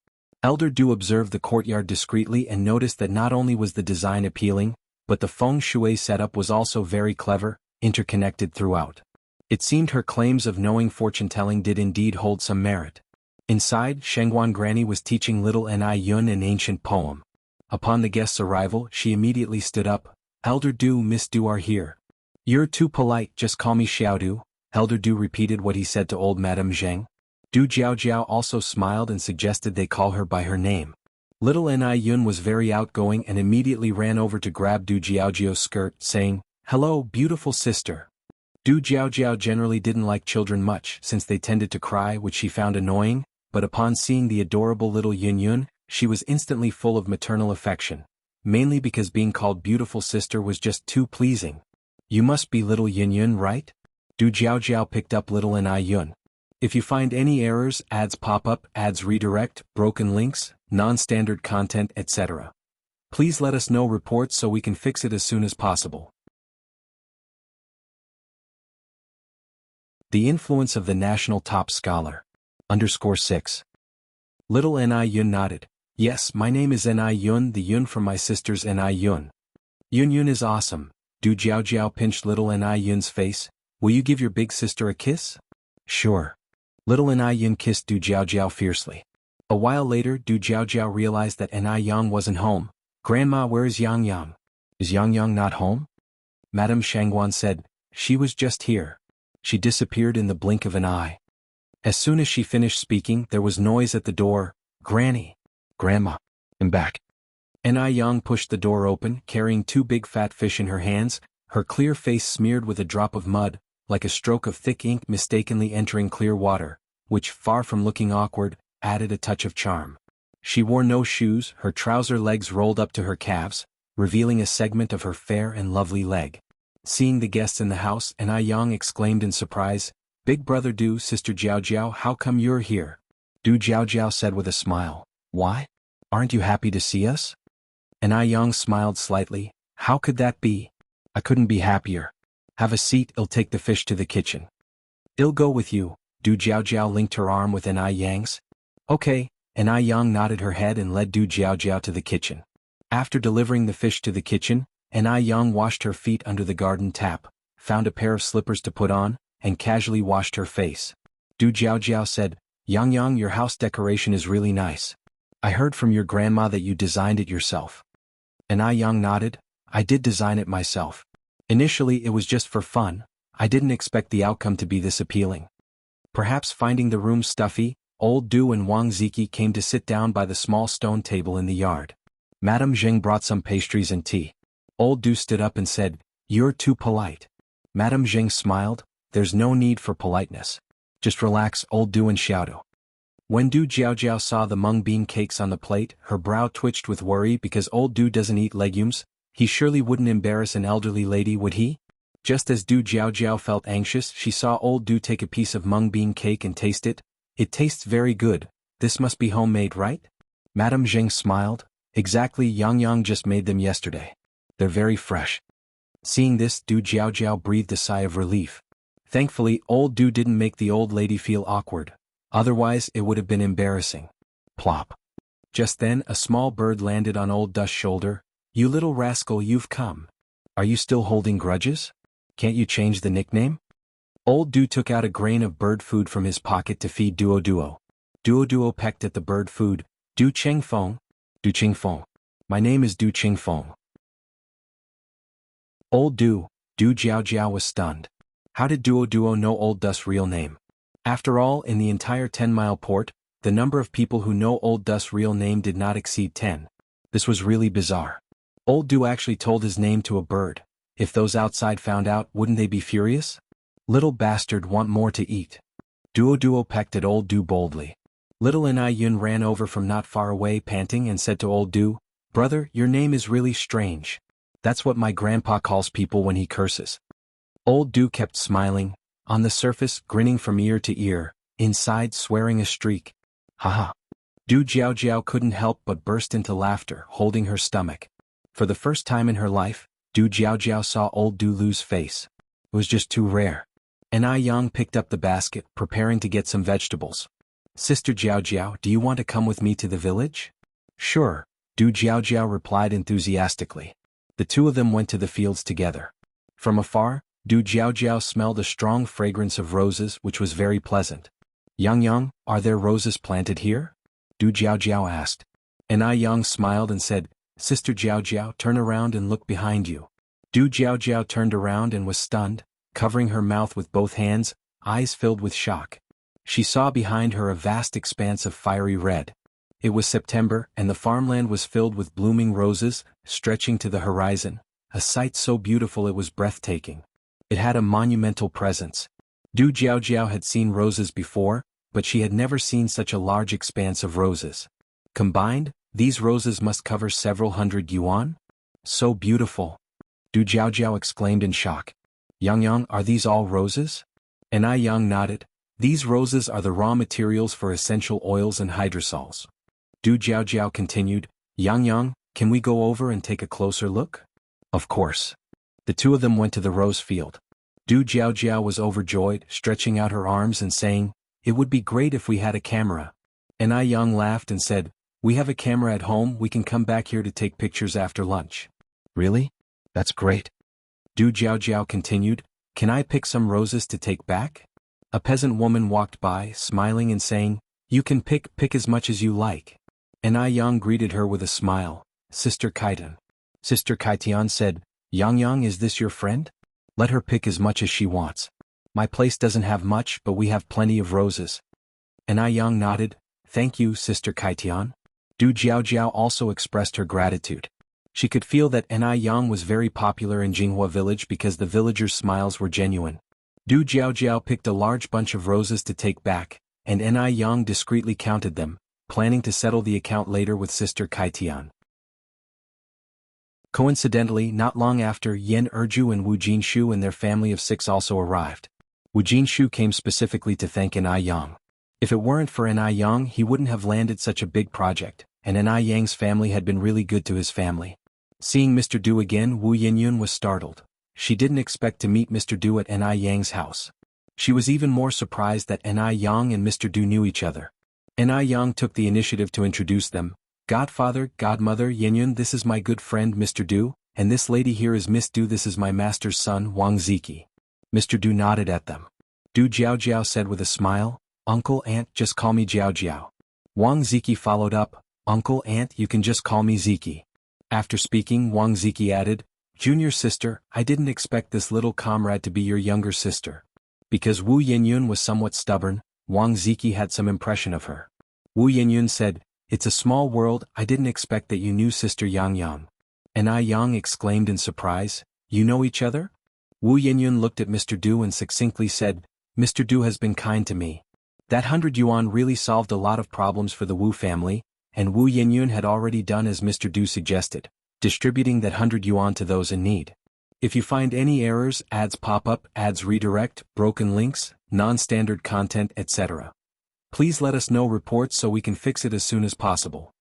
Elder Du observed the courtyard discreetly and noticed that not only was the design appealing, but the feng shui setup was also very clever, interconnected throughout. It seemed her claims of knowing fortune-telling did indeed hold some merit. Inside, Shengguan Granny was teaching little Ni Yun an ancient poem. Upon the guest's arrival, she immediately stood up. Elder Du, Miss Du are here. You're too polite, just call me Xiao Du. Elder Du repeated what he said to old Madame Zheng. Du Jiaojiao also smiled and suggested they call her by her name. Little Ni Yun was very outgoing and immediately ran over to grab Du Jiaojiao's skirt, saying, "Hello, beautiful sister." Du Jiaojiao generally didn't like children much since they tended to cry, which she found annoying, but upon seeing the adorable little Yun, she was instantly full of maternal affection, mainly because being called beautiful sister was just too pleasing. You must be little Yun, right? Du Jiaojiao picked up little Ni Yun. If you find any errors, ads pop up, ads redirect, broken links, non-standard content, etc., please let us know reports so we can fix it as soon as possible. The influence of the national top scholar. _6. Little Ni Yun nodded. Yes, my name is Ni Yun, the Yun from my sister's Ni Yun. Yun is awesome. Du Jiaojiao pinched little Ni Yun's face. Will you give your big sister a kiss? Sure. Little Ni Yun kissed Du Jiaojiao fiercely. A while later, Du Jiaojiao realized that Ni Yang wasn't home. Grandma, where is Yang? Is Yang not home? Madame Shangguan said, she was just here. She disappeared in the blink of an eye. As soon as she finished speaking, there was noise at the door. Granny. Grandma. I'm back. Ni Yang pushed the door open, carrying 2 big fat fish in her hands, her clear face smeared with a drop of mud, like a stroke of thick ink mistakenly entering clear water, which, far from looking awkward, added a touch of charm. She wore no shoes, her trouser legs rolled up to her calves, revealing a segment of her fair and lovely leg. Seeing the guests in the house, Ni Yang exclaimed in surprise, Big brother Du, sister Jiaojiao, how come you're here? Du Jiaojiao said with a smile, Why? Aren't you happy to see us? Ni Yang smiled slightly, How could that be? I couldn't be happier. Have a seat, I'll take the fish to the kitchen. I'll go with you. Du Jiaojiao linked her arm with Ni Yang's. Okay, Ni Yang nodded her head and led Du Jiaojiao to the kitchen. After delivering the fish to the kitchen, Ni Yang washed her feet under the garden tap, found a pair of slippers to put on, and casually washed her face. Du Jiaojiao said, Yang, your house decoration is really nice. I heard from your grandma that you designed it yourself. Ni Yang nodded, I did design it myself. Initially it was just for fun, I didn't expect the outcome to be this appealing. Perhaps finding the room stuffy, old Du and Wang Ziki came to sit down by the small stone table in the yard. Madame Zheng brought some pastries and tea. Old Du stood up and said, You're too polite. Madame Zheng smiled, There's no need for politeness. Just relax, old Du and Xiaodu. When Du Jiaojiao saw the mung bean cakes on the plate, her brow twitched with worry because old Du doesn't eat legumes. He surely wouldn't embarrass an elderly lady, would he? Just as Du Jiaojiao felt anxious, she saw old Du take a piece of mung bean cake and taste it. It tastes very good. This must be homemade, right? Madame Zheng smiled. Exactly, Yang just made them yesterday. They're very fresh. Seeing this, Du Jiaojiao breathed a sigh of relief. Thankfully, old Du didn't make the old lady feel awkward. Otherwise, it would have been embarrassing. Plop. Just then, a small bird landed on old Du's shoulder. You little rascal, you've come. Are you still holding grudges? Can't you change the nickname? Old Du took out a grain of bird food from his pocket to feed Duo. Duo pecked at the bird food. Du Qingfeng. Du Qingfeng. My name is Du Qingfeng. Old Du Jiaojiao was stunned. How did Duo know old Du's real name? After all, in the entire 10-mile port, the number of people who know old Du's real name did not exceed 10. This was really bizarre. Old Du actually told his name to a bird. If those outside found out, wouldn't they be furious? Little bastard, want more to eat. Duo pecked at old Du boldly. Little Ni Yun ran over from not far away panting and said to old Du, Brother, your name is really strange. That's what my grandpa calls people when he curses. Old Du kept smiling, on the surface grinning from ear to ear, inside swearing a streak. Haha. Du Jiao couldn't help but burst into laughter, holding her stomach. For the first time in her life, Du Jiao saw old Du Lu's face. It was just too rare. And Yang picked up the basket, preparing to get some vegetables. Sister Jiao, do you want to come with me to the village? Sure, Du Jiao replied enthusiastically. The two of them went to the fields together. From afar, Du Jiao smelled a strong fragrance of roses, which was very pleasant. Yang, are there roses planted here? Du Jiao asked. And Yang smiled and said, Sister Jiao, turn around and look behind you. Du Jiao turned around and was stunned, covering her mouth with both hands, eyes filled with shock. She saw behind her a vast expanse of fiery red. It was September, and the farmland was filled with blooming roses, stretching to the horizon, a sight so beautiful it was breathtaking. It had a monumental presence. Du Jiao had seen roses before, but she had never seen such a large expanse of roses. Combined, these roses must cover several hundred yuan? So beautiful! Du Jiao exclaimed in shock. Yang, are these all roses? And Yang nodded. These roses are the raw materials for essential oils and hydrosols. Du Jiao continued, Yang, can we go over and take a closer look? Of course. The two of them went to the rose field. Du Jiao was overjoyed, stretching out her arms and saying, It would be great if we had a camera. And Yang laughed and said, We have a camera at home, we can come back here to take pictures after lunch. Really? That's great. Du Jiao continued, Can I pick some roses to take back? A peasant woman walked by, smiling and saying, You can pick as much as you like. And Yang greeted her with a smile, Sister Kaitan. Sister Kaitian said, Yang, is this your friend? Let her pick as much as she wants. My place doesn't have much, but we have plenty of roses. And Yang nodded, Thank you, Sister Kaitian. Du Jiao also expressed her gratitude. She could feel that Yang was very popular in Jianghu village because the villagers' smiles were genuine. Du Jiao picked a large bunch of roses to take back, and Yang discreetly counted them, planning to settle the account later with Sister Kaitian. Coincidentally, not long after, Yan Erju and Wu Jinshu and their family of 6 also arrived. Wu Jinshu came specifically to thank Yang. If it weren't for Yang, he wouldn't have landed such a big project, and Yang's family had been really good to his family. Seeing Mr. Du again, Wu Yinyun was startled. She didn't expect to meet Mr. Du at Yang's house. She was even more surprised that Yang and Mr. Du knew each other. Yang took the initiative to introduce them. Godfather, Godmother, Yinyun, this is my good friend Mr. Du, and this lady here is Miss Du, this is my master's son, Wang Ziki. Mr. Du nodded at them. Du Jiao said with a smile, Uncle, Aunt, just call me Jiao. Wang Ziki followed up, Uncle, Aunt, you can just call me Ziki. After speaking, Wang Ziki added, Junior sister, I didn't expect this little comrade to be your younger sister. Because Wu Yinyun was somewhat stubborn, Wang Ziki had some impression of her. Wu Yinyun said, It's a small world, I didn't expect that you knew Sister Yang. And Yang exclaimed in surprise, You know each other? Wu Yinyun looked at Mr. Du and succinctly said, Mr. Du has been kind to me. That 100 yuan really solved a lot of problems for the Wu family, and Wu Yinyun had already done as Mr. Du suggested, distributing that 100 yuan to those in need. If you find any errors, ads pop up, ads redirect, broken links, non-standard content, etc. Please let us know reports so we can fix it as soon as possible.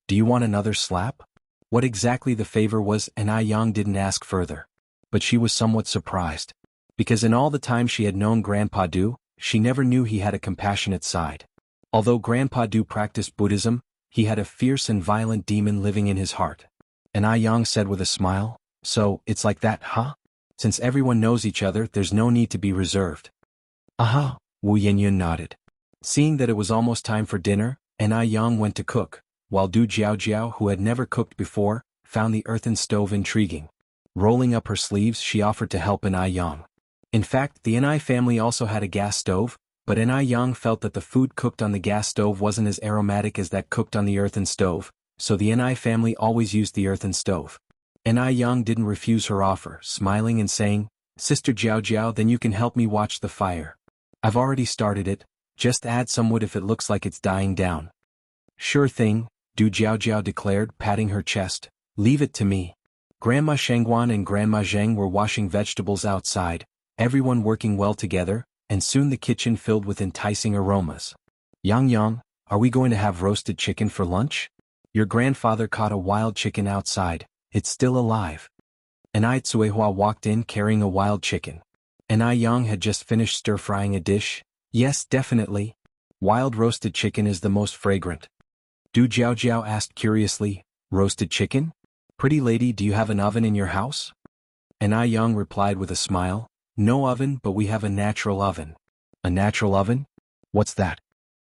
Do you want another slap? What exactly the favor was, Yang didn't ask further. But she was somewhat surprised. Because in all the time she had known Grandpa Du, she never knew he had a compassionate side. Although Grandpa Du practiced Buddhism, he had a fierce and violent demon living in his heart. And Yang said with a smile, So, it's like that, huh? Since everyone knows each other, there's no need to be reserved. Aha, Wu Yinyun nodded. Seeing that it was almost time for dinner, Yang went to cook, while Du Jiao, who had never cooked before, found the earthen stove intriguing. Rolling up her sleeves, she offered to help Yang. In fact, the Ni family also had a gas stove, but Yang felt that the food cooked on the gas stove wasn't as aromatic as that cooked on the earthen stove, so the Ni family always used the earthen stove. Yang didn't refuse her offer, smiling and saying, Sister Jiao, then you can help me watch the fire. I've already started it, just add some wood if it looks like it's dying down. Sure thing, Du Jiaojiao declared, patting her chest. Leave it to me. Grandma Shengguan and Grandma Zheng were washing vegetables outside, everyone working well together, and soon the kitchen filled with enticing aromas. Yang, are we going to have roasted chicken for lunch? Your grandfather caught a wild chicken outside, it's still alive. Anai Tsuehua walked in carrying a wild chicken. Anai Yang had just finished stir-frying a dish. Yes, definitely. Wild roasted chicken is the most fragrant. Du Jiaojiao asked curiously, roasted chicken? Pretty lady, do you have an oven in your house? Anai Yang replied with a smile, no oven, but we have a natural oven. A natural oven? What's that?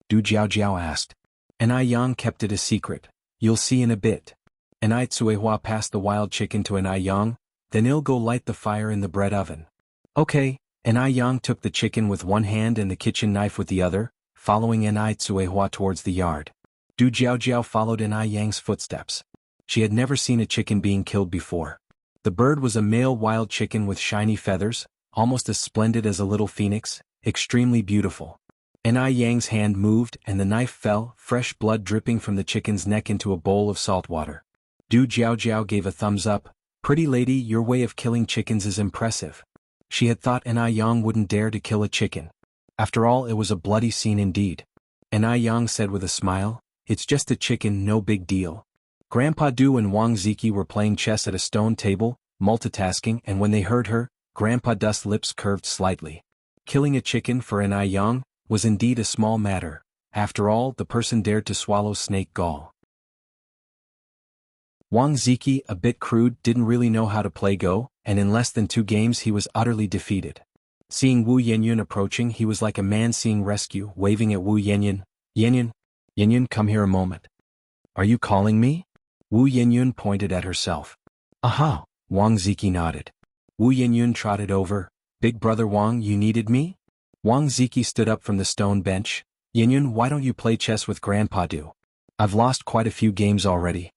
Du Jiaojiao asked. Anai Yang kept it a secret. You'll see in a bit. Anai Tsuehua passed the wild chicken to Anai Yang, then he'll go light the fire in the bread oven. Okay, Anai Yang took the chicken with one hand and the kitchen knife with the other, following Anai Tsuehua towards the yard. Du Jiaojiao followed Anai Yang's footsteps. She had never seen a chicken being killed before. The bird was a male wild chicken with shiny feathers, almost as splendid as a little phoenix, extremely beautiful. Anai Yang's hand moved and the knife fell, fresh blood dripping from the chicken's neck into a bowl of salt water. Du Jiaojiao gave a thumbs up. Pretty lady, your way of killing chickens is impressive. She had thought Anai Yang wouldn't dare to kill a chicken. After all, it was a bloody scene indeed. Anai Yang said with a smile, it's just a chicken, no big deal. Grandpa Du and Wang Ziki were playing chess at a stone table, multitasking, and when they heard her, Grandpa Du's lips curved slightly. Killing a chicken for Anai Yang was indeed a small matter. After all, the person dared to swallow snake gall. Wang Ziki, a bit crude, didn't really know how to play Go, and in less than 2 games he was utterly defeated. Seeing Wu Yenyun approaching, he was like a man seeing rescue, waving at Wu Yenyun. Yenyun, come here a moment. Are you calling me? Wu Yenyun pointed at herself. Aha, Wang Ziki nodded. Wu Yenyun trotted over. Big brother Wang, you needed me? Wang Ziki stood up from the stone bench. Yenyun, why don't you play chess with Grandpa Du? I've lost quite a few games already.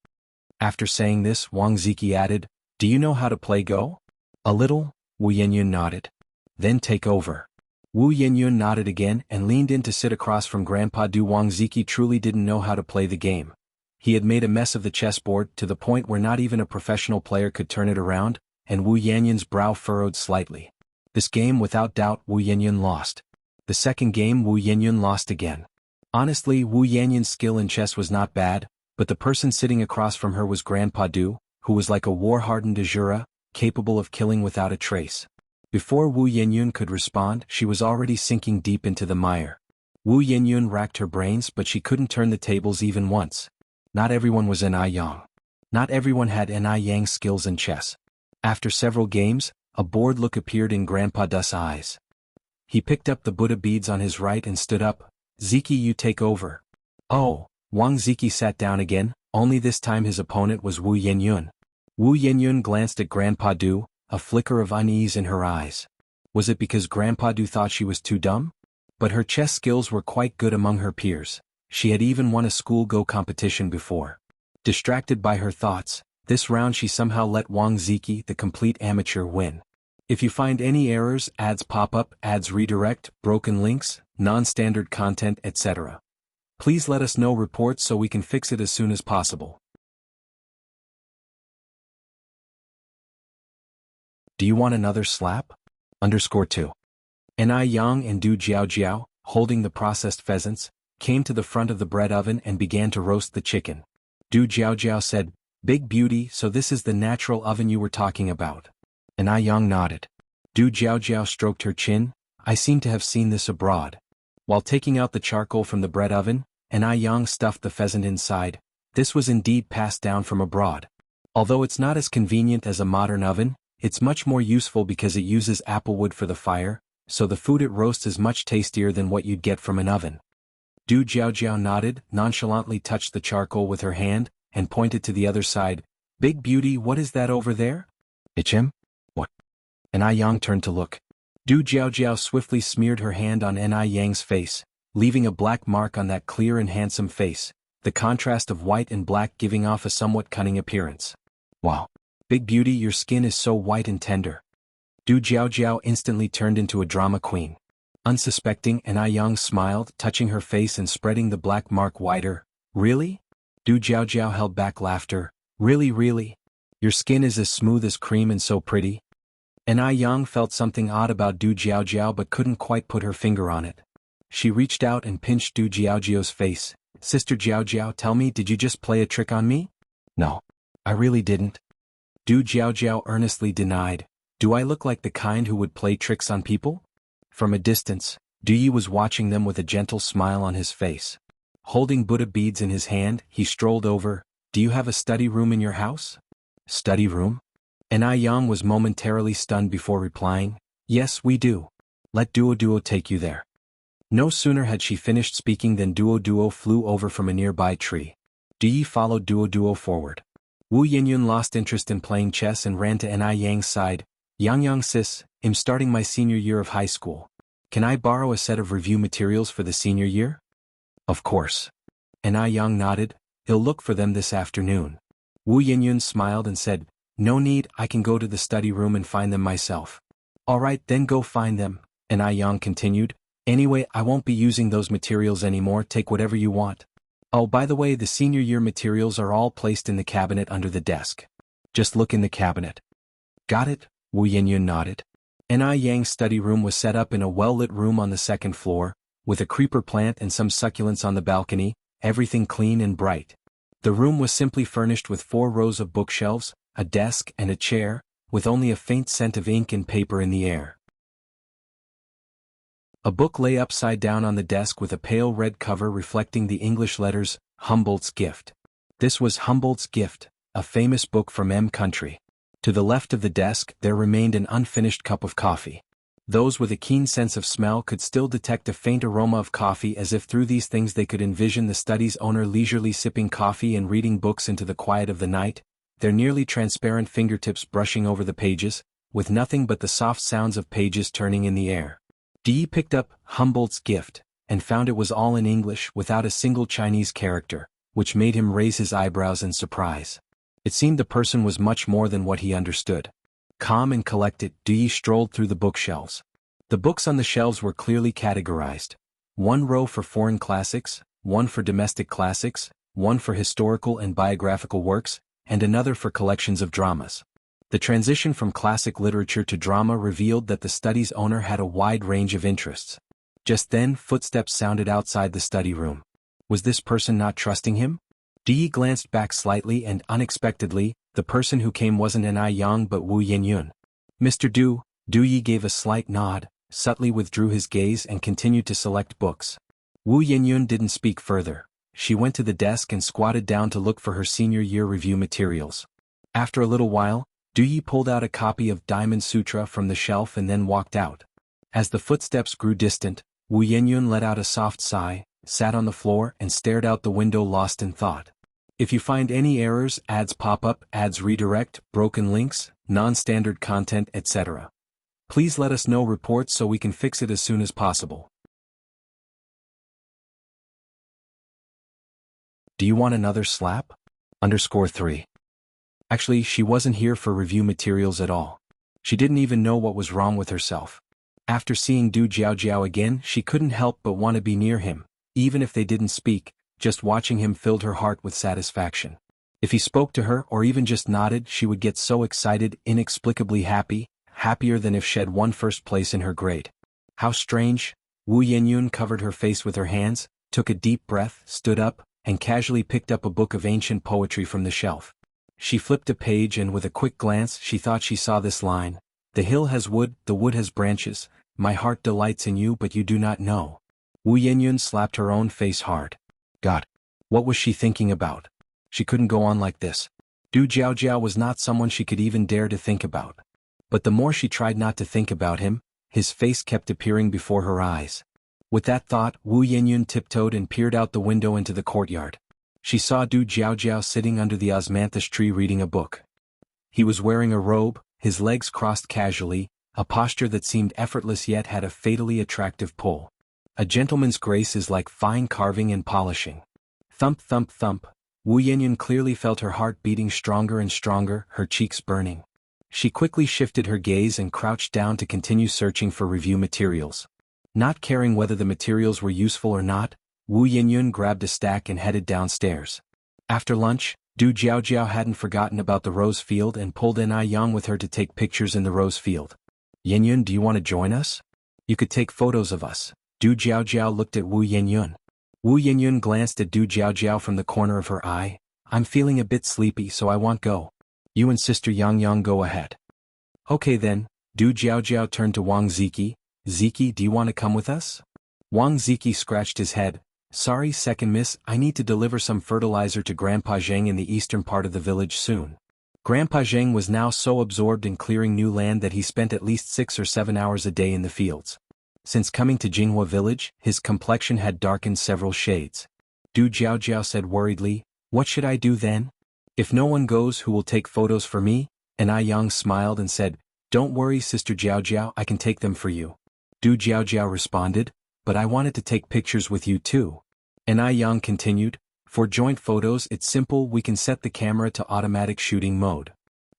After saying this, Wang Ziki added, do you know how to play Go? A little, Wu Yenyun nodded. Then take over. Wu Yenyun nodded again and leaned in to sit across from Grandpa Du. Wang Ziki truly didn't know how to play the game. He had made a mess of the chessboard to the point where not even a professional player could turn it around, and Wu Yenyun's brow furrowed slightly. This game, without doubt, Wu Yenyun lost. The second game, Wu Yenyun lost again. Honestly, Wu Yenyun's skill in chess was not bad, but the person sitting across from her was Grandpa Du, who was like a war-hardened Azura, capable of killing without a trace. Before Wu Yenyun could respond, she was already sinking deep into the mire. Wu Yenyun racked her brains, but she couldn't turn the tables even once. Not everyone was Anai Yang. Not everyone had Anai Yang's skills in chess. After several games, a bored look appeared in Grandpa Du's eyes. He picked up the Buddha beads on his right and stood up. Ziki, you take over. Oh, Wang Ziki sat down again, only this time his opponent was Wu Yenyun. Wu Yenyun glanced at Grandpa Du, a flicker of unease in her eyes. Was it because Grandpa Du thought she was too dumb? But her chess skills were quite good among her peers. She had even won a school Go competition before. Distracted by her thoughts, this round she somehow let Wang Ziki, the complete amateur, win. If you find any errors, ads pop up, ads redirect, broken links, non-standard content, etc., please let us know reports so we can fix it as soon as possible. Do you want another slap? _2. Anai Yang and Du Jiaojiao, holding the processed pheasants, came to the front of the bread oven and began to roast the chicken. Du Jiaojiao said, Big beauty, so this is the natural oven you were talking about. Anai Yang nodded. Du Jiaojiao stroked her chin. I seem to have seen this abroad. While taking out the charcoal from the bread oven, Anai Yang stuffed the pheasant inside. This was indeed passed down from abroad. Although it's not as convenient as a modern oven, it's much more useful because it uses applewood for the fire, so the food it roasts is much tastier than what you'd get from an oven. Du Jiaojiao nodded, nonchalantly touched the charcoal with her hand, and pointed to the other side. Big beauty, what is that over there? It's him? What? Anai Yang turned to look. Du Jiaojiao swiftly smeared her hand on Anai Yang's face, leaving a black mark on that clear and handsome face, the contrast of white and black giving off a somewhat cunning appearance. Wow. Big beauty, your skin is so white and tender. Du Jiaojiao instantly turned into a drama queen. Unsuspecting, Anai Yang smiled, touching her face and spreading the black mark wider. Really? Du Jiaojiao held back laughter. Really, really? Your skin is as smooth as cream and so pretty? And Ai Yang felt something odd about Du Jiaojiao but couldn't quite put her finger on it. She reached out and pinched Du Jiaojiao's face. Sister Jiaojiao, tell me, did you just play a trick on me? No. I really didn't. Du Jiaojiao earnestly denied. Do I look like the kind who would play tricks on people? From a distance, Du Yi was watching them with a gentle smile on his face. Holding Buddha beads in his hand, he strolled over. Do you have a study room in your house? Study room? And Ai Yang was momentarily stunned before replying, yes, we do. Let Duo take you there. No sooner had she finished speaking than Duo flew over from a nearby tree. Du Yi followed Duo forward. Wu Yinyun lost interest in playing chess and ran to Ai Yang's side. Yang sis, I'm starting my senior year of high school. Can I borrow a set of review materials for the senior year? Of course. Ai Yang nodded. He'll look for them this afternoon. Wu Yinyun smiled and said, no need, I can go to the study room and find them myself. All right, then go find them, Ai Yang continued. Anyway, I won't be using those materials anymore, take whatever you want. Oh, by the way, the senior year materials are all placed in the cabinet under the desk. Just look in the cabinet. Got it? Wu Yinyun nodded. Ai Yang's study room was set up in a well-lit room on the second floor, with a creeper plant and some succulents on the balcony, everything clean and bright. The room was simply furnished with 4 rows of bookshelves, a desk and a chair, with only a faint scent of ink and paper in the air. A book lay upside down on the desk with a pale red cover reflecting the English letters, Humboldt's Gift. This was Humboldt's Gift, a famous book from M country. To the left of the desk there remained an unfinished cup of coffee. Those with a keen sense of smell could still detect a faint aroma of coffee, as if through these things they could envision the study's owner leisurely sipping coffee and reading books into the quiet of the night, their nearly transparent fingertips brushing over the pages, with nothing but the soft sounds of pages turning in the air. Dee picked up Humboldt's Gift, and found it was all in English without a single Chinese character, which made him raise his eyebrows in surprise. It seemed the person was much more than what he understood. Calm and collected, Dee strolled through the bookshelves. The books on the shelves were clearly categorized. 1 row for foreign classics, 1 for domestic classics, 1 for historical and biographical works, and another for collections of dramas. The transition from classic literature to drama revealed that the study's owner had a wide range of interests. Just then, footsteps sounded outside the study room. Was this person not trusting him? Dee glanced back slightly and, unexpectedly, the person who came wasn't Ai Yang but Wu Yinyun. Mr. Du Yi gave a slight nod, subtly withdrew his gaze and continued to select books. Wu Yinyun didn't speak further. She went to the desk and squatted down to look for her senior year review materials. After a little while, Du Yi pulled out a copy of Diamond Sutra from the shelf and then walked out. As the footsteps grew distant, Wu Yinyun let out a soft sigh, sat on the floor and stared out the window lost in thought. If you find any errors, ads pop up, ads redirect, broken links, non-standard content, etc., please let us know reports so we can fix it as soon as possible. Do you want another slap? _3. Actually, she wasn't here for review materials at all. She didn't even know what was wrong with herself. After seeing Du Jiaojiao again, she couldn't help but want to be near him, even if they didn't speak. Just watching him filled her heart with satisfaction. If he spoke to her or even just nodded, she would get so excited, inexplicably happy, happier than if she'd won first place in her grade. How strange. Wu Yinyun covered her face with her hands, took a deep breath, stood up, and casually picked up a book of ancient poetry from the shelf. She flipped a page and with a quick glance she thought she saw this line. The hill has wood, the wood has branches, my heart delights in you but you do not know. Wu Yinyun slapped her own face hard. God, what was she thinking about? She couldn't go on like this. Du Jiaojiao was not someone she could even dare to think about. But the more she tried not to think about him, his face kept appearing before her eyes. With that thought, Wu Yinyun tiptoed and peered out the window into the courtyard. She saw Du Jiaojiao sitting under the osmanthus tree reading a book. He was wearing a robe, his legs crossed casually, a posture that seemed effortless yet had a fatally attractive pull. A gentleman's grace is like fine carving and polishing. Thump thump thump. Wu Yinyun clearly felt her heart beating stronger and stronger, her cheeks burning. She quickly shifted her gaze and crouched down to continue searching for review materials. Not caring whether the materials were useful or not, Wu Yinyun grabbed a stack and headed downstairs. After lunch, Du Jiaojiao hadn't forgotten about the rose field and pulled Ai Yang with her to take pictures in the rose field. Yenyun, do you want to join us? You could take photos of us. Du Jiaojiao looked at Wu Yenyun. Wu Yenyun glanced at Du Jiaojiao from the corner of her eye. I'm feeling a bit sleepy, so I won't go. You and Sister Yang go ahead. Okay then. Du Jiaojiao turned to Wang Ziki. Ziki, do you want to come with us? Wang Ziki scratched his head. Sorry, second miss, I need to deliver some fertilizer to Grandpa Zheng in the eastern part of the village soon. Grandpa Zheng was now so absorbed in clearing new land that he spent at least 6 or 7 hours a day in the fields. Since coming to Jianghu village, his complexion had darkened several shades. Du Jiaojiao said worriedly, what should I do then? If no one goes, who will take photos for me? And Ai Yang smiled and said, don't worry, Sister Jiaojiao, I can take them for you. Du Jiaojiao responded, but I wanted to take pictures with you too. And Ai Yang continued, for joint photos it's simple, we can set the camera to automatic shooting mode.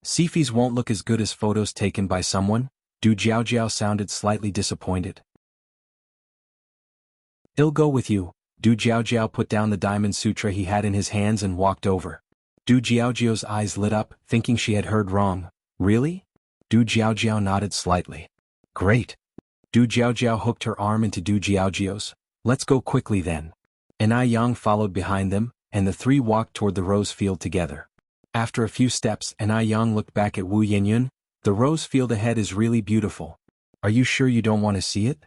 Selfies won't look as good as photos taken by someone. Du Jiaojiao sounded slightly disappointed. I'll go with you. Du Jiaojiao put down the diamond sutra he had in his hands and walked over. Du Jiaojiao's eyes lit up, thinking she had heard wrong. Really? Du Jiaojiao nodded slightly. Great. Du Jiaojiao hooked her arm into Du Jiaojiao's. Let's go quickly then. And Ai Yang followed behind them, and the three walked toward the rose field together. After a few steps, Ai Yang looked back at Wu Yenyun. The rose field ahead is really beautiful. Are you sure you don't want to see it?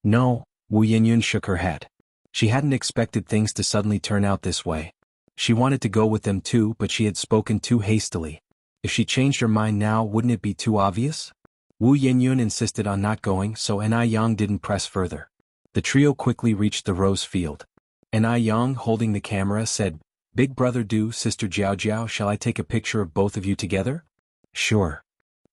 No, Wu Yenyun shook her head. She hadn't expected things to suddenly turn out this way. She wanted to go with them too, but she had spoken too hastily. If she changed her mind now, wouldn't it be too obvious? Wu Yenyun insisted on not going, so Ai Yang didn't press further. The trio quickly reached the rose field. Ai Yang, holding the camera, said, Big brother Du, Sister Jiaojiao, shall I take a picture of both of you together? Sure.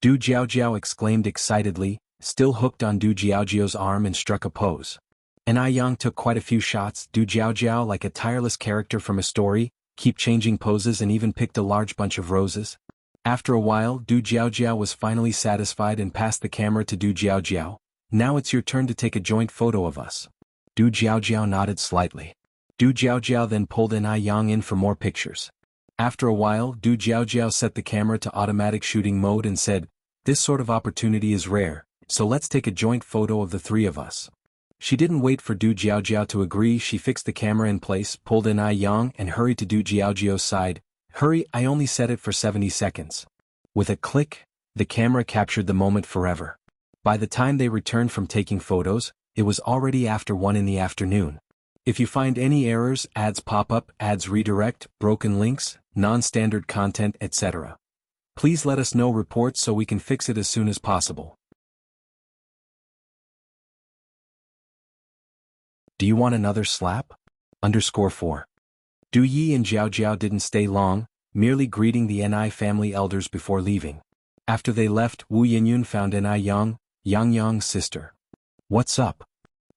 Du Jiaojiao exclaimed excitedly, still hooked on Du Jiaojiao's arm, and struck a pose. Ai Yang took quite a few shots. Du Jiaojiao, like a tireless character from a story, kept changing poses and even picked a large bunch of roses. After a while, Du Jiaojiao was finally satisfied and passed the camera to Du Jiaojiao. Now it's your turn to take a joint photo of us. Du Jiaojiao nodded slightly. Du Jiaojiao then pulled Ai Yang in for more pictures. After a while, Du Jiaojiao set the camera to automatic shooting mode and said, this sort of opportunity is rare, so let's take a joint photo of the three of us. She didn't wait for Du Jiaojiao to agree. She fixed the camera in place, pulled in Ai Yang, and hurried to Du Jiaojiao's side. Hurry, I only set it for 70 seconds. With a click, the camera captured the moment forever. By the time they returned from taking photos, it was already after 1 in the afternoon. If you find any errors, ads pop up, ads redirect, broken links, non-standard content, etc., please let us know. Reports so we can fix it as soon as possible. Do you want another slap? _4. Du Yi and Zhao Jiao didn't stay long, merely greeting the Ni family elders before leaving. After they left, Wu Yenyun found Ai Yang, Yang sister. What's up?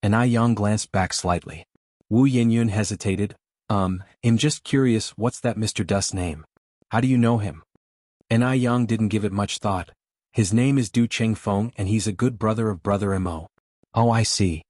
Ai Yang glanced back slightly. Wu Yenyun hesitated. I'm just curious, what's that Mr. Dust's name? How do you know him? Ai Yang didn't give it much thought. His name is Du Chengfeng and he's a good brother of brother Mo. Oh, I see.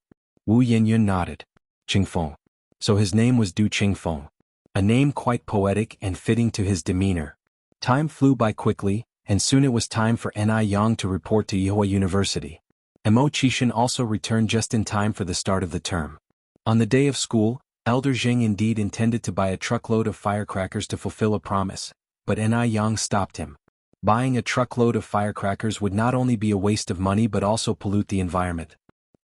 Wu Yenyun nodded. Chengfeng. So his name was Du Chengfeng. A name quite poetic and fitting to his demeanor. Time flew by quickly, and soon it was time for Ai Yang to report to Yihua University. Mo Qishan also returned just in time for the start of the term. On the day of school, Elder Zheng indeed intended to buy a truckload of firecrackers to fulfill a promise, but Ai Yang stopped him. Buying a truckload of firecrackers would not only be a waste of money but also pollute the environment.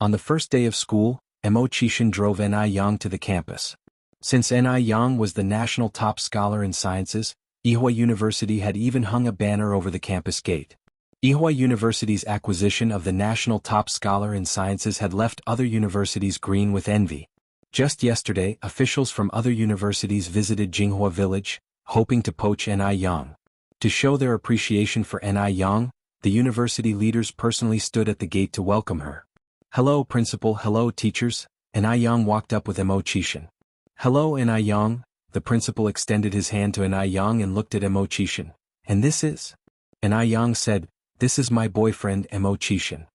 On the first day of school, Mo Qishan drove Ai Yang to the campus. Since Ai Yang was the national top scholar in sciences, Yihua University had even hung a banner over the campus gate. Yihua University's acquisition of the national top scholar in sciences had left other universities green with envy. Just yesterday, officials from other universities visited Jinghua village, hoping to poach Ai Yang. To show their appreciation for Ai Yang, the university leaders personally stood at the gate to welcome her. Hello principal, hello teachers. Ai Yang walked up with Mo Qishan. Hello Ai Yang. The principal extended his hand to Ai Yang and looked at Mo Qishan. And this is? Ai Yang said, this is my boyfriend Mo Qishan.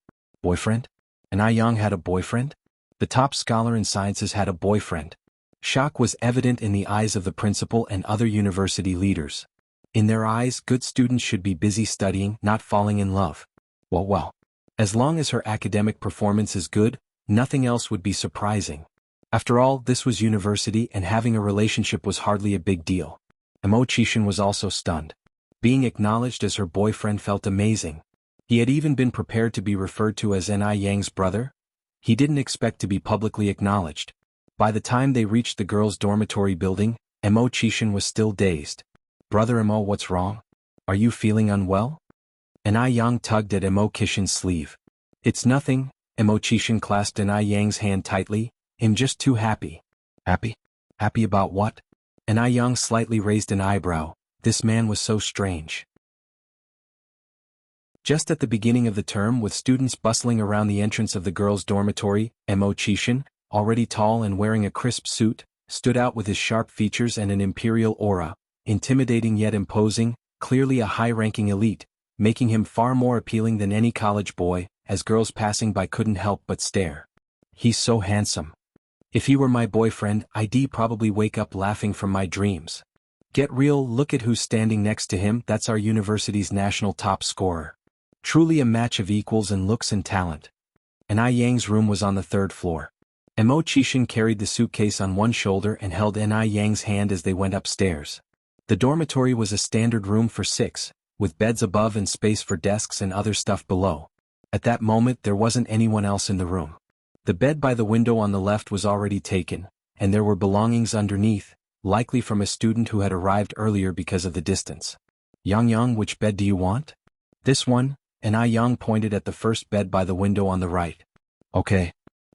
Boyfriend? Ai Yang had a boyfriend? The top scholar in sciences had a boyfriend. Shock was evident in the eyes of the principal and other university leaders. In their eyes, good students should be busy studying, not falling in love. Well. As long as her academic performance is good, nothing else would be surprising. After all, this was university and having a relationship was hardly a big deal. Imo-chan was also stunned. Being acknowledged as her boyfriend felt amazing. He had even been prepared to be referred to as Ni Yang's brother. He didn't expect to be publicly acknowledged. By the time they reached the girls' dormitory building, Imo-chan was still dazed. "Brother Imo, what's wrong? Are you feeling unwell?" Ni Yang tugged at Imo-chan's sleeve. "It's nothing," Imo-chan clasped Ni Yang's hand tightly. "I'm just too happy." "Happy? Happy about what?" Ni Yang slightly raised an eyebrow. This man was so strange. Just at the beginning of the term, with students bustling around the entrance of the girls' dormitory, Imo-chan, already tall and wearing a crisp suit, stood out with his sharp features and an imperial aura, intimidating yet imposing, clearly a high-ranking elite, making him far more appealing than any college boy, as girls passing by couldn't help but stare. "He's so handsome. If he were my boyfriend, I'd probably wake up laughing from my dreams. Get real, look at who's standing next to him, that's our university's national top scorer. Truly a match of equals in looks and talent." Ni Yang's room was on the 3rd floor. Imo-chan carried the suitcase on one shoulder and held Ni Yang's hand as they went upstairs. The dormitory was a standard room for 6, with beds above and space for desks and other stuff below. At that moment there wasn't anyone else in the room. The bed by the window on the left was already taken, and there were belongings underneath, likely from a student who had arrived earlier because of the distance. "Yang, which bed do you want?" "This one," Ni Yang pointed at the first bed by the window on the right. "Okay."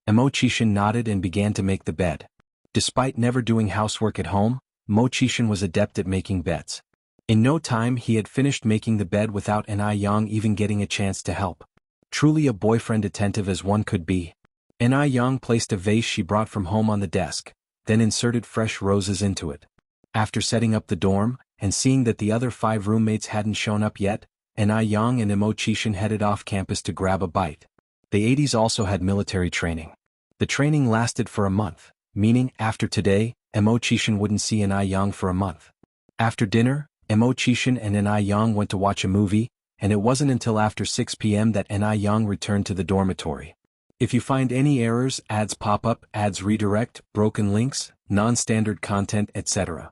Imo-chan nodded and began to make the bed. Despite never doing housework at home, Imo-chan was adept at making beds. In no time he had finished making the bed without Ni Yang even getting a chance to help. Truly a boyfriend attentive as one could be. Ni Yang placed a vase she brought from home on the desk, then inserted fresh roses into it. After setting up the dorm, and seeing that the other 5 roommates hadn't shown up yet, Ni Yang and Imo-chan headed off campus to grab a bite. The 80s also had military training. The training lasted for a month, meaning, after today, Imo-chan wouldn't see Ni Yang for a month. After dinner, Imo-chan and Ni Yang went to watch a movie, and it wasn't until after 6 p.m. that Ni Yang returned to the dormitory. If you find any errors, ads pop up, ads redirect, broken links, non-standard content, etc.,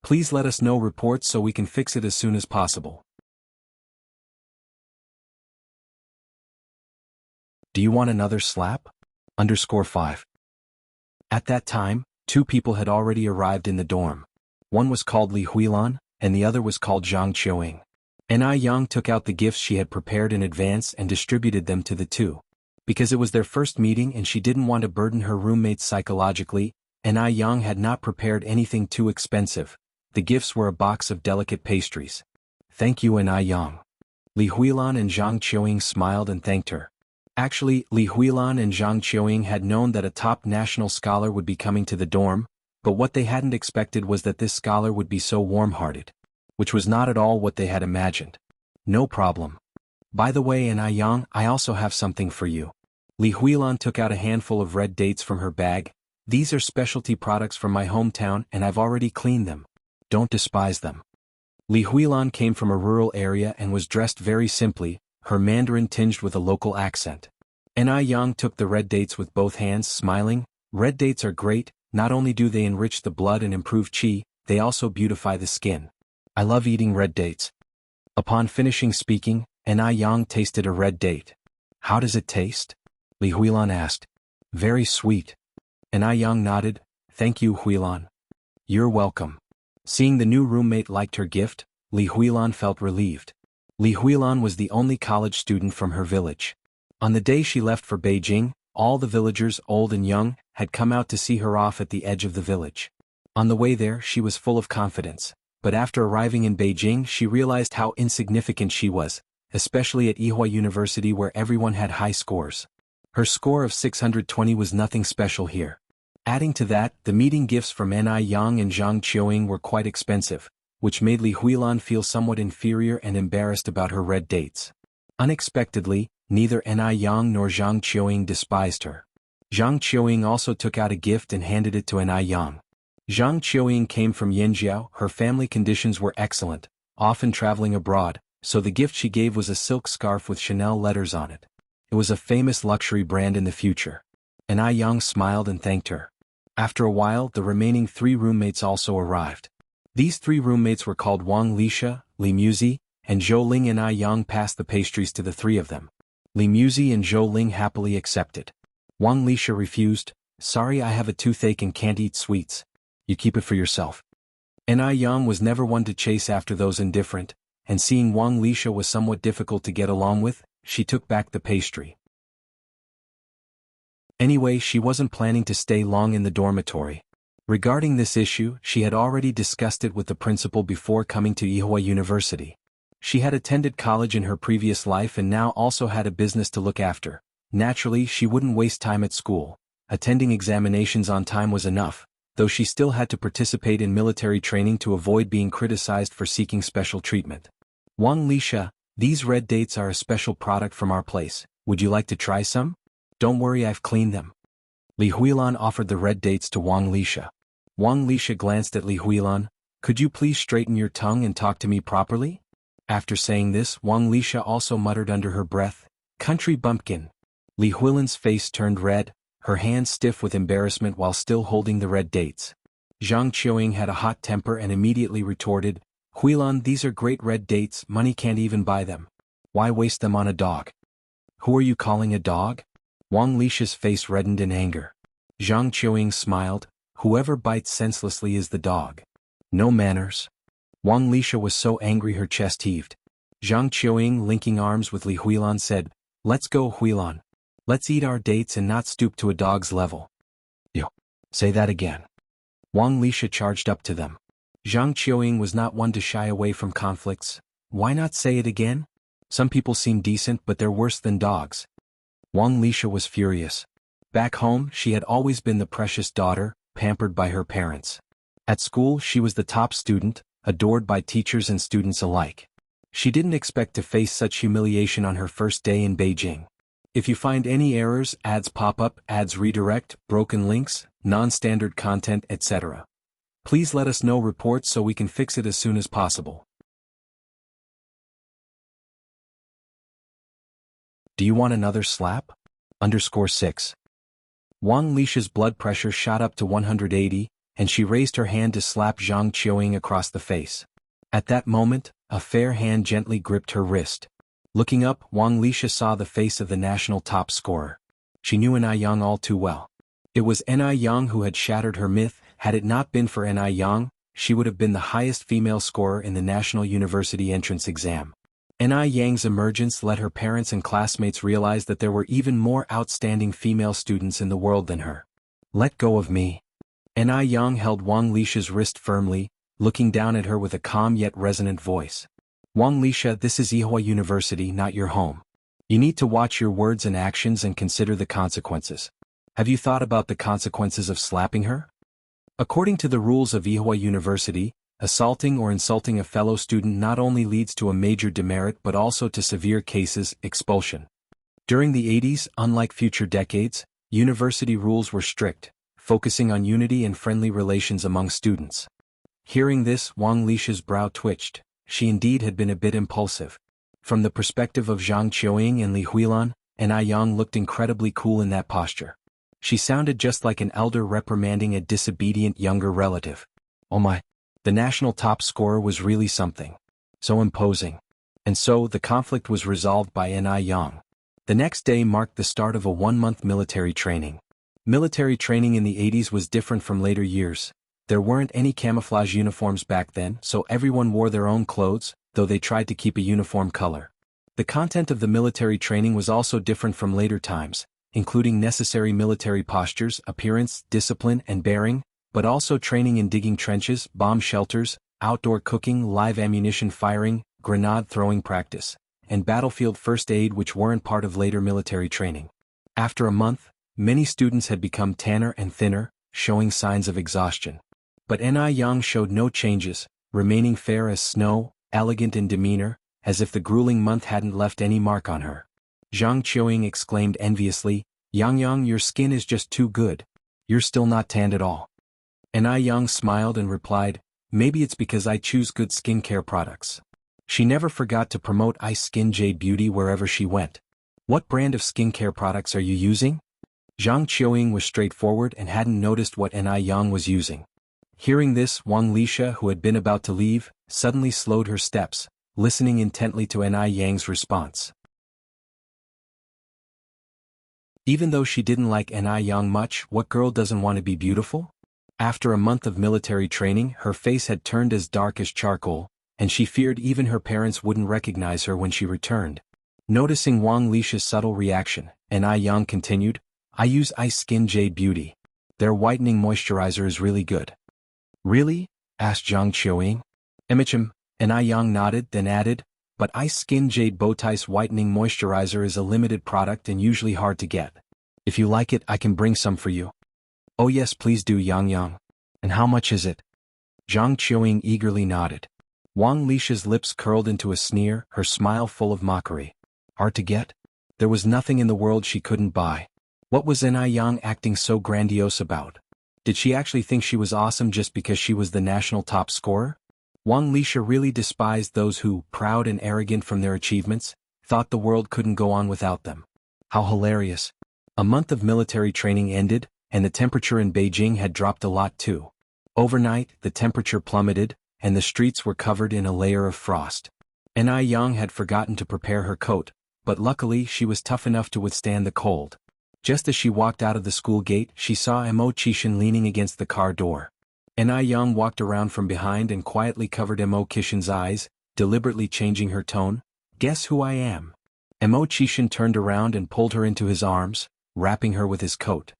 please let us know reports so we can fix it as soon as possible. Do you want another slap? _5. At that time, 2 people had already arrived in the dorm. One was called Li Huilan, and the other was called Xianxia. Ni Yang took out the gifts she had prepared in advance and distributed them to the 2. Because it was their first meeting and she didn't want to burden her roommates psychologically, Ni Yang had not prepared anything too expensive. The gifts were a box of delicate pastries. "Thank you, Ni Yang." Li Huilan and Xianxia smiled and thanked her. Actually, Li Huilan and Xianxia had known that a top national scholar would be coming to the dorm, but what they hadn't expected was that this scholar would be so warm-hearted. Which was not at all what they had imagined. "No problem. By the way, Ni Yang, I also have something for you." Li Huilan took out a handful of red dates from her bag. "These are specialty products from my hometown and I've already cleaned them. Don't despise them." Li Huilan came from a rural area and was dressed very simply, her Mandarin tinged with a local accent. Ni Yang took the red dates with both hands, smiling. "Red dates are great, not only do they enrich the blood and improve qi, they also beautify the skin. I love eating red dates." Upon finishing speaking, Ni Yang tasted a red date. "How does it taste?" Li Huilan asked. "Very sweet." Ni Yang nodded. "Thank you, Huilan." "You're welcome." Seeing the new roommate liked her gift, Li Huilan felt relieved. Li Huilan was the only college student from her village. On the day she left for Beijing, all the villagers, old and young, had come out to see her off at the edge of the village. On the way there she was full of confidence, but after arriving in Beijing she realized how insignificant she was, especially at Yihua University where everyone had high scores. Her score of 620 was nothing special here. Adding to that, the meeting gifts from Ni Yang and Xianxia were quite expensive, which made Li Huilan feel somewhat inferior and embarrassed about her red dates. Unexpectedly, neither Ni Yang nor Xianxia despised her. Xianxia also took out a gift and handed it to Ni Yang. Zhang Qiuying came from Yanjiao. Her family conditions were excellent, often traveling abroad, so the gift she gave was a silk scarf with Chanel letters on it. It was a famous luxury brand in the future. And Yang smiled and thanked her. After a while, the remaining 3 roommates also arrived. These 3 roommates were called Wang Lixia, Li Muzi, and Zhou Ling, and Yang passed the pastries to the 3 of them. Li Muzi and Zhou Ling happily accepted. Wang Lixia refused. Sorry, I have a toothache and can't eat sweets. You keep it for yourself. And Yang was never one to chase after those indifferent, and seeing Wang Lixia was somewhat difficult to get along with, she took back the pastry. Anyway, she wasn't planning to stay long in the dormitory. Regarding this issue, she had already discussed it with the principal before coming to Yihua University. She had attended college in her previous life and now also had a business to look after. Naturally, she wouldn't waste time at school. Attending examinations on time was enough, though she still had to participate in military training to avoid being criticized for seeking special treatment. Wang Lixia, these red dates are a special product from our place. Would you like to try some? Don't worry, I've cleaned them. Li Huilan offered the red dates to Wang Lixia. Wang Lixia glanced at Li Huilan. Could you please straighten your tongue and talk to me properly? After saying this, Wang Lixia also muttered under her breath, Country bumpkin. Li Huilan's face turned red, her hands stiff with embarrassment while still holding the red dates. Zhang Qiuying had a hot temper and immediately retorted, Huilan, these are great red dates, money can't even buy them. Why waste them on a dog? Who are you calling a dog? Wang Lixia's face reddened in anger. Zhang Qiuying smiled, whoever bites senselessly is the dog. No manners. Wang Lixia was so angry her chest heaved. Zhang Qiuying, linking arms with Li Huilan, said, Let's go, Huilan. Let's eat our dates and not stoop to a dog's level. Yo. Say that again. Wang Lixia charged up to them. Zhang Qiuying was not one to shy away from conflicts. Why not say it again? Some people seem decent but they're worse than dogs. Wang Lixia was furious. Back home, she had always been the precious daughter, pampered by her parents. At school, she was the top student, adored by teachers and students alike. She didn't expect to face such humiliation on her first day in Beijing. If you find any errors, ads pop up, ads redirect, broken links, non-standard content, etc., please let us know reports so we can fix it as soon as possible. Do you want another slap? _6. Wang Lixia's blood pressure shot up to 180, and she raised her hand to slap Zhang Qiuying across the face. At that moment, a fair hand gently gripped her wrist. Looking up, Wang Lixia saw the face of the national top scorer. She knew Yang all too well. It was Yang who had shattered her myth. Had it not been for Yang, she would have been the highest female scorer in the National University entrance exam. Yang's emergence let her parents and classmates realize that there were even more outstanding female students in the world than her. Let go of me. Yang held Wang Lixia's wrist firmly, looking down at her with a calm yet resonant voice. Wang Lixia, this is Yihua University, not your home. You need to watch your words and actions and consider the consequences. Have you thought about the consequences of slapping her? According to the rules of Yihua University, assaulting or insulting a fellow student not only leads to a major demerit but also to severe cases, expulsion. During the 80s, unlike future decades, university rules were strict, focusing on unity and friendly relations among students. Hearing this, Wang Lixia's brow twitched. She indeed had been a bit impulsive. From the perspective of Zhang Qiuying and Li Huilan, Yang looked incredibly cool in that posture. She sounded just like an elder reprimanding a disobedient younger relative. Oh my. The national top scorer was really something. So imposing. And so, the conflict was resolved by Yang. The next day marked the start of a 1-month military training. Military training in the 80s was different from later years. There weren't any camouflage uniforms back then, so everyone wore their own clothes, though they tried to keep a uniform color. The content of the military training was also different from later times, including necessary military postures, appearance, discipline, and bearing, but also training in digging trenches, bomb shelters, outdoor cooking, live ammunition firing, grenade throwing practice, and battlefield first aid, which weren't part of later military training. After a month, many students had become tanner and thinner, showing signs of exhaustion. But Yang showed no changes, remaining fair as snow, elegant in demeanor, as if the grueling month hadn't left any mark on her. Zhang Qiuying exclaimed enviously, Yang, your skin is just too good. You're still not tanned at all. Yang smiled and replied, maybe it's because I choose good skincare products. She never forgot to promote Ice Skin Jade Beauty wherever she went. What brand of skincare products are you using? Zhang Qiuying was straightforward and hadn't noticed what Yang was using. Hearing this, Wang Lisha, who had been about to leave, suddenly slowed her steps, listening intently to Yang's response. Even though she didn't like Yang much, what girl doesn't want to be beautiful? After a month of military training, her face had turned as dark as charcoal, and she feared even her parents wouldn't recognize her when she returned. Noticing Wang Lisha's subtle reaction, Yang continued, I use Ice Skin Jade Beauty. Their whitening moisturizer is really good. Really? Asked Zhang Qiuying. Yang nodded, then added, but Ice Skin Jade Bowtie's whitening moisturizer is a limited product and usually hard to get. If you like it, I can bring some for you. Oh yes, please do, Yang. And how much is it? Zhang Qiuying eagerly nodded. Wang Lisha's lips curled into a sneer, her smile full of mockery. Hard to get? There was nothing in the world she couldn't buy. What was Yang acting so grandiose about? Did she actually think she was awesome just because she was the national top scorer? Wang Lisha really despised those who, proud and arrogant from their achievements, thought the world couldn't go on without them. How hilarious. A month of military training ended, and the temperature in Beijing had dropped a lot too. Overnight, the temperature plummeted, and the streets were covered in a layer of frost. Yang had forgotten to prepare her coat, but luckily she was tough enough to withstand the cold. Just as she walked out of the school gate, she saw Kishin leaning against the car door. Yang walked around from behind and quietly covered Kishin's eyes, deliberately changing her tone. Guess who I am? Kishin turned around and pulled her into his arms, wrapping her with his coat.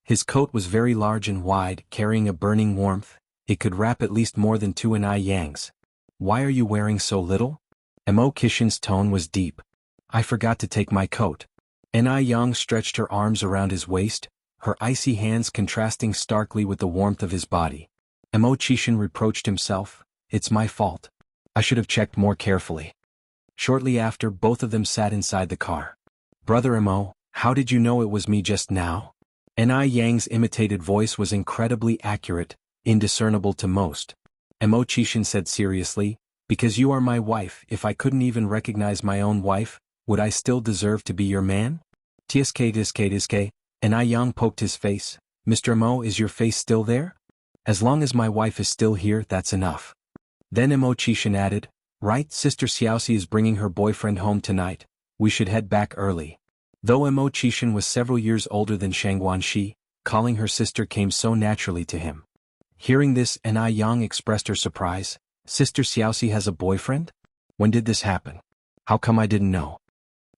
His coat was very large and wide, carrying a burning warmth. It could wrap at least more than two Yangs. Why are you wearing so little? Kishin's tone was deep. I forgot to take my coat. Yang stretched her arms around his waist, her icy hands contrasting starkly with the warmth of his body. Kishin reproached himself, it's my fault. I should have checked more carefully. Shortly after, both of them sat inside the car. Brother how did you know it was me just now? Yang's imitated voice was incredibly accurate, indiscernible to most. Kishin said seriously, because you are my wife. If I couldn't even recognize my own wife, would I still deserve to be your man? Tiske. Yang poked his face. Mr. Is your face still there? As long as my wife is still here, that's enough. Then Kishin added, right, Sister Xiaoxi is bringing her boyfriend home tonight. We should head back early. Though Kishin was several years older than Shangguanxi, calling her sister came so naturally to him. Hearing this, Yang expressed her surprise. Sister Xiaoxi has a boyfriend? When did this happen? How come I didn't know?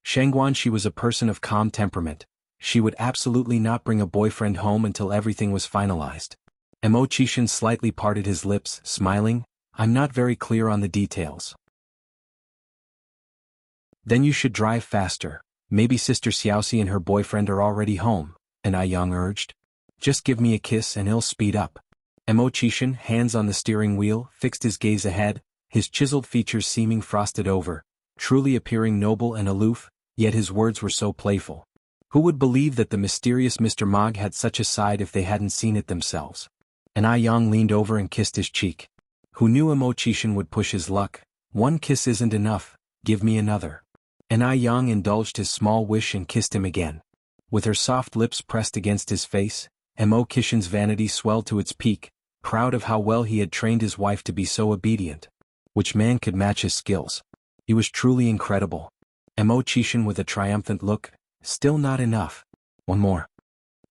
Shangguanxi was a person of calm temperament. She would absolutely not bring a boyfriend home until everything was finalized. Kishin slightly parted his lips, smiling, I'm not very clear on the details. Then you should drive faster. Maybe Sister Xiaoxi and her boyfriend are already home, Yang urged. Just give me a kiss and it'll speed up. Kishin, hands on the steering wheel, fixed his gaze ahead, his chiseled features seeming frosted over, truly appearing noble and aloof, yet his words were so playful. Who would believe that the mysterious Mr. Mog had such a side if they hadn't seen it themselves? Yang leaned over and kissed his cheek. Who knew Kishin would push his luck? One kiss isn't enough, give me another. Yang indulged his small wish and kissed him again. With her soft lips pressed against his face, Kishin's vanity swelled to its peak, proud of how well he had trained his wife to be so obedient. Which man could match his skills? He was truly incredible. Kishin with a triumphant look, still not enough. One more.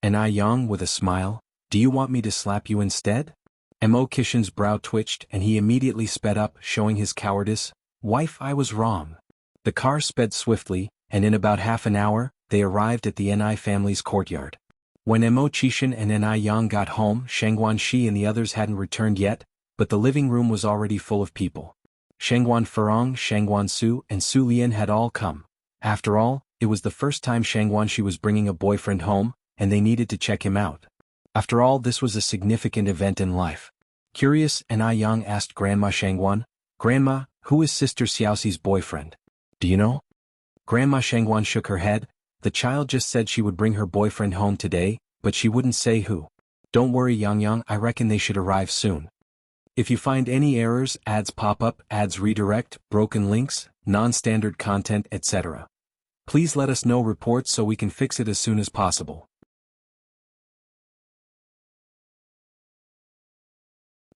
Yang with a smile, do you want me to slap you instead? Kishin's brow twitched and he immediately sped up, showing his cowardice. Wife, I was wrong. The car sped swiftly, and in about half an hour, they arrived at the Ni family's courtyard. When Kishin and Yang got home, Shangguanxi and the others hadn't returned yet, but the living room was already full of people. Shangguan Furong, Shangguan Su, and Su Lian had all come. After all, it was the first time Shangguanxi was bringing a boyfriend home, and they needed to check him out. After all, this was a significant event in life. Curious, Yang asked Grandma Shangguan, Grandma, who is Sister Xiaoxi's boyfriend? Do you know? Grandma Shangguan shook her head. The child just said she would bring her boyfriend home today, but she wouldn't say who. Don't worry Yang, I reckon they should arrive soon. If you find any errors, ads pop up, ads redirect, broken links, non-standard content, etc. Please let us know reports so we can fix it as soon as possible.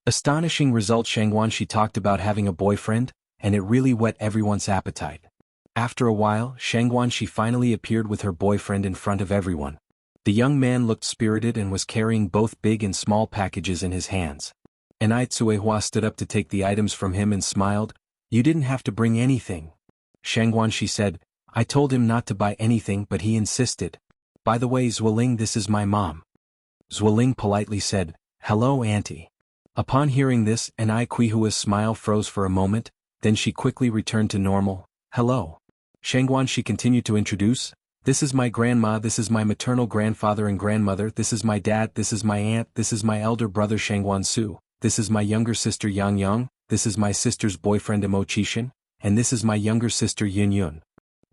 Astonishing result. Xianxia talked about having a boyfriend, and it really whet everyone's appetite. After a while, Xianxia finally appeared with her boyfriend in front of everyone. The young man looked spirited and was carrying both big and small packages in his hands. Xianxia stood up to take the items from him and smiled. You didn't have to bring anything. Xianxia said, I told him not to buy anything but he insisted. By the way Zueling, this is my mom. Zueling politely said, hello auntie. Upon hearing this, Xianxia's smile froze for a moment, then she quickly returned to normal. Hello. Xianxia continued to introduce, this is my grandma, this is my maternal grandfather and grandmother, this is my dad, this is my aunt, this is my elder brother Xianxia, this is my younger sister Yang, this is my sister's boyfriend Immortal, and this is my younger sister Yunyun.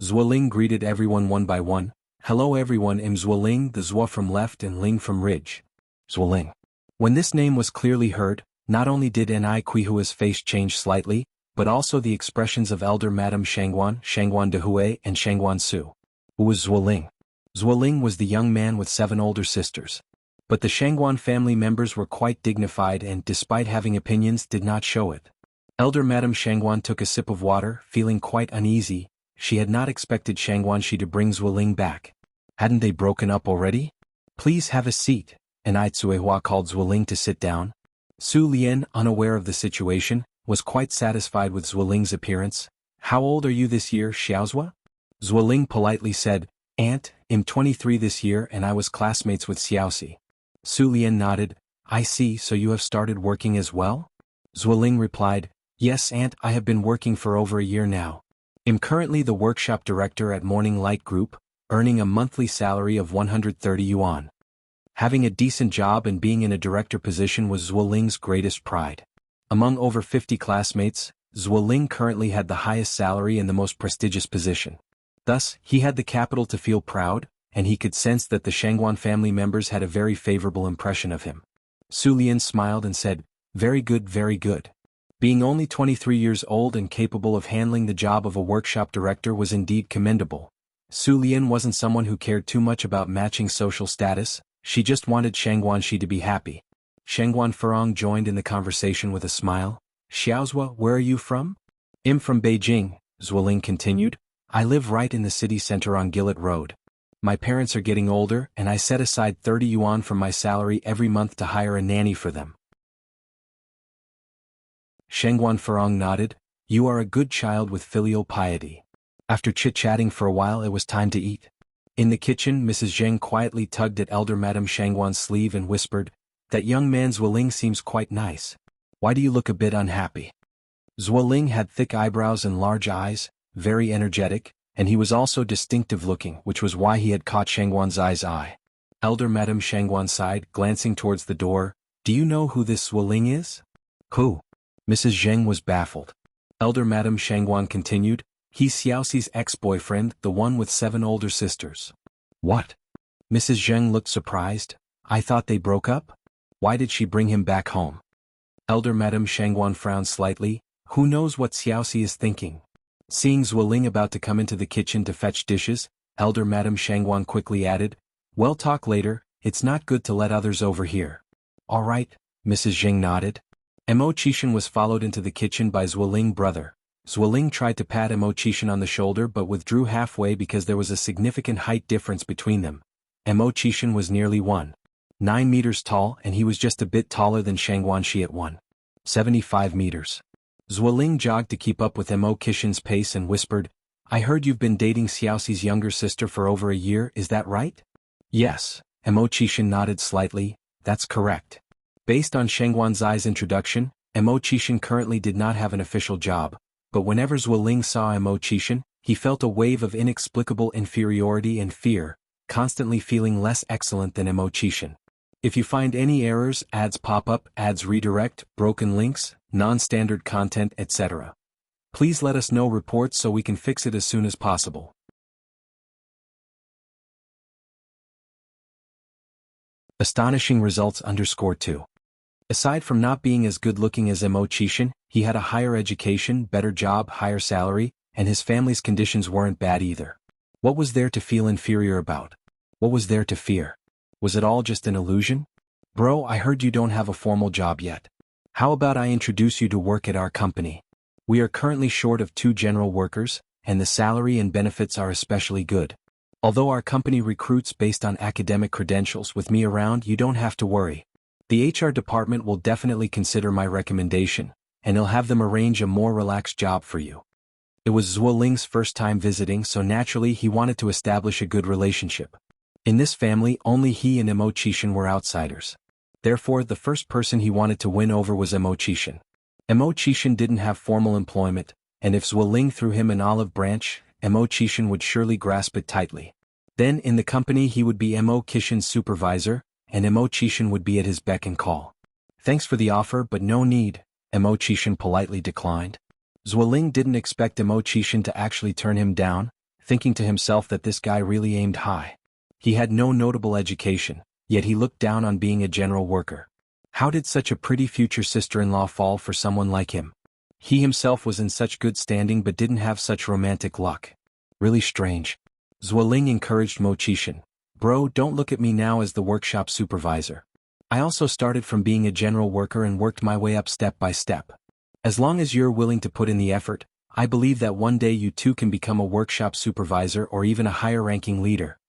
Zueling greeted everyone one by one. Hello everyone, I'm Zueling, the Zua from left and Ling from ridge. Zueling. When this name was clearly heard, not only did Xianxia's face change slightly, but also the expressions of elder Madame Xiangguan Dehui and Xiangguan Su. Who was Zueling? Zueling was the young man with 7 older sisters. But the Xiangguan family members were quite dignified and, despite having opinions, did not show it. Elder Madame Xiangguan took a sip of water, feeling quite uneasy. She had not expected Xianxia to bring Zueling back. Hadn't they broken up already? Please have a seat. Xianxia called Zueling to sit down. Su Lian, unaware of the situation, was quite satisfied with Zueling's appearance. How old are you this year, Xiaozhua? Zueling politely said, Aunt, I'm 23 this year and I was classmates with Xiaoxi. Su Lian nodded, I see, so you have started working as well? Zueling replied, Yes Aunt, I have been working for over a year now. I'm currently the workshop director at Morning Light Group, earning a monthly salary of 130 yuan. Having a decent job and being in a director position was Zueling's greatest pride. Among over 50 classmates, Zueling currently had the highest salary and the most prestigious position. Thus, he had the capital to feel proud, and he could sense that the Xiangguan family members had a very favorable impression of him. Su Lian smiled and said, Very good, very good. Being only 23 years old and capable of handling the job of a workshop director was indeed commendable. Su Lian wasn't someone who cared too much about matching social status, she just wanted Xianxia to be happy. Xianxia Furong joined in the conversation with a smile. Xiaozhua, where are you from? I'm from Beijing, Zueling continued. I live right in the city center on Gillet Road. My parents are getting older and I set aside 30 yuan from my salary every month to hire a nanny for them. Xianxia Furong nodded. You are a good child with filial piety. After chit-chatting for a while, it was time to eat. In the kitchen, Mrs. Zheng quietly tugged at elder Madame Xiangguan's sleeve and whispered, That young man Zueling seems quite nice. Why do you look a bit unhappy? Zueling had thick eyebrows and large eyes, very energetic, and he was also distinctive looking, which was why he had caught Xiangguan's eye. Elder Madame Xiangguan sighed, glancing towards the door. Do you know who this Zueling is? Who? Mrs. Zheng was baffled. Elder Madame Xiangguan continued, He's Xiaoxi's ex-boyfriend, the one with 7 older sisters. What? Mrs. Zheng looked surprised. I thought they broke up? Why did she bring him back home? Elder Madame Xiangguan frowned slightly. Who knows what Xiaoxi is thinking? Seeing Zueling about to come into the kitchen to fetch dishes, Elder Madame Xiangguan quickly added, We'll talk later, it's not good to let others overhear. All right, Mrs. Zheng nodded. Immortal was followed into the kitchen by Zueling's brother. Zueling tried to pat Immortal on the shoulder but withdrew halfway because there was a significant height difference between them. Immortal was nearly 1.9 meters tall and he was just a bit taller than Xianxia at 1.75 meters. Zueling jogged to keep up with Immortal's pace and whispered, I heard you've been dating Xiaoxi's younger sister for over a year, is that right? Yes, Immortal nodded slightly, that's correct. Based on Xianxuan's introduction, Immortal currently did not have an official job, but whenever Zueling saw Immortal, he felt a wave of inexplicable inferiority and fear, constantly feeling less excellent than Immortal. If you find any errors, ads pop up, ads redirect, broken links, non-standard content, etc. Please let us know reports so we can fix it as soon as possible. Astonishing results underscore 2. Aside from not being as good-looking as Xianxia, he had a higher education, better job, higher salary, and his family's conditions weren't bad either. What was there to feel inferior about? What was there to fear? Was it all just an illusion? Bro, I heard you don't have a formal job yet. How about I introduce you to work at our company? We are currently short of 2 general workers, and the salary and benefits are especially good. Although our company recruits based on academic credentials, with me around you don't have to worry. The HR department will definitely consider my recommendation, and he'll have them arrange a more relaxed job for you. It was Zuoling's first time visiting, so naturally he wanted to establish a good relationship. In this family, only he and Xianxia were outsiders. Therefore, the first person he wanted to win over was Xianxia. Xianxia didn't have formal employment, and if Zuoling threw him an olive branch, Xianxia would surely grasp it tightly. Then in the company he would be Xianxia's supervisor, and Xianxia would be at his beck and call. Thanks for the offer, but no need, Xianxia politely declined. Zuoling didn't expect Xianxia to actually turn him down, thinking to himself that this guy really aimed high. He had no notable education, yet he looked down on being a general worker. How did such a pretty future sister-in-law fall for someone like him? He himself was in such good standing but didn't have such romantic luck. Really strange. Zuoling encouraged Xianxia. Bro, don't look at me now as the workshop supervisor. I also started from being a general worker and worked my way up step by step. As long as you're willing to put in the effort, I believe that one day you too can become a workshop supervisor or even a higher-ranking leader.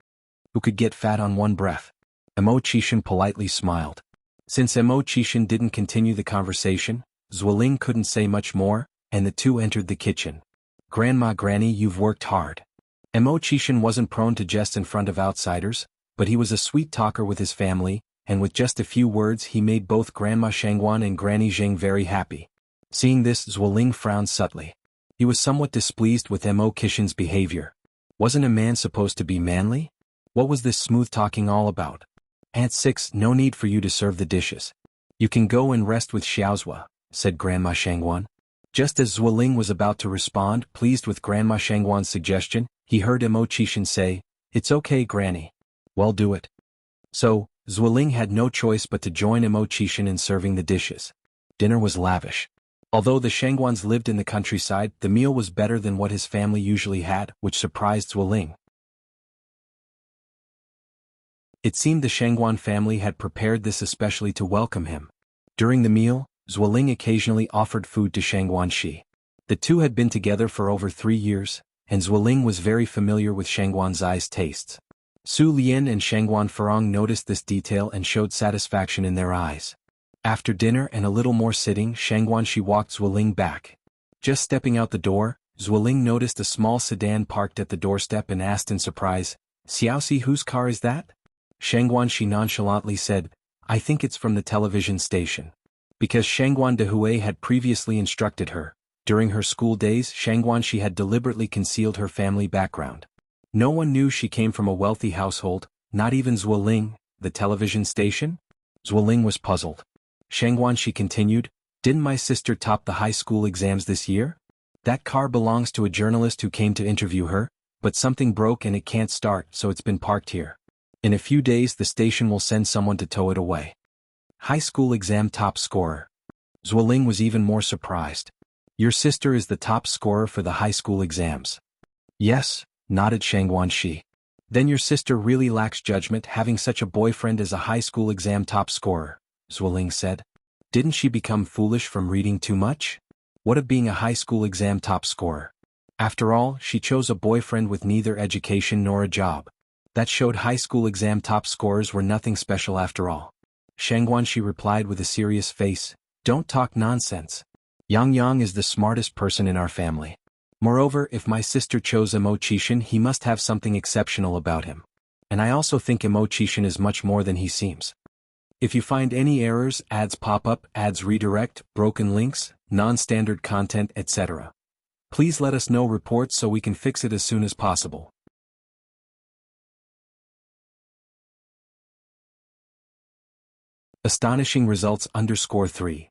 Who could get fat on one breath? Xianxia politely smiled. Since Xianxia didn't continue the conversation, Zuoling couldn't say much more, and the two entered the kitchen. Grandma, Granny, you've worked hard. Xianxia wasn't prone to jest in front of outsiders, but he was a sweet talker with his family, and with just a few words he made both Grandma Shangguan and Granny Zheng very happy. Seeing this, Zuoling frowned subtly. He was somewhat displeased with Xianxia's behavior. Wasn't a man supposed to be manly? What was this smooth talking all about? Aunt 6, no need for you to serve the dishes. You can go and rest with Xiaoxia, said Grandma Shangguan. Just as Zuoling was about to respond, pleased with Grandma Shangguan's suggestion, he heard Xianxia say, It's okay, Granny. Well, do it. So, Zuoling had no choice but to join Xianxia in serving the dishes. Dinner was lavish. Although the Shangguans lived in the countryside, the meal was better than what his family usually had, which surprised Zuoling. It seemed the Shangguan family had prepared this especially to welcome him. During the meal, Zuoling occasionally offered food to Shangguan Shi. The two had been together for over 3 years, and Zuoling was very familiar with Shangguan Zai's tastes. Su Lian and Shangguan Farong noticed this detail and showed satisfaction in their eyes. After dinner and a little more sitting, Shangguan Shi walked Zuoling back. Just stepping out the door, Zuoling noticed a small sedan parked at the doorstep and asked in surprise, Xiaoxi, whose car is that? Shangguan Shi nonchalantly said, I think it's from the television station. Because Shangguan Dehui had previously instructed her, during her school days Shangguan Shi had deliberately concealed her family background. No one knew she came from a wealthy household, not even Zuoling. The television station? Zuoling was puzzled. Shangguan Shi continued, Didn't my sister top the high school exams this year? That car belongs to a journalist who came to interview her, but something broke and it can't start, so it's been parked here. In a few days the station will send someone to tow it away. High school exam top scorer. Zuoling was even more surprised. Your sister is the top scorer for the high school exams. Yes, nodded Shangguan Shi. Then your sister really lacks judgment having such a boyfriend as a high school exam top scorer, Zuoling said. Didn't she become foolish from reading too much? What of being a high school exam top scorer? After all, she chose a boyfriend with neither education nor a job. That showed high school exam top scorers were nothing special after all. Shangguan Shi replied with a serious face, Don't talk nonsense. Yang is the smartest person in our family. Moreover, if my sister chose Xianxia, he must have something exceptional about him. And I also think Xianxia is much more than he seems. If you find any errors, ads pop up, ads redirect, broken links, non-standard content, etc., please let us know reports so we can fix it as soon as possible. Astonishing results _3.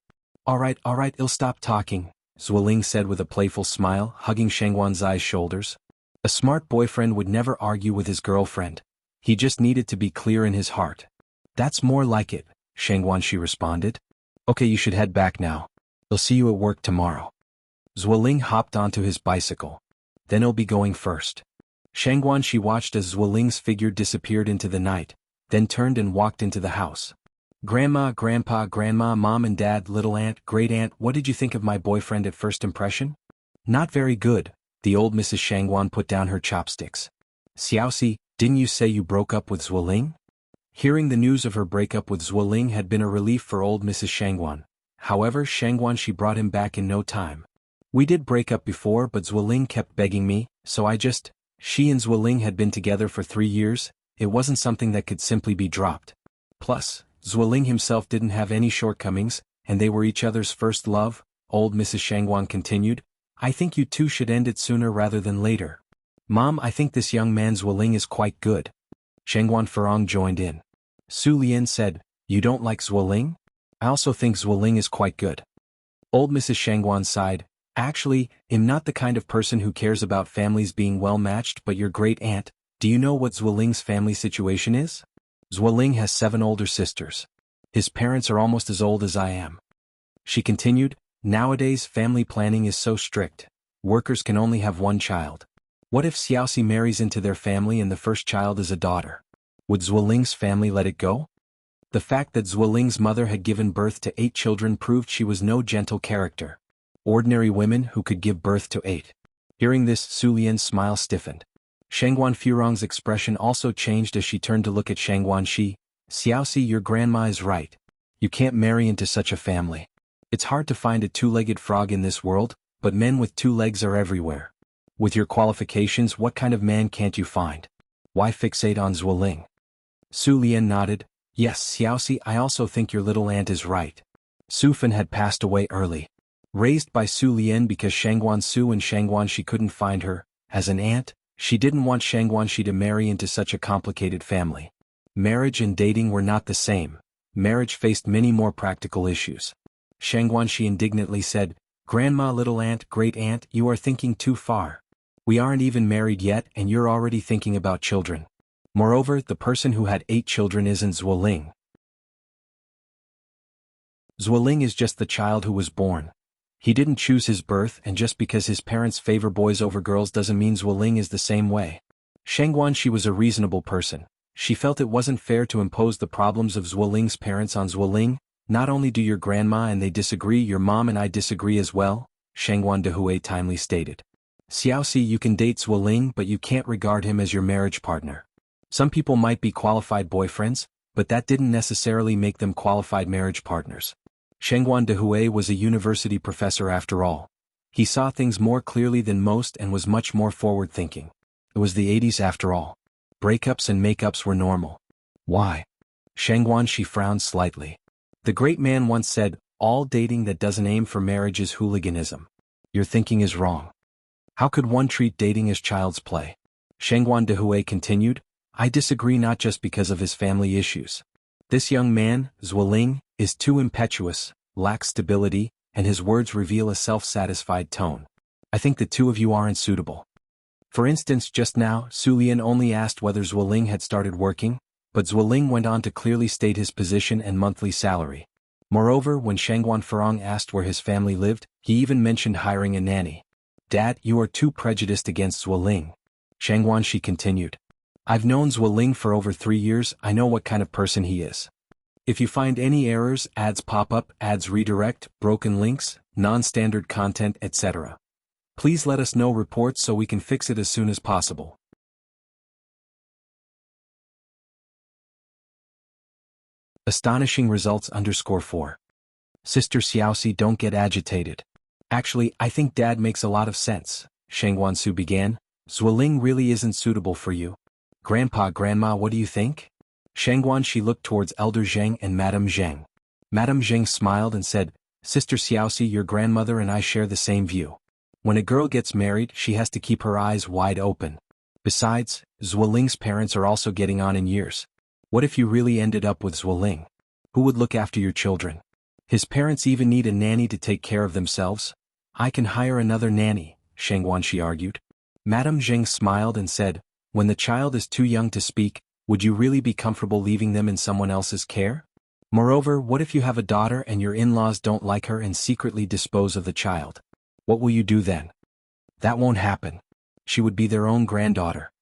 Alright, I'll stop talking, Zuoling said with a playful smile, hugging Shangguan Zai's shoulders. A smart boyfriend would never argue with his girlfriend. He just needed to be clear in his heart. That's more like it, Xianxia responded. Okay, you should head back now. I'll see you at work tomorrow. Zuoling hopped onto his bicycle. Then he'll be going first. Xianxia watched as Zuoling's figure disappeared into the night, then turned and walked into the house. Grandma, Grandpa, Grandma, Mom and Dad, little aunt, great aunt, what did you think of my boyfriend at first impression? Not very good, the old Mrs. Xianxia put down her chopsticks. Xiaoxi, didn't you say you broke up with Zuoling? Hearing the news of her breakup with Zuoling had been a relief for old Mrs. Xianxia. However, she brought him back in no time. We did break up before, but Zuoling kept begging me, so She and Zuoling had been together for 3 years, it wasn't something that could simply be dropped. Plus, Zuoling himself didn't have any shortcomings, and they were each other's first love, old Mrs. Xianxia continued. I think you two should end it sooner rather than later. Mom, I think this young man Zuoling is quite good. Farong joined in. Su Lian said, you don't like Zuoling? I also think Zuoling is quite good. Old Mrs. Xianxia sighed. Actually, I'm not the kind of person who cares about families being well matched, but your great aunt, do you know what Zuoling's family situation is? Zuoling has 7 older sisters. His parents are almost as old as I am. She continued, nowadays family planning is so strict. Workers can only have 1 child. What if Xiaoxi marries into their family and the first child is a daughter? Would Zuoling's family let it go? The fact that Zuoling's mother had given birth to 8 children proved she was no gentle character. Ordinary women who could give birth to 8. Hearing this, Su Lian's smile stiffened. Furong's expression also changed as she turned to look at Xianxia. Xiaoxi, your grandma is right. You can't marry into such a family. It's hard to find a 2-legged frog in this world, but men with 2 legs are everywhere. With your qualifications, what kind of man can't you find? Why fixate on Zuoling? Su Lian nodded. Yes, Xiaoxi, I also think your little aunt is right. Su Fan had passed away early. Raised by Su Lian because Xianxia and Xianxia couldn't find her, as an aunt, she didn't want Xianxia to marry into such a complicated family. Marriage and dating were not the same. Marriage faced many more practical issues. Xianxia indignantly said, Grandma, little aunt, great aunt, you are thinking too far. We aren't even married yet and you're already thinking about children. Moreover, the person who had 8 children isn't Zuoling. Zuoling is just the child who was born. He didn't choose his birth, and just because his parents favor boys over girls doesn't mean Zuoling is the same way. Xianxia was a reasonable person. She felt it wasn't fair to impose the problems of Zuoling's parents on Zuoling. Not only do your grandma and they disagree, your mom and I disagree as well, Xianxia timely stated. Xiaoxi, you can date Zuoling, but you can't regard him as your marriage partner. Some people might be qualified boyfriends, but that didn't necessarily make them qualified marriage partners. Xianxia was a university professor after all. He saw things more clearly than most and was much more forward-thinking. It was the 80s after all. Breakups and makeups were normal. Why? Xianxia frowned slightly. The great man once said, all dating that doesn't aim for marriage is hooliganism. Your thinking is wrong. How could one treat dating as child's play? Xianxia continued, I disagree not just because of his family issues. This young man, Zuoling, is too impetuous, lacks stability, and his words reveal a self-satisfied tone. I think the two of you aren't suitable. For instance, just now, Su Lian only asked whether Zuoling had started working, but Zuoling went on to clearly state his position and monthly salary. Moreover, when Farong asked where his family lived, he even mentioned hiring a nanny. Dad, you are too prejudiced against Zuoling. Xianxia continued. I've known Zuoling for over 3 years, I know what kind of person he is. If you find any errors, ads pop up, ads redirect, broken links, non-standard content, etc. Please let us know reports so we can fix it as soon as possible. Astonishing results _4. Sister Xiaoxi, don't get agitated. Actually, I think Dad makes a lot of sense, Xianxia began. Zuoling really isn't suitable for you. Grandpa, Grandma, what do you think? Xianxia looked towards Elder Zheng and Madame Zheng. Madame Zheng smiled and said, Sister Xiaoxi, your grandmother and I share the same view. When a girl gets married, she has to keep her eyes wide open. Besides, Zuoling's parents are also getting on in years. What if you really ended up with Zuoling? Who would look after your children? His parents even need a nanny to take care of themselves. I can hire another nanny, Xianxia argued. Madame Zheng smiled and said, when the child is too young to speak, Would you really be comfortable leaving them in someone else's care? Moreover, what if you have a daughter and your in-laws don't like her and secretly dispose of the child? What will you do then? That won't happen. She would be their own granddaughter.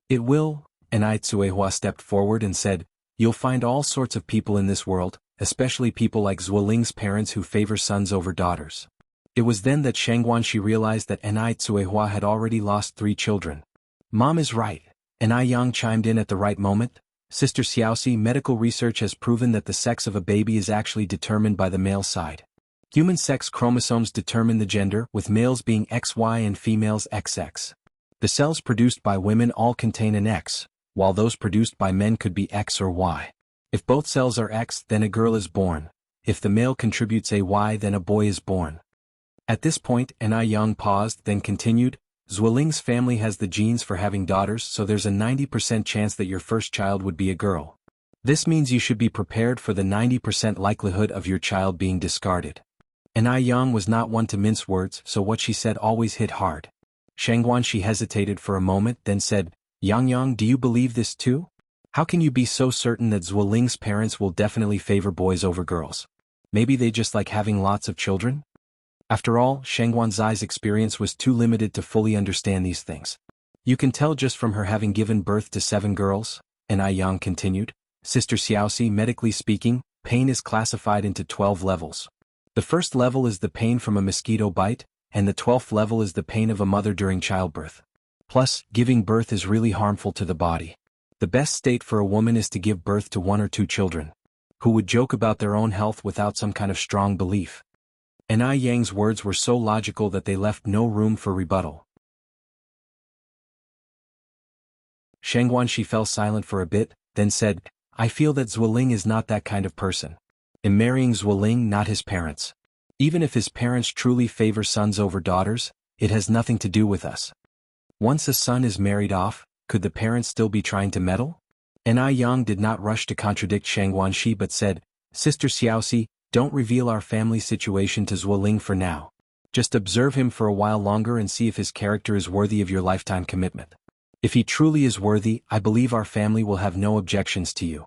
It will, and Tsuehua stepped forward and said, you'll find all sorts of people in this world, especially people like Zuoling's parents who favor sons over daughters. It was then that Shangguanxi realized that Tsuehua had already lost 3 children. Mom is right, Yang chimed in at the right moment. Sister Xiaoxi, medical research has proven that the sex of a baby is actually determined by the male side. Human sex chromosomes determine the gender, with males being XY and females XX. The cells produced by women all contain an X, while those produced by men could be X or Y. If both cells are X, then a girl is born. If the male contributes a Y, then a boy is born. At this point, Yang paused, then continued, Zuoling's family has the genes for having daughters, so there's a 90% chance that your first child would be a girl. This means you should be prepared for the 90% likelihood of your child being discarded. Yang was not one to mince words, so what she said always hit hard. Shangguanxi hesitated for a moment, then said, Yang, do you believe this too? How can you be so certain that Zuoling's parents will definitely favor boys over girls? Maybe they just like having lots of children? After all, Shangguanxi's experience was too limited to fully understand these things. You can tell just from her having given birth to 7 girls, Yang continued. Sister Xiaoxi, medically speaking, pain is classified into 12 levels. The first level is the pain from a mosquito bite, and the 12th level is the pain of a mother during childbirth. Plus, giving birth is really harmful to the body. The best state for a woman is to give birth to 1 or 2 children. Who would joke about their own health without some kind of strong belief? Yang's words were so logical that they left no room for rebuttal. Shangguanxi fell silent for a bit, then said, I feel that Zuoling is not that kind of person. I'm marrying Zuoling, not his parents. Even if his parents truly favor sons over daughters, it has nothing to do with us. Once a son is married off, could the parents still be trying to meddle? Yang did not rush to contradict Shangguanxi but said, Sister Xiaoxi, don't reveal our family situation to Zuoling for now. Just observe him for a while longer and see if his character is worthy of your lifetime commitment. If he truly is worthy, I believe our family will have no objections to you.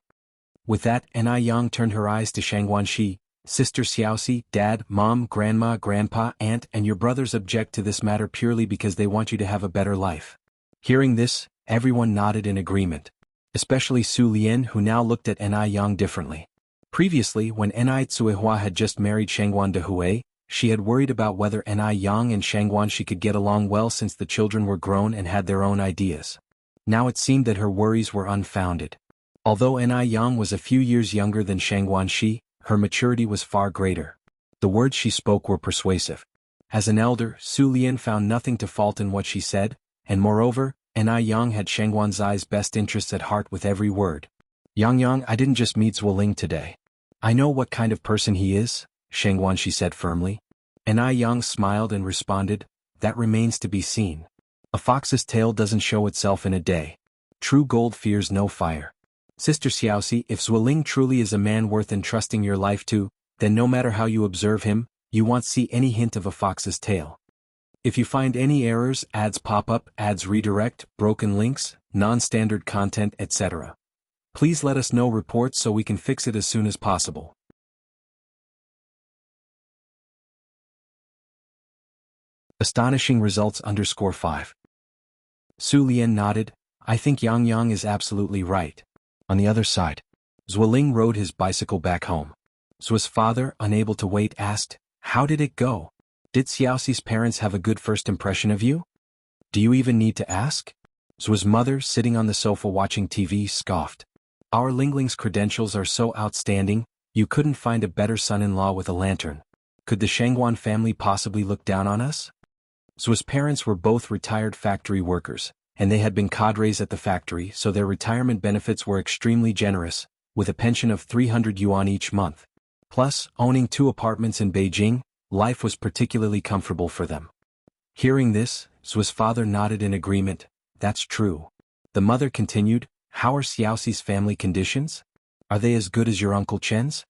With that, Yang turned her eyes to Shangguanxi. Sister Xiaoxi, Dad, Mom, Grandma, Grandpa, Aunt, and your brothers object to this matter purely because they want you to have a better life. Hearing this, everyone nodded in agreement. Especially Su Lian, who now looked at Yang differently. Previously, when Tsuehua had just married Shangguan Dehui, she had worried about whether Yang and Shangguanxi could get along well since the children were grown and had their own ideas. Now it seemed that her worries were unfounded. Although Yang was a few years younger than Shangguanxi, her maturity was far greater. The words she spoke were persuasive. As an elder, Su Lian found nothing to fault in what she said, and moreover, Yang had Shangguanxi's best interests at heart with every word. Yang, I didn't just meet Zuoling today. I know what kind of person he is, Shangguanxi said firmly. Yang smiled and responded, that remains to be seen. A fox's tail doesn't show itself in a day. True gold fears no fire. Sister Xiaoxi, if Zuoling truly is a man worth entrusting your life to, then no matter how you observe him, you won't see any hint of a fox's tail. If you find any errors, ads pop up, ads redirect, broken links, non-standard content, etc., please let us know reports so we can fix it as soon as possible. Astonishing results _5. Su Lian nodded, I think Yang is absolutely right. On the other side, Zuoling rode his bicycle back home. Zuo's father, unable to wait, asked, how did it go? Did Xiaoxi's parents have a good first impression of you? Do you even need to ask? Zuo's mother, sitting on the sofa watching TV, scoffed. Our Lingling's credentials are so outstanding, you couldn't find a better son-in-law with a lantern. Could the Shangguan family possibly look down on us? Zuo's parents were both retired factory workers, and they had been cadres at the factory, so their retirement benefits were extremely generous, with a pension of 300 yuan each month. Plus, owning 2 apartments in Beijing, life was particularly comfortable for them. Hearing this, Zuo's father nodded in agreement, that's true. The mother continued, how are Xiaoxi's family conditions? Are they as good as your Uncle Chen's?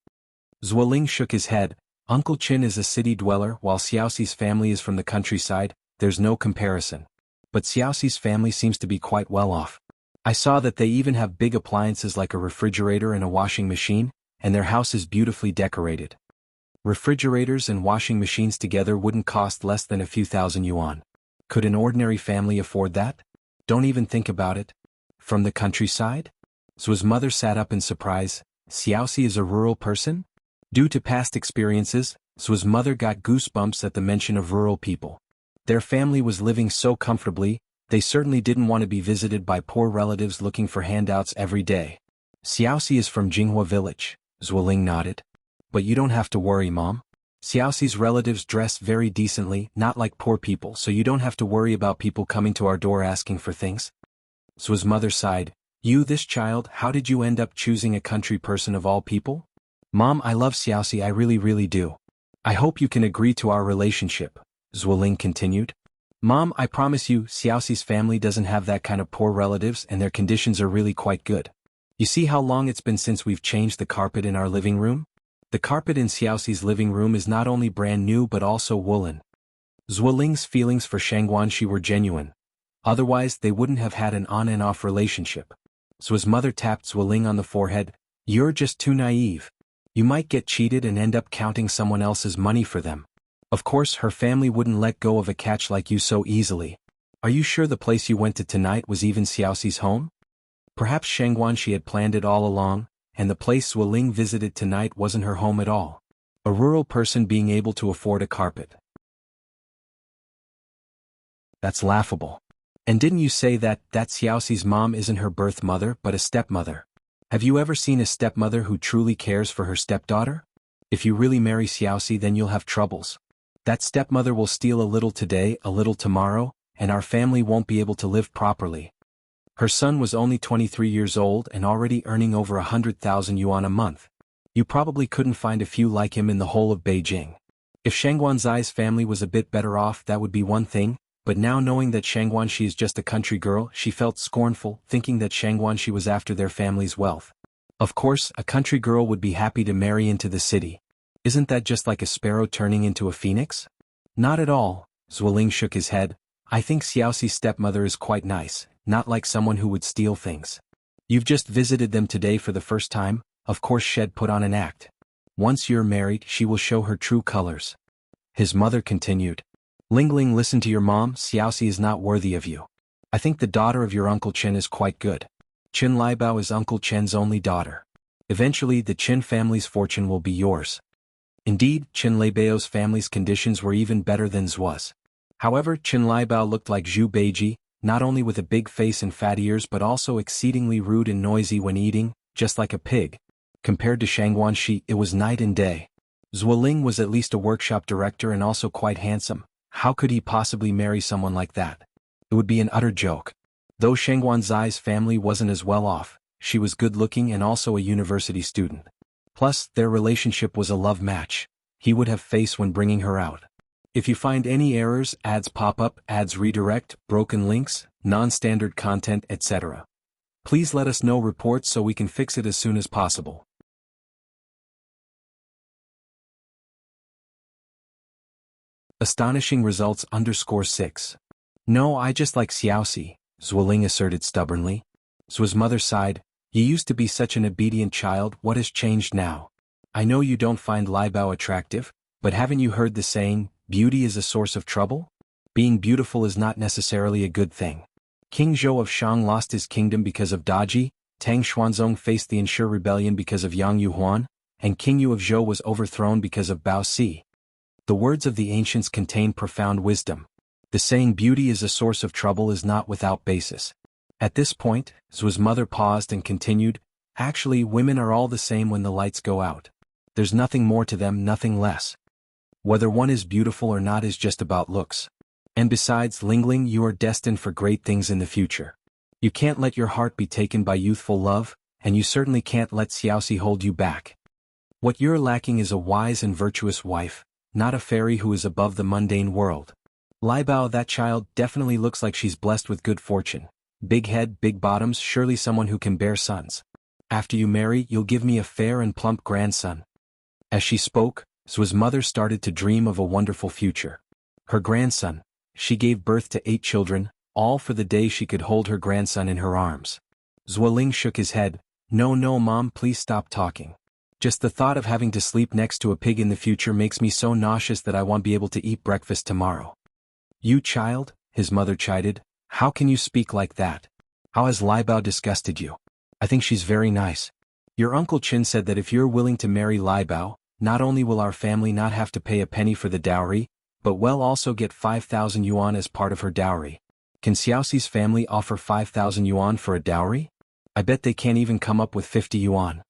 Zuoling shook his head. Uncle Chen is a city dweller while Xiaoxi's family is from the countryside, there's no comparison. But Xiaoxi's family seems to be quite well off. I saw that they even have big appliances like a refrigerator and a washing machine, and their house is beautifully decorated. Refrigerators and washing machines together wouldn't cost less than a few thousand yuan. Could an ordinary family afford that? Don't even think about it. From the countryside? Zuo's mother sat up in surprise. Xiaoxi is a rural person? Due to past experiences, Zuo's mother got goosebumps at the mention of rural people. Their family was living so comfortably, they certainly didn't want to be visited by poor relatives looking for handouts every day. Xiaoxi is from Jianghu village, Zuoling nodded. But you don't have to worry, Mom. Xiaoxi's relatives dress very decently, not like poor people, so you don't have to worry about people coming to our door asking for things. Zuo's mother sighed. You, this child, how did you end up choosing a country person of all people? Mom, I love Xiaoxi, I really do. I hope you can agree to our relationship, Zuoling continued. Mom, I promise you, Xiaoxi's family doesn't have that kind of poor relatives and their conditions are really quite good. You see how long it's been since we've changed the carpet in our living room? The carpet in Xiaoxi's living room is not only brand new but also woolen. Zuoling's feelings for Xianxia were genuine. Otherwise they wouldn't have had an on and off relationship. So his mother tapped Zuoling on the forehead. You're just too naive. You might get cheated and end up counting someone else's money for them. Of course her family wouldn't let go of a catch like you so easily. Are you sure the place you went to tonight was even Xiaoxi's home? Perhaps Xianxia had planned it all along, and the place Zuoling visited tonight wasn't her home at all. A rural person being able to afford a carpet. That's laughable. And didn't you say that Xiaoxi's mom isn't her birth mother but a stepmother? Have you ever seen a stepmother who truly cares for her stepdaughter? If you really marry Xiaoxi then you'll have troubles. That stepmother will steal a little today, a little tomorrow, and our family won't be able to live properly. Her son was only 23 years old and already earning over 100,000 yuan a month. You probably couldn't find a few like him in the whole of Beijing. If Xianxia's family was a bit better off that would be one thing, but now knowing that Xianxia is just a country girl she felt scornful, thinking that Xianxia was after their family's wealth. Of course, a country girl would be happy to marry into the city. Isn't that just like a sparrow turning into a phoenix? Not at all, Zuoling shook his head. I think Xiaoxi's stepmother is quite nice, not like someone who would steal things. You've just visited them today for the first time, of course Shed put on an act. Once you're married she will show her true colors. His mother continued. Lingling, listen to your mom, Xiaoxi is not worthy of you. I think the daughter of your Uncle Chen is quite good. Qin Liebao is Uncle Chen's only daughter. Eventually the Qin family's fortune will be yours. Indeed, Qin Liebao's family's conditions were even better than Zuo's. However, Qin Liebao looked like Zhu Beiji, not only with a big face and fat ears but also exceedingly rude and noisy when eating, just like a pig. Compared to Xianxia, it was night and day. Zuoling was at least a workshop director and also quite handsome. How could he possibly marry someone like that? It would be an utter joke. Though Xianxia's family wasn't as well off, she was good-looking and also a university student. Plus, their relationship was a love match. He would have face when bringing her out. If you find any errors, ads pop up, ads redirect, broken links, non-standard content, etc., please let us know reports so we can fix it as soon as possible. Astonishing results _6. No, I just like Xiaoxi, Zuoling asserted stubbornly. Zuo's mother sighed. You used to be such an obedient child, what has changed now? I know you don't find Liebao attractive, but haven't you heard the saying, beauty is a source of trouble? Being beautiful is not necessarily a good thing. King Zhou of Shang lost his kingdom because of Daji, Tang Xuanzong faced the Ensure rebellion because of Yang Yuhuan, and King Yu of Zhou was overthrown because of Bao Si. The words of the ancients contain profound wisdom. The saying beauty is a source of trouble is not without basis. At this point, Zuo's mother paused and continued, actually women are all the same when the lights go out. There's nothing more to them, nothing less. Whether one is beautiful or not is just about looks. And besides, Lingling, you are destined for great things in the future. You can't let your heart be taken by youthful love, and you certainly can't let Xiaoxi hold you back. What you're lacking is a wise and virtuous wife, not a fairy who is above the mundane world. Liebao, that child, definitely looks like she's blessed with good fortune. Big head, big bottoms, surely someone who can bear sons. After you marry, you'll give me a fair and plump grandson. As she spoke, Zuo's mother started to dream of a wonderful future. Her grandson. She gave birth to 8 children, all for the day she could hold her grandson in her arms. Zuoling shook his head. No, no, Mom, please stop talking. Just the thought of having to sleep next to a pig in the future makes me so nauseous that I won't be able to eat breakfast tomorrow. You child, his mother chided, how can you speak like that? How has Lai Bao disgusted you? I think she's very nice. Your Uncle Qin said that if you're willing to marry Lai Bao, not only will our family not have to pay a penny for the dowry, but we'll also get 5,000 yuan as part of her dowry. Can Xiaoxi's family offer 5,000 yuan for a dowry? I bet they can't even come up with 50 yuan.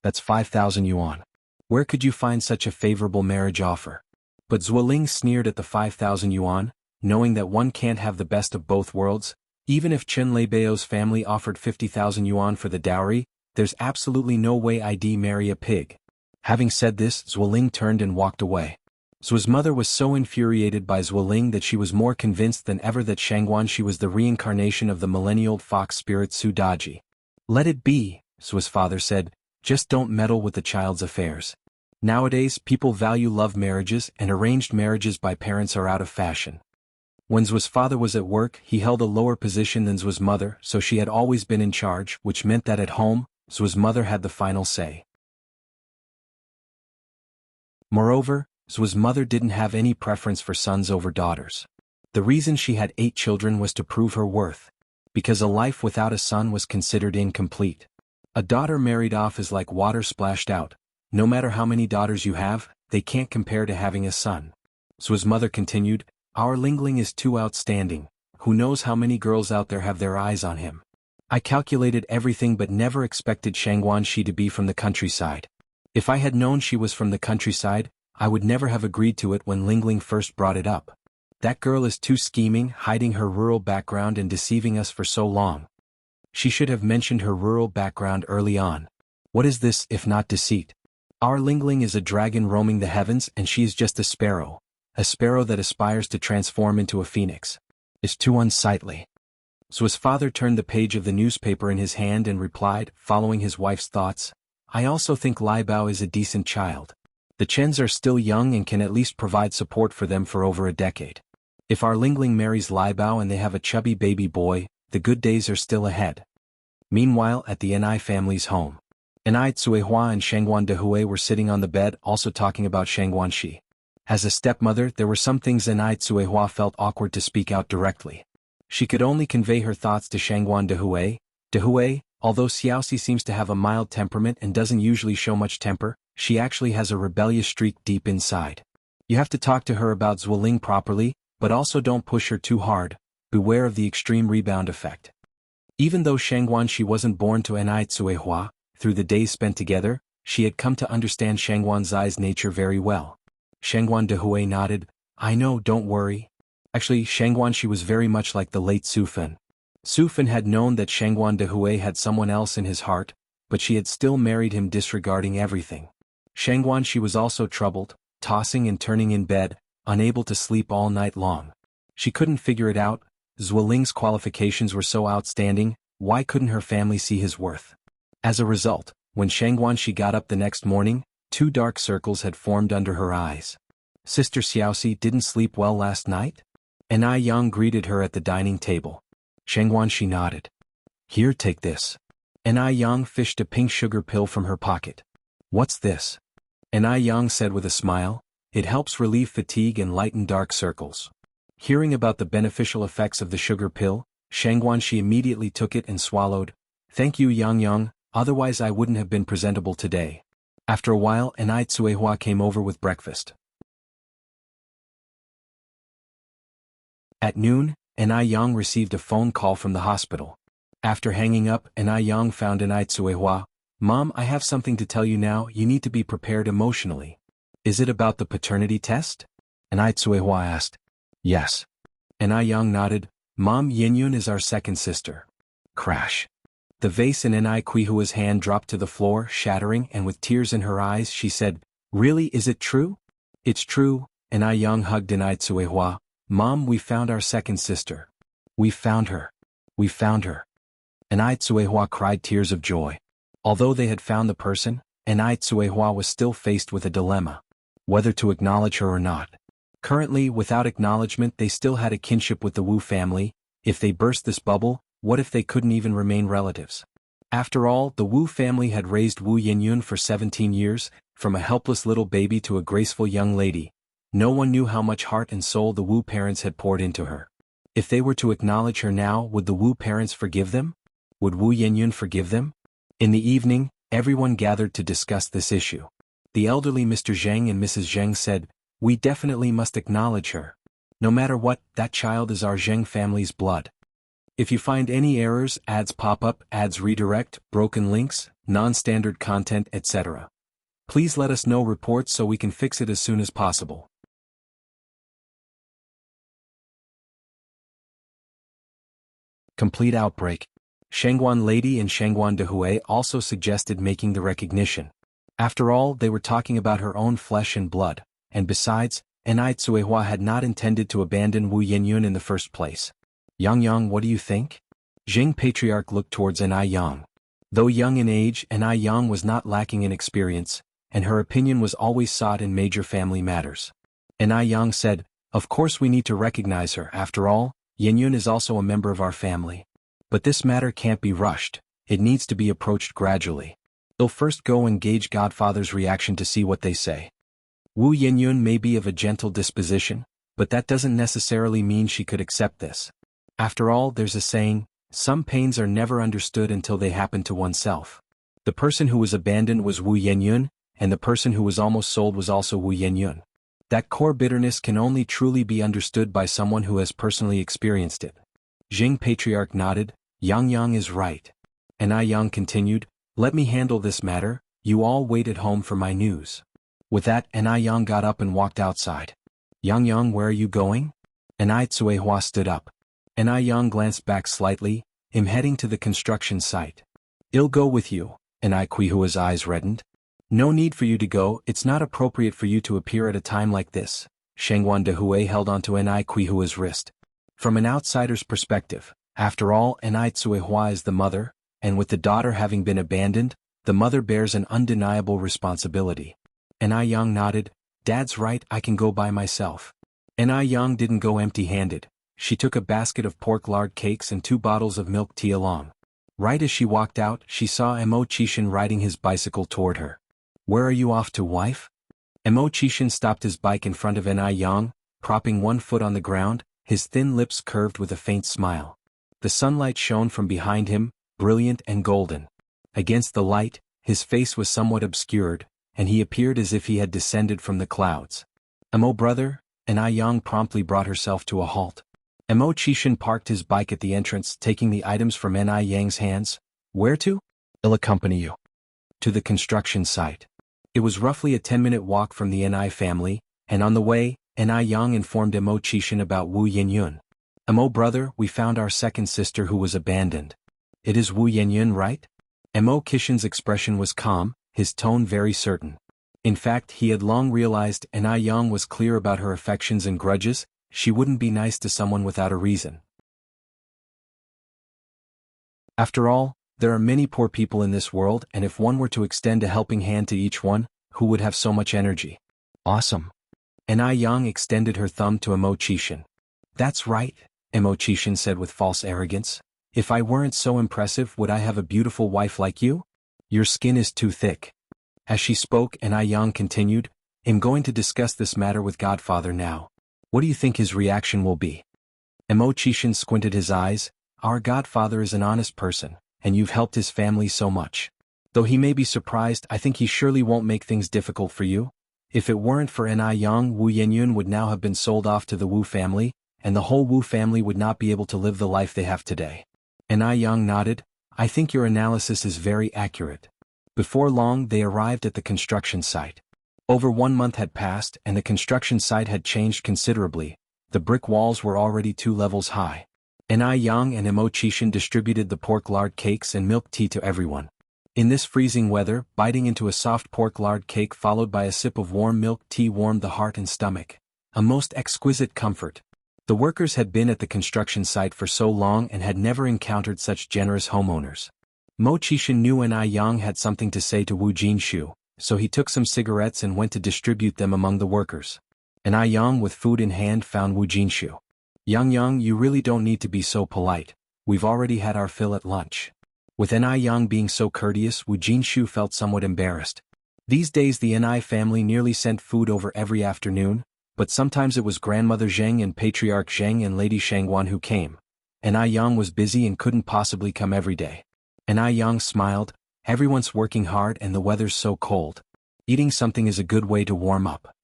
That's 5,000 yuan. Where could you find such a favorable marriage offer? But Zuoling sneered at the 5,000 yuan, knowing that one can't have the best of both worlds. Even if Chen Leibao's family offered 50,000 yuan for the dowry, there's absolutely no way I'd marry a pig. Having said this, Zuoling turned and walked away. Zuo's mother was so infuriated by Zuoling that she was more convinced than ever that Shangguanxi was the reincarnation of the millennial fox spirit Su Daji. Let it be, Zuo's father said, just don't meddle with the child's affairs. Nowadays people value love marriages, and arranged marriages by parents are out of fashion. When Zuo's father was at work, he held a lower position than Zuo's mother, so she had always been in charge, which meant that at home, Zuo's mother had the final say. Moreover, Zuo's mother didn't have any preference for sons over daughters. The reason she had 8 children was to prove her worth. Because a life without a son was considered incomplete. A daughter married off is like water splashed out. No matter how many daughters you have, they can't compare to having a son. Zuo's mother continued, our Lingling is too outstanding. Who knows how many girls out there have their eyes on him. I calculated everything but never expected Shangguanxi to be from the countryside. If I had known she was from the countryside, I would never have agreed to it when Lingling first brought it up. That girl is too scheming, hiding her rural background and deceiving us for so long. She should have mentioned her rural background early on. What is this if not deceit? Our Lingling is a dragon roaming the heavens and she is just a sparrow that aspires to transform into a phoenix. It's too unsightly. So his father turned the page of the newspaper in his hand and replied, following his wife's thoughts, I also think Lai Bao is a decent child. The Chens are still young and can at least provide support for them for over a decade. If our Lingling marries Lai Bao and they have a chubby baby boy, the good days are still ahead. Meanwhile, at the Ni family's home, Ni Tsuehua and Shangguan Dehui were sitting on the bed also talking about Shangguanxi. As a stepmother, there were some things Ni Tsuehua felt awkward to speak out directly. She could only convey her thoughts to Shangguan Dehui. Dehui, although Xiaoxi seems to have a mild temperament and doesn't usually show much temper, she actually has a rebellious streak deep inside. You have to talk to her about Zuoling properly, but also don't push her too hard. Beware of the extreme rebound effect. Even though Shangguanxi wasn't born to Ni Tsuehua, through the days spent together, she had come to understand Shangguanzai's nature very well. Shangguan Dehui nodded, I know, don't worry. Actually, Shangguanxi was very much like the late Su Fen. Su Fen had known that Shangguan Dehui had someone else in his heart, but she had still married him disregarding everything. Shangguanxi was also troubled, tossing and turning in bed, unable to sleep all night long. She couldn't figure it out. Zuoling's qualifications were so outstanding, why couldn't her family see his worth? As a result, when Shangguanxi got up the next morning, 2 dark circles had formed under her eyes. Sister Xiaoxi didn't sleep well last night? Ni Yang greeted her at the dining table. Shangguanxi nodded. Here, take this. Ni Yang fished a pink sugar pill from her pocket. What's this? Ni Yang said with a smile, it helps relieve fatigue and lighten dark circles. Hearing about the beneficial effects of the sugar pill, Shangguanxi immediately took it and swallowed. Thank you, Yang Yang, otherwise I wouldn't have been presentable today. After a while, Ni Tsuehua came over with breakfast. At noon, Ni Yang received a phone call from the hospital. After hanging up, Ni Yang found Ni Tsuehua. Mom, I have something to tell you now, you need to be prepared emotionally. Is it about the paternity test? Ni Tsuehua asked. Yes. Ni Yang nodded. Mom, Yinyun is our second sister. Crash. The vase in Ni Kuihua's hand dropped to the floor, shattering, and with tears in her eyes she said, Really, is it true? It's true. Ni Yang hugged Ni Tsuehua. Mom, we found our second sister. We found her. We found her. Ni Tsuehua cried tears of joy. Although they had found the person, Ni Tsuehua was still faced with a dilemma. Whether to acknowledge her or not. Currently, without acknowledgement, they still had a kinship with the Wu family. If they burst this bubble, What if they couldn't even remain relatives? After all, the Wu family had raised Wu Yinyun for 17 years, from a helpless little baby to a graceful young lady. No one knew how much heart and soul the Wu parents had poured into her. If they were to acknowledge her now, would the Wu parents forgive them? Would Wu Yinyun forgive them? In the evening, everyone gathered to discuss this issue. The elderly Mr. Zheng and Mrs. Zheng said, "We definitely must acknowledge her. No matter what, that child is our Zheng family's blood. If you find any errors, ads pop up, ads redirect, broken links, non-standard content, etc. Please let us know reports so we can fix it as soon as possible." Complete outbreak. Shangguan Lady and Shangguan Dehui also suggested making the recognition. After all, they were talking about her own flesh and blood, and besides, Enai Tsuehua had not intended to abandon Wu Yinyun in the first place. Yang, what do you think? Jing Patriarch looked towards Enai Yang. Though young in age, Enai Yang was not lacking in experience, and her opinion was always sought in major family matters. Enai Yang said, "Of course we need to recognize her. After all, Yinyun is also a member of our family. But this matter can't be rushed, it needs to be approached gradually. They'll first go and gauge Godfather's reaction to see what they say. Wu Yinyun may be of a gentle disposition, but that doesn't necessarily mean she could accept this. After all, there's a saying, some pains are never understood until they happen to oneself. The person who was abandoned was Wu Yinyun, and the person who was almost sold was also Wu Yinyun. That core bitterness can only truly be understood by someone who has personally experienced it." Jing Patriarch nodded. Yang is right. Enai Yang continued, "Let me handle this matter, you all wait at home for my news." With that, Enai Yang got up and walked outside. Yang, where are you going? Enai Tsuehua stood up. Enai Yang glanced back slightly. "I'm heading to the construction site." "I'll go with you." Enai Kuihua's eyes reddened. "No need for you to go, it's not appropriate for you to appear at a time like this." Shangguan Dehui held onto Enai Kuihua's wrist. From an outsider's perspective, after all, Enai Tsuehua is the mother, and with the daughter having been abandoned, the mother bears an undeniable responsibility. Enai Yang nodded. "Dad's right, I can go by myself." Enai Yang didn't go empty-handed. She took a basket of pork lard cakes and 2 bottles of milk tea along. Right as she walked out, she saw Mo Qishan riding his bicycle toward her. "Where are you off to, wife?" Mo Qishan stopped his bike in front of Enai Yang, propping one foot on the ground, his thin lips curved with a faint smile. The sunlight shone from behind him, brilliant and golden. Against the light, his face was somewhat obscured, and he appeared as if he had descended from the clouds. "Mo brother?" Enai Yang promptly brought herself to a halt. Mo Qishan parked his bike at the entrance, taking the items from Enai Yang's hands. "Where to?" "I'll accompany you." "To the construction site." It was roughly a 10-minute walk from the Enai family, and on the way, Enai Yang informed Mo Qishan about Wu Yinyun. "Mo brother, we found our second sister who was abandoned." "It is Wu Yinyun, right?" Mo Qishan's expression was calm, his tone very certain. In fact, he had long realized Enai Yang was clear about her affections and grudges. She wouldn't be nice to someone without a reason. After all, there are many poor people in this world, and if one were to extend a helping hand to each one, who would have so much energy? "Awesome." Enai Yang extended her thumb to Mo Qishan. "That's right," Mo Qishan said with false arrogance. "If I weren't so impressive, would I have a beautiful wife like you? Your skin is too thick." As she spoke, Enai Yang continued, "I'm going to discuss this matter with Godfather now. What do you think his reaction will be?" Mo Qishan squinted his eyes. "Our Godfather is an honest person, and you've helped his family so much. Though he may be surprised, I think he surely won't make things difficult for you. If it weren't for Enai Yang, Wu Yinyun would now have been sold off to the Wu family, and the whole Wu family would not be able to live the life they have today." Enai Yang nodded. "I think your analysis is very accurate." Before long, they arrived at the construction site. Over 1 month had passed, and the construction site had changed considerably. The brick walls were already 2 levels high. Enai Yang and Mo Qishan distributed the pork lard cakes and milk tea to everyone. In this freezing weather, biting into a soft pork lard cake followed by a sip of warm milk tea warmed the heart and stomach. A most exquisite comfort. The workers had been at the construction site for so long and had never encountered such generous homeowners. Mo Qishan knew Enai Yang had something to say to Wu Jinshu, so he took some cigarettes and went to distribute them among the workers. Enai Yang with food in hand found Wu Jinshu. Yang, you really don't need to be so polite. we've already had our fill at lunch. With Ni Yang being so courteous, Wu Jinshu felt somewhat embarrassed. These days the Ni family nearly sent food over every afternoon, but sometimes it was Grandmother Zheng and Patriarch Zheng and Lady Shangguan who came. Ni Yang was busy and couldn't possibly come every day. Ni Yang smiled, everyone's working hard and the weather's so cold. Eating something is a good way to warm up.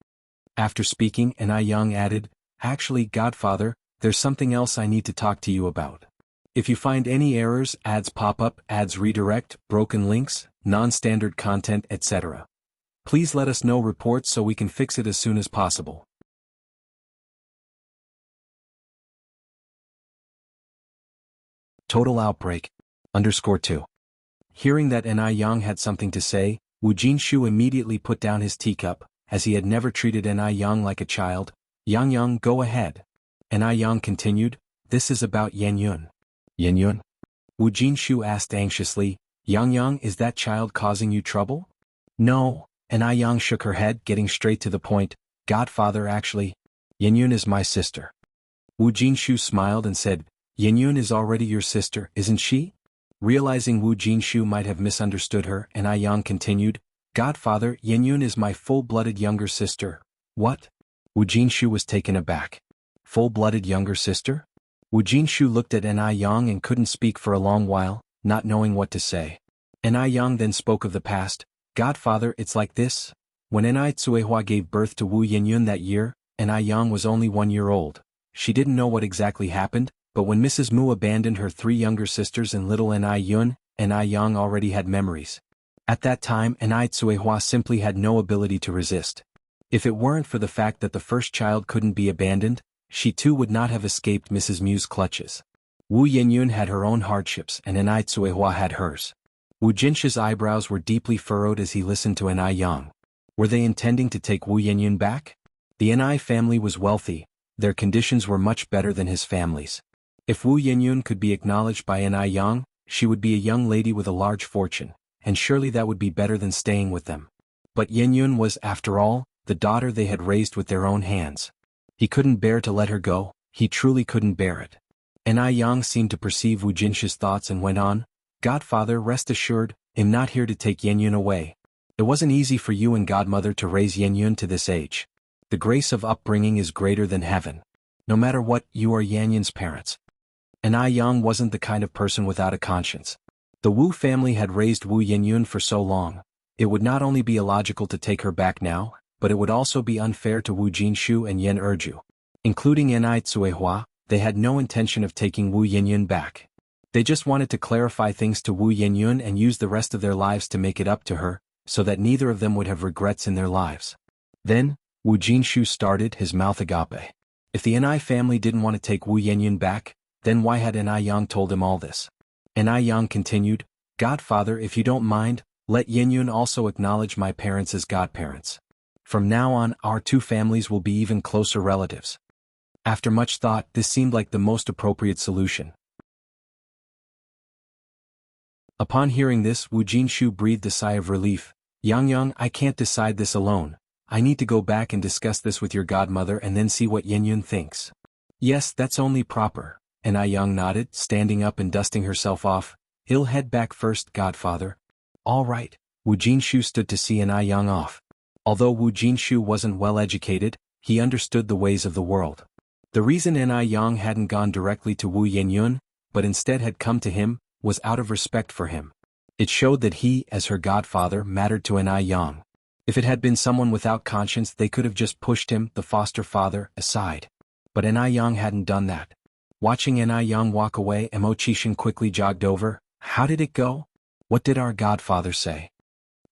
After speaking, Ni Yang added, actually, Godfather, there's something else I need to talk to you about. If you find any errors, ads pop up, ads redirect, broken links, non-standard content, etc., please let us know reports so we can fix it as soon as possible. Total outbreak. _2. Hearing that Ni Yang had something to say, Wu Jinshu immediately put down his teacup, as he had never treated Ni Yang like a child. Yang, go ahead. Ni Yang continued, this is about Yun. Yun? Wu Jinshu asked anxiously, Yang, is that child causing you trouble? No. Ni Yang shook her head, getting straight to the point, Godfather, actually, Yun is my sister. Wu Jinshu smiled and said, Yun is already your sister, isn't she? Realizing Wu Jinshu might have misunderstood her, Ni Yang continued, Godfather, Yun is my full-blooded younger sister. What? Wu Jinshu was taken aback. Full-blooded younger sister? Wu Jinshu looked at Ni Yang and couldn't speak for a long while, not knowing what to say. Ni Yang then spoke of the past. Godfather, it's like this. When Ni Tsuehua gave birth to Wu Yun that year, Ni Yang was only 1 year old. She didn't know what exactly happened, but when Mrs. Mu abandoned her 3 younger sisters and little Ni Yang already had memories. At that time, Ni Tsuehua simply had no ability to resist. If it weren't for the fact that the first child couldn't be abandoned, she too would not have escaped Mrs. Mu's clutches. Wu Yun had her own hardships and Ni Tsuehua had hers. Wu Jinshu's eyebrows were deeply furrowed as he listened to Ni Yang. Were they intending to take Wu Yun back? The Ni family was wealthy, their conditions were much better than his family's. If Wu Yun could be acknowledged by Ni Yang, she would be a young lady with a large fortune, and surely that would be better than staying with them. But Yun was, after all, the daughter they had raised with their own hands. He couldn't bear to let her go, he truly couldn't bear it. Ni Yang seemed to perceive Wu Jinshu's thoughts and went on, Godfather, rest assured, I'm not here to take Yun away. It wasn't easy for you and Godmother to raise Yun to this age. The grace of upbringing is greater than heaven. No matter what, you are Yun's parents. Ni Yang wasn't the kind of person without a conscience. The Wu family had raised Wu Yun for so long, it would not only be illogical to take her back now, but it would also be unfair to Wu Jinshu and Yen Erju. Including Ni Tsuehua, they had no intention of taking Wu Yun back. They just wanted to clarify things to Wu Yun and use the rest of their lives to make it up to her, so that neither of them would have regrets in their lives. Then, Wu Jinshu started, his mouth agape. If the Ni family didn't want to take Wu Yun back, then why had Ni Yang told him all this? Ni Yang continued, Godfather, if you don't mind, let Yun also acknowledge my parents as godparents. From now on, our 2 families will be even closer relatives. After much thought, this seemed like the most appropriate solution. Upon hearing this, Wu Jinshu breathed a sigh of relief. Yang, I can't decide this alone. I need to go back and discuss this with your godmother and then see what Yun thinks. Yes, that's only proper. Ni Yang nodded, standing up and dusting herself off. I'll head back first, Godfather. All right. Wu Jinshu stood to see Ni Yang off. Although Wu Jinshu wasn't well educated, he understood the ways of the world. The reason Ni Yang hadn't gone directly to Wu Yun, but instead had come to him, was out of respect for him. It showed that he, as her godfather, mattered to Ni Yang. If it had been someone without conscience, they could have just pushed him, the foster father, aside. But Ni Yang hadn't done that. Watching Ni Yang walk away, Imo-chishin quickly jogged over. How did it go? What did our godfather say?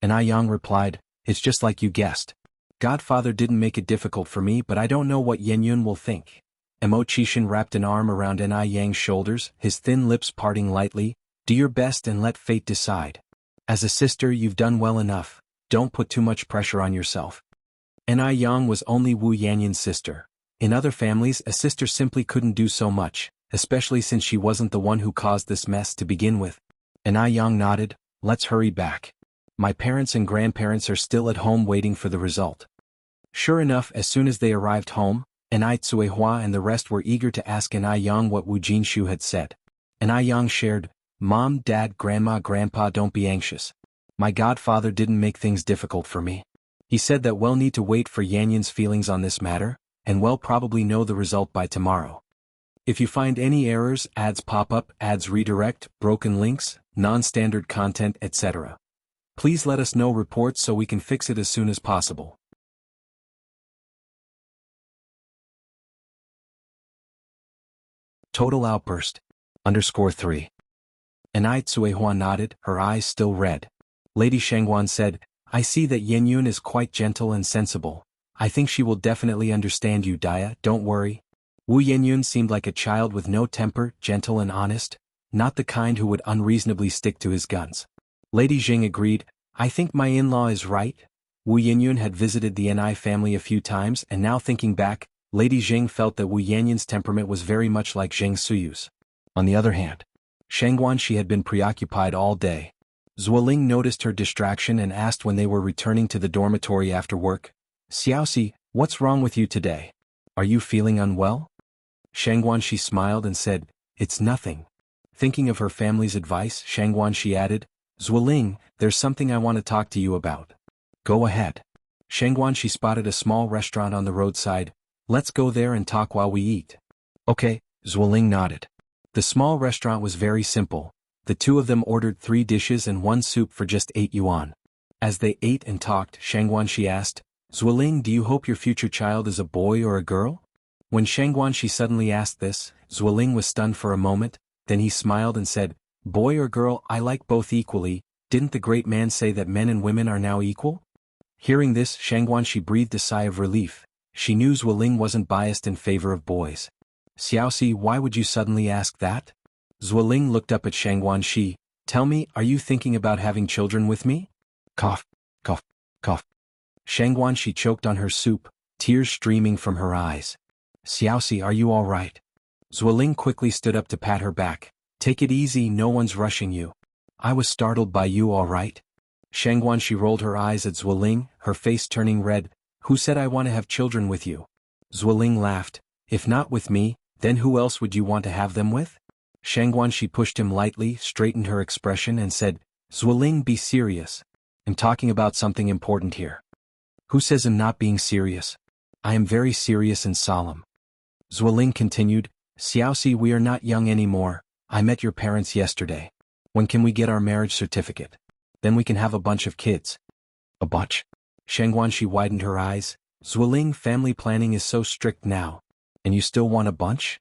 Ni Yang replied, it's just like you guessed. Godfather didn't make it difficult for me, but I don't know what Yun will think. Imo-chishin wrapped an arm around Ni Yang's shoulders, his thin lips parting lightly. Do your best and let fate decide. As a sister, you've done well enough. Don't put too much pressure on yourself. Ni Yang was only Wu Yun's sister. In other families, a sister simply couldn't do so much, especially since she wasn't the one who caused this mess to begin with. Ni Yang nodded, let's hurry back. My parents and grandparents are still at home waiting for the result. Sure enough, as soon as they arrived home, Ni Tsuehua and the rest were eager to ask Ni Yang what Wu Jinshu had said. And Yang shared, Mom, Dad, Grandma, Grandpa, don't be anxious. My godfather didn't make things difficult for me. He said that we'll need to wait for Yanyan's feelings on this matter, and we'll probably know the result by tomorrow. If you find any errors, ads pop up, ads redirect, broken links, non-standard content, etc., please let us know reports so we can fix it as soon as possible. Total outburst. _3. Anai Tsuehua nodded, her eyes still red. Lady Shangguan said, I see that Yenyun is quite gentle and sensible. I think she will definitely understand you, Dia, don't worry. Wu Yenyun seemed like a child with no temper, gentle and honest, not the kind who would unreasonably stick to his guns. Lady Jing agreed, I think my in-law is right. Wu Yenyun had visited the Ni family a few times and now thinking back, Lady Jing felt that Wu Yenyun's temperament was very much like Zheng Suyu's. On the other hand, Shangguan she had been preoccupied all day. Zuoling noticed her distraction and asked when they were returning to the dormitory after work, Xiaoxi, what's wrong with you today? Are you feeling unwell? Shangguan she smiled and said, it's nothing. Thinking of her family's advice, Shangguan she added, Zuoling, there's something I want to talk to you about. Go ahead. Shangguan she spotted a small restaurant on the roadside, let's go there and talk while we eat. Okay, Zuoling nodded. The small restaurant was very simple. The two of them ordered 3 dishes and 1 soup for just 8 yuan. As they ate and talked, Shangguan she asked, Zuoling, do you hope your future child is a boy or a girl? When Shangguan she suddenly asked this, Zuoling was stunned for a moment, then he smiled and said, boy or girl, I like both equally, didn't the great man say that men and women are now equal? Hearing this, Shangguan she breathed a sigh of relief. She knew Zuoling wasn't biased in favor of boys. Xiaoxi, why would you suddenly ask that? Zuoling looked up at Shangguan shi, tell me, are you thinking about having children with me? Cough, cough, cough. Shangguan she choked on her soup, tears streaming from her eyes. Xiaoxi, are you all right? Zuoling quickly stood up to pat her back. Take it easy, no one's rushing you. I was startled by you, all right? Shangguan she rolled her eyes at Zuoling, her face turning red. Who said I want to have children with you? Zuoling laughed. If not with me, then who else would you want to have them with? Shangguan she pushed him lightly, straightened her expression and said, Zuoling, be serious. I'm talking about something important here. Who says I'm not being serious? I am very serious and solemn. Zuoling continued, Xiaoxi, we are not young anymore. I met your parents yesterday. When can we get our marriage certificate? Then we can have a bunch of kids. A bunch? Shangguan she widened her eyes. Zuoling, family planning is so strict now. And you still want a bunch?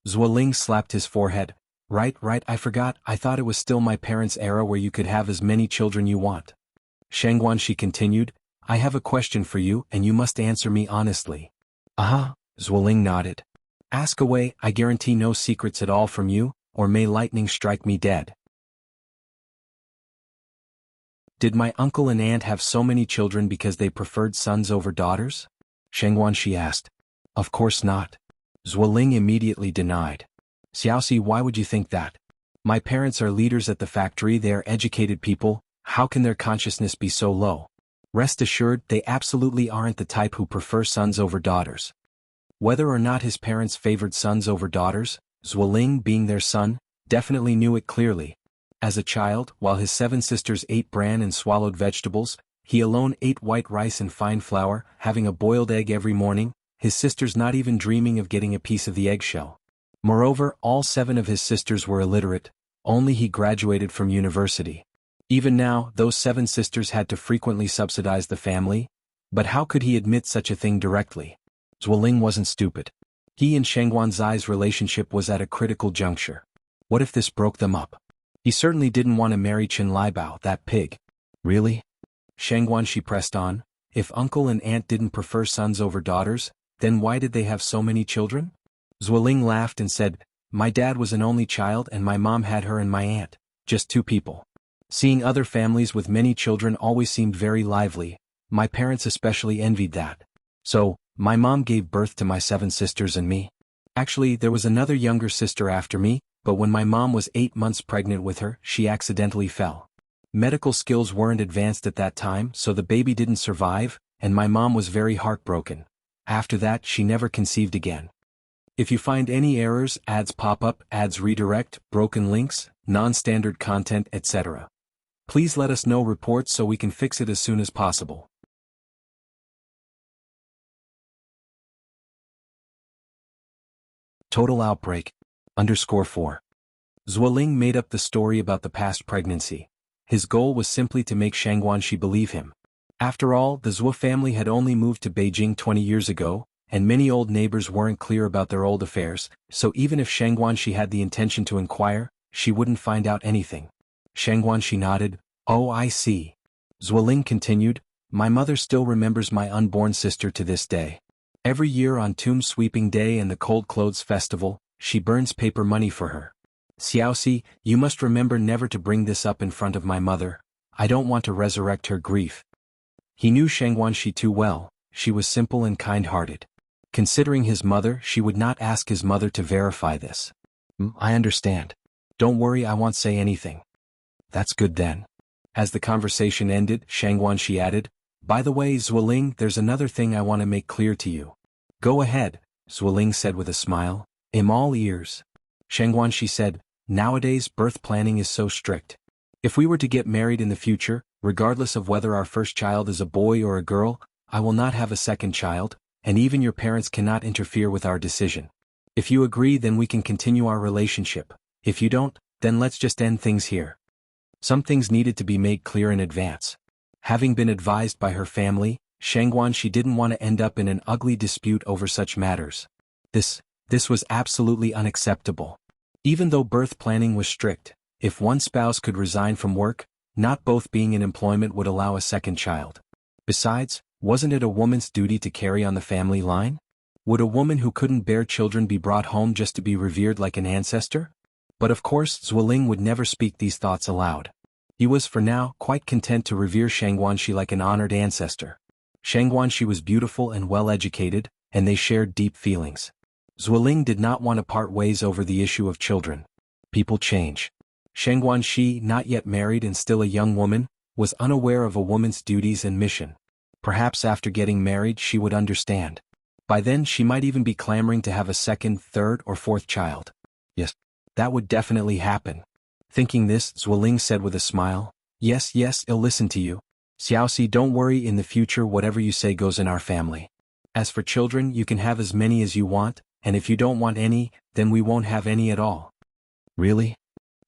Zuoling slapped his forehead. Right, I forgot, I thought it was still my parents' era where you could have as many children you want. Shangguan she continued, I have a question for you and you must answer me honestly. Uh-huh, Zuoling nodded. Ask away, I guarantee no secrets at all from you, or may lightning strike me dead. Did my uncle and aunt have so many children because they preferred sons over daughters? Shangguan she asked. Of course not. Zuoling immediately denied. Xiaoxi, why would you think that? My parents are leaders at the factory, they are educated people, how can their consciousness be so low? Rest assured, they absolutely aren't the type who prefer sons over daughters. Whether or not his parents favored sons over daughters, Zuoling, being their son, definitely knew it clearly. As a child, while his 7 sisters ate bran and swallowed vegetables, he alone ate white rice and fine flour, having a boiled egg every morning, his sisters not even dreaming of getting a piece of the eggshell. Moreover, all 7 of his sisters were illiterate, only he graduated from university. Even now, those 7 sisters had to frequently subsidize the family, but how could he admit such a thing directly? Zuoling wasn't stupid. He and Shangguan Zai's relationship was at a critical juncture. What if this broke them up? He certainly didn't want to marry Qin Liebao, that pig. Really? Shangguan she pressed on, if uncle and aunt didn't prefer sons over daughters, then why did they have so many children? Zuoling laughed and said, my dad was an only child and my mom had her and my aunt, just 2 people. Seeing other families with many children always seemed very lively, my parents especially envied that. So, my mom gave birth to my 7 sisters and me. Actually, there was another younger sister after me, but when my mom was 8 months pregnant with her, she accidentally fell. Medical skills weren't advanced at that time, so the baby didn't survive, and my mom was very heartbroken. After that, she never conceived again. If you find any errors, ads pop up, ads redirect, broken links, non-standard content, etc., please let us know reports so we can fix it as soon as possible. Total outbreak. _4. Zuoling made up the story about the past pregnancy. His goal was simply to make Xianxia believe him. After all, the Zhuo family had only moved to Beijing 20 years ago, and many old neighbors weren't clear about their old affairs, so even if Xianxia had the intention to inquire, she wouldn't find out anything. Xianxia nodded. Oh, I see. Zuoling continued, my mother still remembers my unborn sister to this day. Every year on Tomb Sweeping Day and the Cold Clothes Festival, she burns paper money for her. Xiaoxi, you must remember never to bring this up in front of my mother. I don't want to resurrect her grief. He knew Xianxia too well. She was simple and kind-hearted. Considering his mother, she would not ask his mother to verify this. I understand. Don't worry, I won't say anything. That's good then. As the conversation ended, Xianxia added, by the way, Zuoling, there's another thing I want to make clear to you. Go ahead, Zuoling said with a smile. I'm all ears. Xianxia said, nowadays birth planning is so strict. If we were to get married in the future, regardless of whether our first child is a boy or a girl, I will not have a second child, and even your parents cannot interfere with our decision. If you agree, then we can continue our relationship. If you don't, then let's just end things here. Some things needed to be made clear in advance. Having been advised by her family, Xianxia didn't want to end up in an ugly dispute over such matters. This was absolutely unacceptable. Even though birth planning was strict, if one spouse could resign from work, not both being in employment would allow a second child. Besides, wasn't it a woman's duty to carry on the family line? Would a woman who couldn't bear children be brought home just to be revered like an ancestor? But of course, Zuoling would never speak these thoughts aloud. He was for now quite content to revere Xianxia like an honored ancestor. Xianxia was beautiful and well-educated, and they shared deep feelings. Zuoling did not want to part ways over the issue of children. People change. Xianxia, not yet married and still a young woman, was unaware of a woman's duties and mission. Perhaps after getting married she would understand. By then she might even be clamoring to have a second, third, or fourth child. Yes, that would definitely happen. Thinking this, Zuoling said with a smile, yes, I'll listen to you. Xiaoxi, don't worry, in the future whatever you say goes in our family. As for children, you can have as many as you want, and if you don't want any, then we won't have any at all. Really?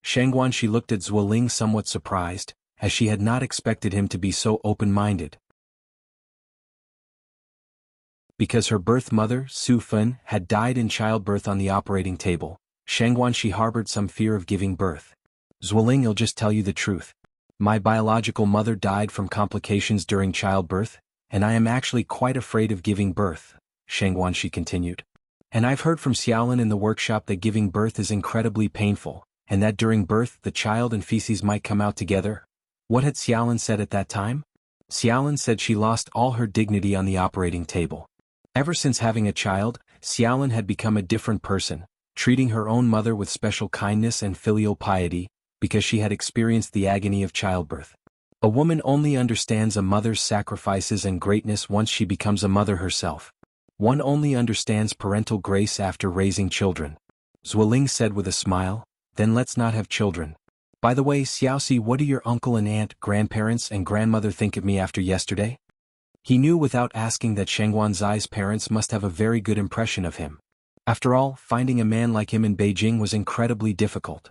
Xianxia looked at Zuoling somewhat surprised, as she had not expected him to be so open-minded. Because her birth mother, Su Fen, had died in childbirth on the operating table, Xianxia harbored some fear of giving birth. Zuoling, I'll just tell you the truth. My biological mother died from complications during childbirth, and I am actually quite afraid of giving birth, Xianxia continued. And I've heard from Xiaolin in the workshop that giving birth is incredibly painful, and that during birth the child and feces might come out together. What had Xiaolin said at that time? Xiaolin said she lost all her dignity on the operating table. Ever since having a child, Xiaolin had become a different person, treating her own mother with special kindness and filial piety, because she had experienced the agony of childbirth. A woman only understands a mother's sacrifices and greatness once she becomes a mother herself. One only understands parental grace after raising children. Zuoling said with a smile, then let's not have children. By the way, Xiaoxi, what do your uncle and aunt, grandparents and grandmother think of me after yesterday? He knew without asking that Xianxia's parents must have a very good impression of him. After all, finding a man like him in Beijing was incredibly difficult.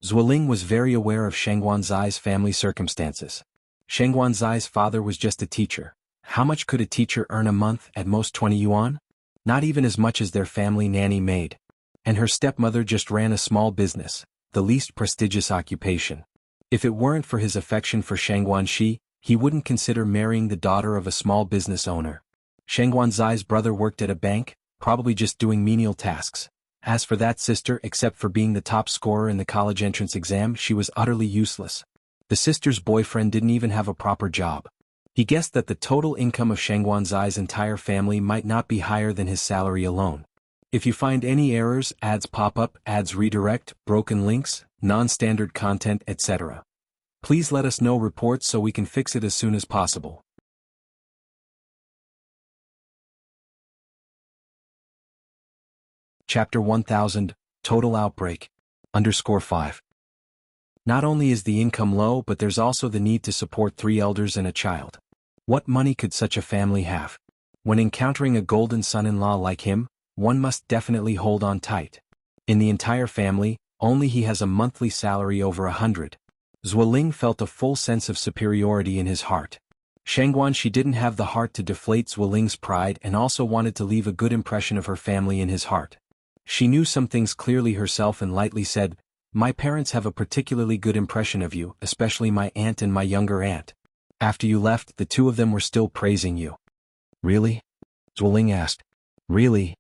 Zuoling was very aware of Xianxia's family circumstances. Xianxia's father was just a teacher. How much could a teacher earn a month? At most 20 yuan? Not even as much as their family nanny maid. And her stepmother just ran a small business, the least prestigious occupation. If it weren't for his affection for Xianxia, he wouldn't consider marrying the daughter of a small business owner. Xianxia's brother worked at a bank, probably just doing menial tasks. As for that sister, except for being the top scorer in the college entrance exam, she was utterly useless. The sister's boyfriend didn't even have a proper job. He guessed that the total income of Xianxia's entire family might not be higher than his salary alone. If you find any errors, ads pop up, ads redirect, broken links, non-standard content, etc., please let us know reports so we can fix it as soon as possible. Chapter 1000, Total Outbreak. _5. Not only is the income low but there's also the need to support 3 elders and a child. What money could such a family have? When encountering a golden son-in-law like him, one must definitely hold on tight. In the entire family, only he has a monthly salary over 100. Zuoling felt a full sense of superiority in his heart. Xianxia didn't have the heart to deflate Zuoling's pride and also wanted to leave a good impression of her family in his heart. She knew some things clearly herself and lightly said, "My parents have a particularly good impression of you, especially my aunt and my younger aunt. After you left, the 2 of them were still praising you." "Really?" Zuoling asked. "Really?"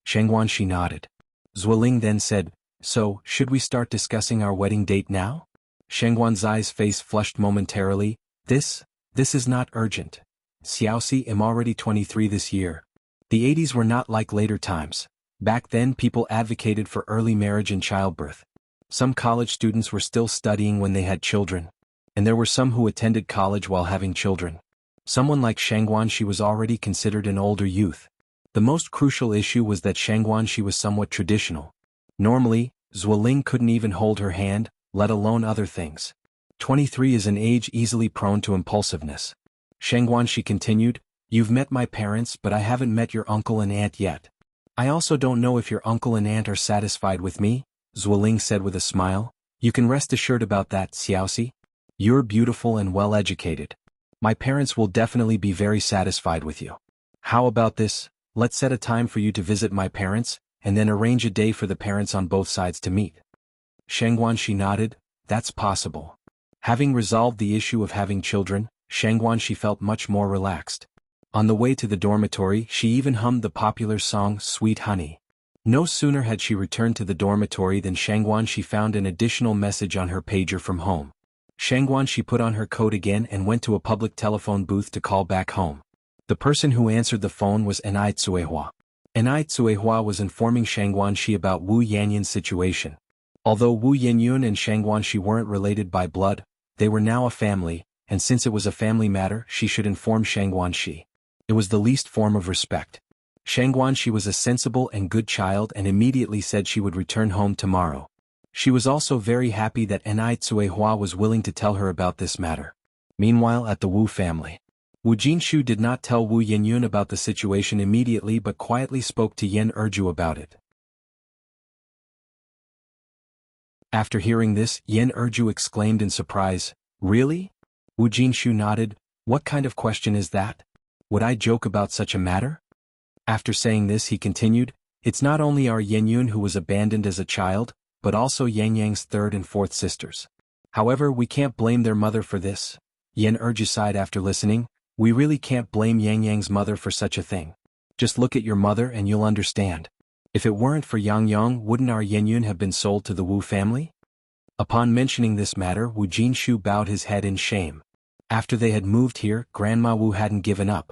Xianxia nodded. Zuoling then said, "So, should we start discussing our wedding date now?" Xianxia's face flushed momentarily. This is not urgent. Xiaoxi, I'm already 23 this year. The 80s were not like later times. Back then people advocated for early marriage and childbirth. Some college students were still studying when they had children. And there were some who attended college while having children. Someone like Xianxia was already considered an older youth. The most crucial issue was that Xianxia was somewhat traditional. Normally, Zuoling couldn't even hold her hand, let alone other things. 23 is an age easily prone to impulsiveness. Xianxia continued, "You've met my parents but I haven't met your uncle and aunt yet. I also don't know if your uncle and aunt are satisfied with me," Zuoling said with a smile. "You can rest assured about that, Xiaoxi. You're beautiful and well-educated. My parents will definitely be very satisfied with you. How about this, let's set a time for you to visit my parents, and then arrange a day for the parents on both sides to meet." Xianxia nodded, "That's possible." Having resolved the issue of having children, Xianxia felt much more relaxed. On the way to the dormitory she even hummed the popular song Sweet Honey. No sooner had she returned to the dormitory than Xianxia found an additional message on her pager from home. Xianxia put on her coat again and went to a public telephone booth to call back home. The person who answered the phone was Enai Tsuehua. Enai Tsuehua was informing Xianxia about Wu Yanyan's situation. Although Wu Yanyan and Xianxia weren't related by blood, they were now a family, and since it was a family matter she should inform Xianxia. It was the least form of respect. Xianxia was a sensible and good child and immediately said she would return home tomorrow. She was also very happy that Enai Tsuehua was willing to tell her about this matter. Meanwhile at the Wu family, Wu Jinshu did not tell Wu Yanyan about the situation immediately but quietly spoke to Yan Erju about it. After hearing this, Yan Erju exclaimed in surprise, "Really?" Wu Jinshu nodded, "What kind of question is that? Would I joke about such a matter?" After saying this he continued, "It's not only our Yanyan who was abandoned as a child, but also Yang Yang's 3rd and 4th sisters. However, we can't blame their mother for this." Yan Erju sighed after listening, "We really can't blame Yang Yang's mother for such a thing. Just look at your mother and you'll understand. If it weren't for Yang Yang, wouldn't our Yanyan have been sold to the Wu family?" Upon mentioning this matter, Wu Jinshu bowed his head in shame. After they had moved here, Grandma Wu hadn't given up.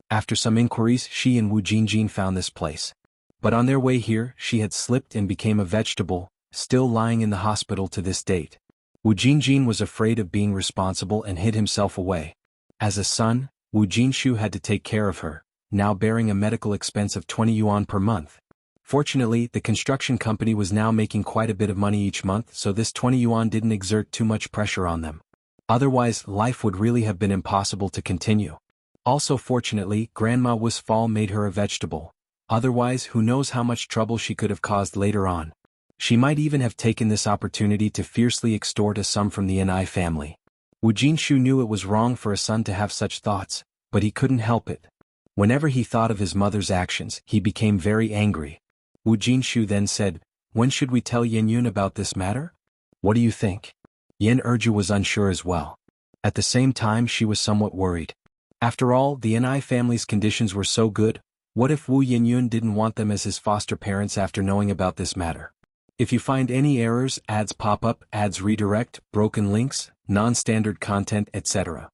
After some inquiries, she and Wu Jinjin found this place. But on their way here, she had slipped and became a vegetable, still lying in the hospital to this date. Wu Jinjin was afraid of being responsible and hid himself away. As a son, Wu Jinshu had to take care of her, now bearing a medical expense of 20 yuan per month. Fortunately, the construction company was now making quite a bit of money each month, so this 20 yuan didn't exert too much pressure on them. Otherwise, life would really have been impossible to continue. Also fortunately, Grandma Wu's fall made her a vegetable. Otherwise, who knows how much trouble she could have caused later on. She might even have taken this opportunity to fiercely extort a sum from the Enai family. Wu Jinshu knew it was wrong for a son to have such thoughts, but he couldn't help it. Whenever he thought of his mother's actions, he became very angry. Wu Jinshu then said, "When should we tell Yanyan about this matter? What do you think?" Yan Erju was unsure as well. At the same time she was somewhat worried. After all, the Enai family's conditions were so good, what if Wu Yanyan didn't want them as his foster parents after knowing about this matter? If you find any errors, ads pop up, ads redirect, broken links, non-standard content, etc.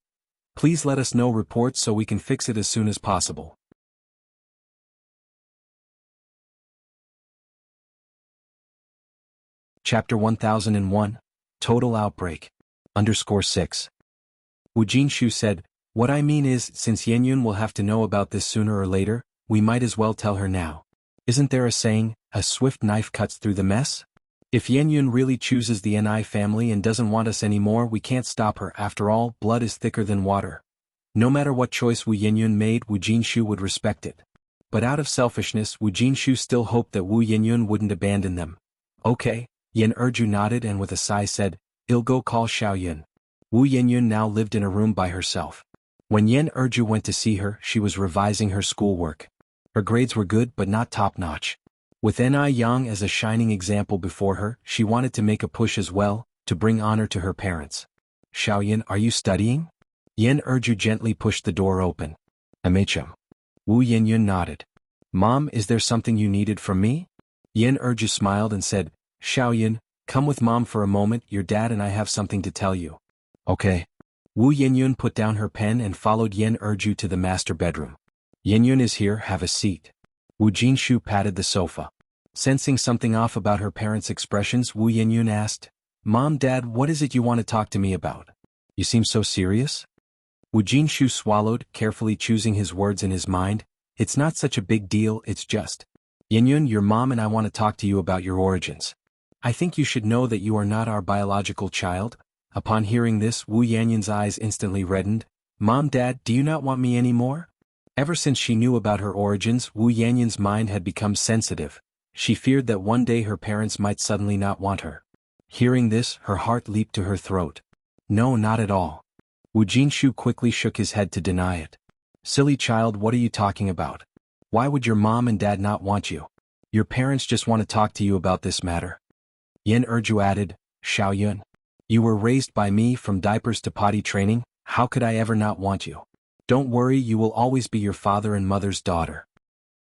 Please let us know reports so we can fix it as soon as possible. Chapter 1001, Total Outbreak. _6. Wu Jinshu said, "What I mean is, since Yanyan will have to know about this sooner or later, we might as well tell her now. Isn't there a saying, a swift knife cuts through the mess? If Yenyun really chooses the Ni family and doesn't want us anymore, we can't stop her. After all, blood is thicker than water. No matter what choice Wu Yenyun made, Wu Jinshu would respect it. But out of selfishness, Wu Jinshu still hoped that Wu Yenyun wouldn't abandon them. Okay, Yen Erju nodded and with a sigh said, "I'll go call Xiaoyun." Wu Yenyun now lived in a room by herself. When Yen Erju went to see her, she was revising her schoolwork. Her grades were good but not top-notch. With Ni Yang as a shining example before her, she wanted to make a push as well, to bring honor to her parents. "Xiaoyun, are you studying?" Yen Erju gently pushed the door open. "MHM." Wu Yenyun nodded. "Mom, is there something you needed from me?" Yen Erju smiled and said, "Xiaoyun, come with Mom for a moment, your dad and I have something to tell you." "Okay." Wu Yenyun put down her pen and followed Yen Erju to the master bedroom. "Yenyun is here, have a seat." Wu Jinshu patted the sofa. Sensing something off about her parents' expressions, Wu Yenyun asked, "Mom, Dad, what is it you want to talk to me about? You seem so serious?" Wu Jinshu swallowed, carefully choosing his words in his mind. "It's not such a big deal, it's just. Yenyun, your mom and I want to talk to you about your origins. I think you should know that you are not our biological child." Upon hearing this, Wu Yenyun's eyes instantly reddened. "Mom, Dad, do you not want me anymore?" Ever since she knew about her origins, Wu Yenyun's mind had become sensitive. She feared that one day her parents might suddenly not want her. Hearing this, her heart leaped to her throat. "No, not at all." Wu Jinshu quickly shook his head to deny it. "Silly child, what are you talking about? Why would your mom and dad not want you? Your parents just want to talk to you about this matter." Yen Erju added, "Xiaoyun, you were raised by me from diapers to potty training, how could I ever not want you? Don't worry, you will always be your father and mother's daughter."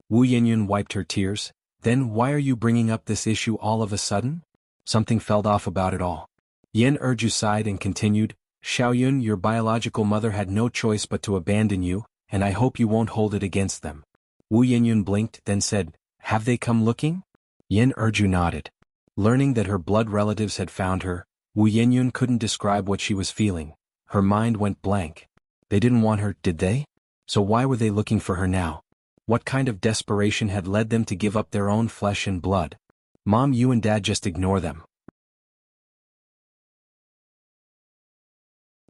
Wu Yenyun wiped her tears. "Then why are you bringing up this issue all of a sudden?" Something felt off about it all. Yen Erju sighed and continued, "Xiaoyun, your biological mother had no choice but to abandon you, and I hope you won't hold it against them." Wu Yenyun blinked, then said, "Have they come looking?" Yen Erju nodded. Learning that her blood relatives had found her, Wu Yenyun couldn't describe what she was feeling. Her mind went blank. They didn't want her, did they? So why were they looking for her now? What kind of desperation had led them to give up their own flesh and blood? "Mom, you and Dad just ignore them."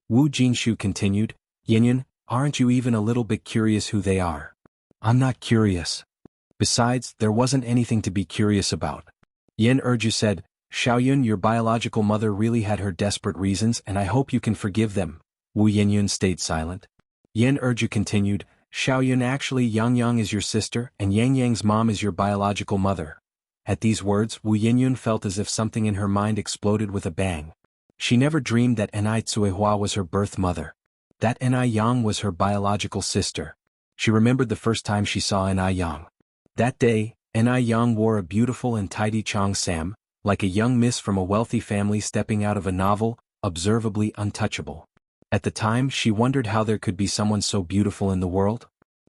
Wu Jinshu continued, "Yenyun, aren't you even a little bit curious who they are?" "I'm not curious. Besides, there wasn't anything to be curious about." Yen Erju said, "Xiaoyun, your biological mother really had her desperate reasons and I hope you can forgive them." Wu Yenyun stayed silent. Yen Erju continued, "Xiaoyun, actually Yang is your sister and Yang's mom is your biological mother." At these words, Wu Yenyun felt as if something in her mind exploded with a bang. She never dreamed that Ni Tsuehua was her birth mother. That Ni Yang was her biological sister. She remembered the first time she saw Ni Yang. That day, Ni Yang wore a beautiful and tidy cheongsam, like a young miss from a wealthy family stepping out of a novel, observably untouchable. At the time, she wondered how there could be someone so beautiful in the world.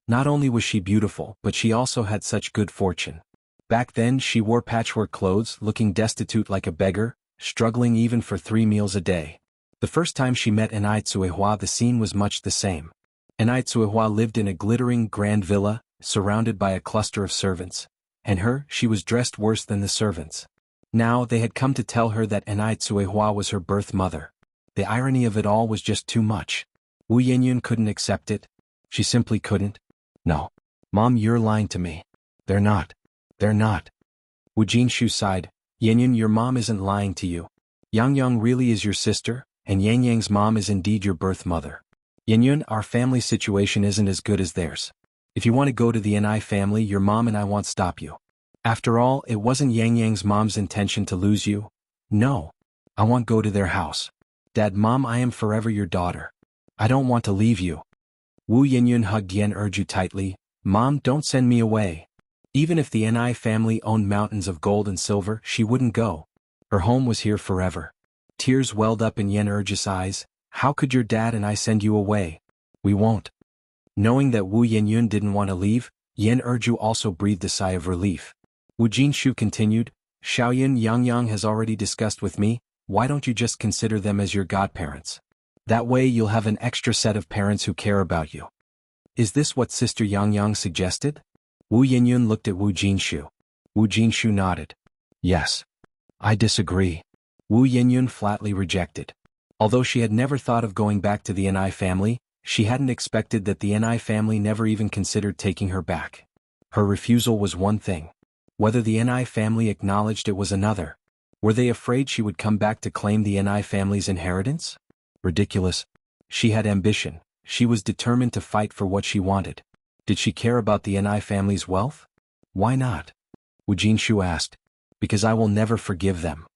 Not only was she beautiful, but she also had such good fortune. Back then, she wore patchwork clothes, looking destitute like a beggar, struggling even for 3 meals a day. The first time she met Ni Tsuehua, the scene was much the same. Ni Tsuehua lived in a glittering, grand villa, surrounded by a cluster of servants. And she was dressed worse than the servants. Now, they had come to tell her that Ni Tsuehua was her birth mother. The irony of it all was just too much. Wu Yenyun couldn't accept it. She simply couldn't. "No. Mom, you're lying to me. They're not. They're not." Wu Jinshu sighed. "Yenyun, your mom isn't lying to you. Yang really is your sister, and Yang's mom is indeed your birth mother. Yenyun, our family situation isn't as good as theirs. If you want to go to the Ni family, your mom and I won't stop you. After all, it wasn't Yang's mom's intention to lose you. No. I won't go to their house. Dad, Mom, I am forever your daughter. I don't want to leave you." Wu Yenyun hugged Yen Erju tightly. "Mom, don't send me away." Even if the Ni family owned mountains of gold and silver, she wouldn't go. Her home was here forever. Tears welled up in Yen Erju's eyes. "How could your dad and I send you away? We won't." Knowing that Wu Yenyun didn't want to leave, Yen Erju also breathed a sigh of relief. Wu Jinshu continued, "Xiaoyun, Yang has already discussed with me, why don't you just consider them as your godparents? That way you'll have an extra set of parents who care about you." "Is this what Sister Yang suggested?" Wu Yinyun looked at Wu Jinshu. Wu Jinshu nodded. Yes. I disagree. Wu Yinyun flatly rejected. Although she had never thought of going back to the Ni family, she hadn't expected that the Ni family never even considered taking her back. Her refusal was one thing. Whether the Ni family acknowledged it was another. Were they afraid she would come back to claim the Ni family's inheritance? Ridiculous. She had ambition. She was determined to fight for what she wanted. Did she care about the Ni family's wealth? Why not? Wu Jinshu asked. Because I will never forgive them.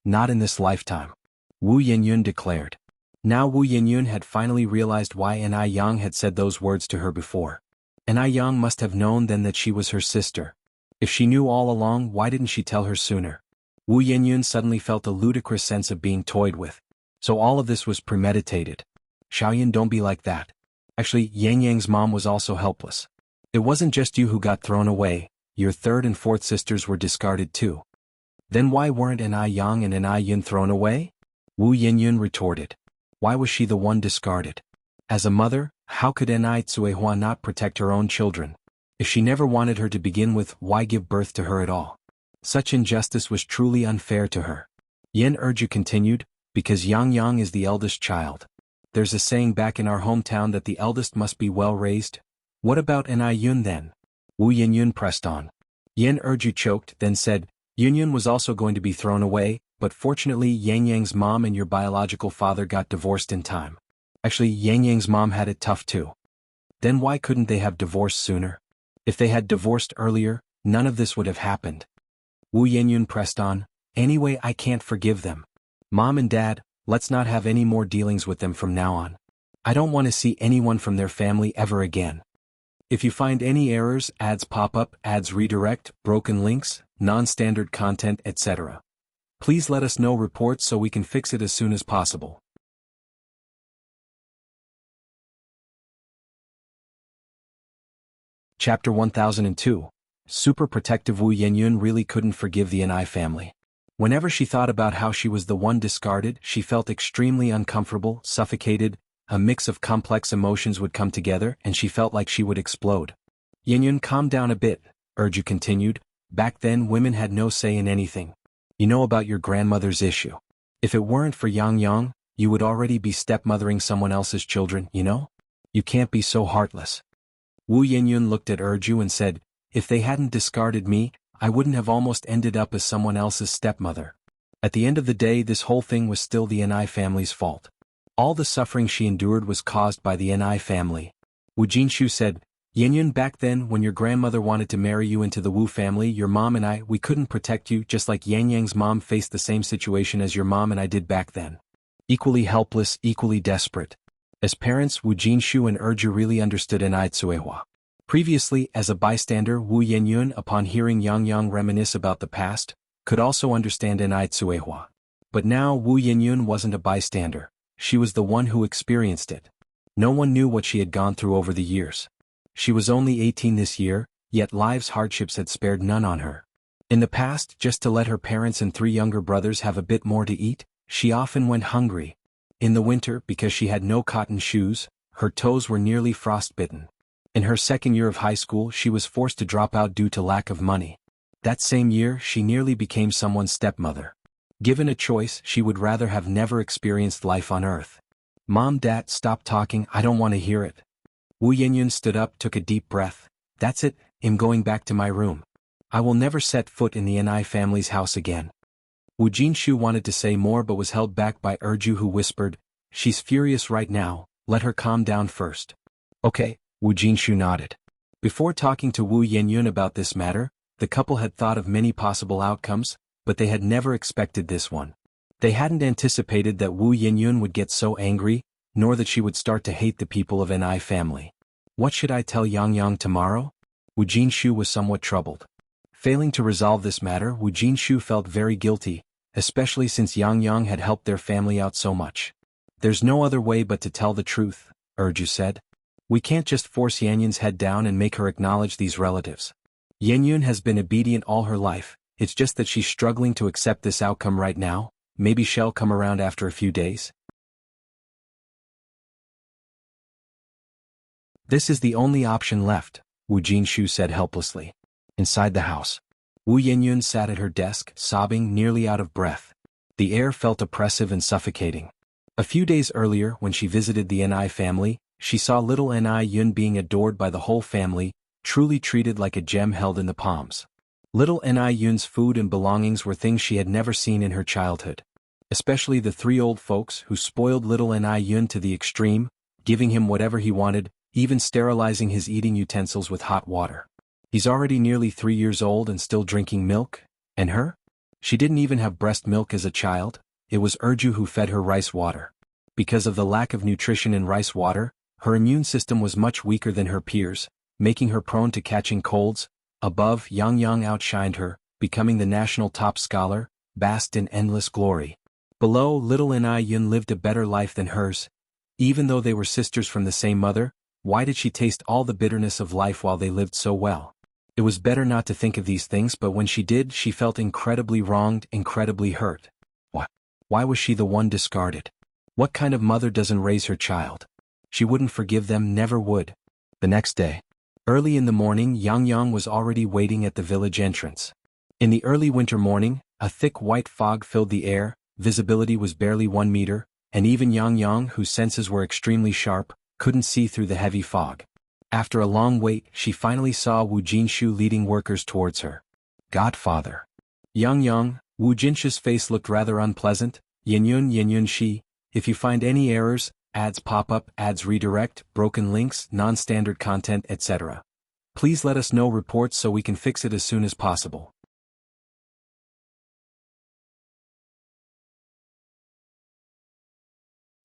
Not in this lifetime. Wu Yinyun declared. Now Wu Yinyun had finally realized why Ni Yang had said those words to her before. Ni Yang must have known then that she was her sister. If she knew all along, why didn't she tell her sooner? Wu Yinyun suddenly felt a ludicrous sense of being toyed with. So all of this was premeditated. Xiaoyan, don't be like that. Actually, Yang Yang's mom was also helpless. It wasn't just you who got thrown away, your third and fourth sisters were discarded too. Then why weren't Ni Yang and Ni Yun thrown away? Wu Yinyun retorted. Why was she the one discarded? As a mother, how could Ni Tsuehua not protect her own children? If she never wanted her to begin with, why give birth to her at all? Such injustice was truly unfair to her. Yen Erju continued, because Yang Yang is the eldest child. There's a saying back in our hometown that the eldest must be well raised. What about Ni Yun then? Wu Yinyun pressed on. Yen Erju choked, then said, Yunyun was also going to be thrown away, but fortunately Yang Yang's mom and your biological father got divorced in time. Actually, Yang Yang's mom had it tough too. Then why couldn't they have divorced sooner? If they had divorced earlier, none of this would have happened. Wu Yinyun pressed on, anyway I can't forgive them. Mom and Dad, let's not have any more dealings with them from now on. I don't want to see anyone from their family ever again. If you find any errors, ads pop up, ads redirect, broken links, non-standard content, etc. Please let us know reports so we can fix it as soon as possible. Chapter 1002. Super protective Wu Yinyun really couldn't forgive the Ni family. Whenever she thought about how she was the one discarded, she felt extremely uncomfortable, suffocated, a mix of complex emotions would come together and she felt like she would explode. Yinyun, calm down a bit, Erju continued. Back then women had no say in anything. You know about your grandmother's issue. If it weren't for Yang Yang, you would already be stepmothering someone else's children, you know? You can't be so heartless. Wu Yinyun looked at Erju and said, if they hadn't discarded me, I wouldn't have almost ended up as someone else's stepmother. At the end of the day, this whole thing was still the Ni family's fault. All the suffering she endured was caused by the Ni family. Wu Jinshu said, Yinyun, back then when your grandmother wanted to marry you into the Wu family, your mom and I, we couldn't protect you, just like Yang Yang's mom faced the same situation as your mom and I did back then. Equally helpless, equally desperate. As parents, Wu Jinshu and Erju really understood Ni Tsuehua. Previously, as a bystander, Wu Yinyun, upon hearing Yang Yang reminisce about the past, could also understand Ni Tsuehua. But now Wu Yinyun wasn't a bystander. She was the one who experienced it. No one knew what she had gone through over the years. She was only 18 this year, yet life's hardships had spared none on her. In the past, just to let her parents and 3 younger brothers have a bit more to eat, she often went hungry. In the winter, because she had no cotton shoes, her toes were nearly frostbitten. In her second year of high school, she was forced to drop out due to lack of money. That same year, she nearly became someone's stepmother. Given a choice, she would rather have never experienced life on Earth. Mom, Dad, stop talking, I don't want to hear it. Wu Yinyun stood up, took a deep breath. That's it, I'm going back to my room. I will never set foot in the Ni family's house again. Wu Jinshu wanted to say more but was held back by Erju, who whispered, she's furious right now, let her calm down first. Okay, Wu Jinshu nodded. Before talking to Wu Yinyun about this matter, the couple had thought of many possible outcomes, but they had never expected this one. They hadn't anticipated that Wu Yinyun would get so angry, nor that she would start to hate the people of Ni family. What should I tell Yang Yang tomorrow? Wu Jinshu was somewhat troubled. Failing to resolve this matter, Wu Jinshu felt very guilty, especially since Yang Yang had helped their family out so much. There's no other way but to tell the truth, Erju said. We can't just force Yanyun's head down and make her acknowledge these relatives. Yanyun has been obedient all her life, it's just that she's struggling to accept this outcome right now. Maybe she'll come around after a few days. This is the only option left, Wu Jinshu said helplessly. Inside the house, Wu Yenyun sat at her desk, sobbing, nearly out of breath. The air felt oppressive and suffocating. A few days earlier, when she visited the Ni family, she saw little Ni Yun being adored by the whole family, truly treated like a gem held in the palms. Little Ni Yun's food and belongings were things she had never seen in her childhood. Especially the three old folks who spoiled little Ni Yun to the extreme, giving him whatever he wanted, even sterilizing his eating utensils with hot water. He's already nearly 3 years old and still drinking milk, and her? She didn't even have breast milk as a child. It was Urju who fed her rice water. Because of the lack of nutrition in rice water, her immune system was much weaker than her peers, making her prone to catching colds. Above, Yang outshined her, becoming the national top scholar, basked in endless glory. Below, little Ni Yun lived a better life than hers. Even though they were sisters from the same mother, why did she taste all the bitterness of life while they lived so well? It was better not to think of these things, but when she did, she felt incredibly wronged, incredibly hurt. Why was she the one discarded? What kind of mother doesn't raise her child? She wouldn't forgive them, never would. The next day, early in the morning, Yang was already waiting at the village entrance. In the early winter morning, a thick white fog filled the air, visibility was barely 1 meter, and even Yang, whose senses were extremely sharp, couldn't see through the heavy fog. After a long wait, she finally saw Wu Jinshu leading workers towards her. Godfather. Yang, Wu Jinshu's face looked rather unpleasant. Yenyun she, if you find any errors, ads pop up, ads redirect, broken links, non-standard content, etc. Please let us know reports so we can fix it as soon as possible.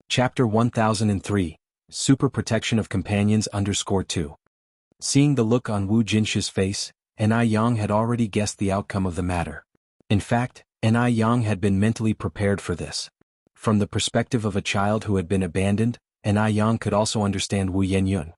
Chapter 1003, Super Protection of Companions _2. Seeing the look on Wu Jinshu's face, Ni Yang had already guessed the outcome of the matter. In fact, Ni Yang had been mentally prepared for this. From the perspective of a child who had been abandoned, Ni Yang could also understand Wu Yenyun.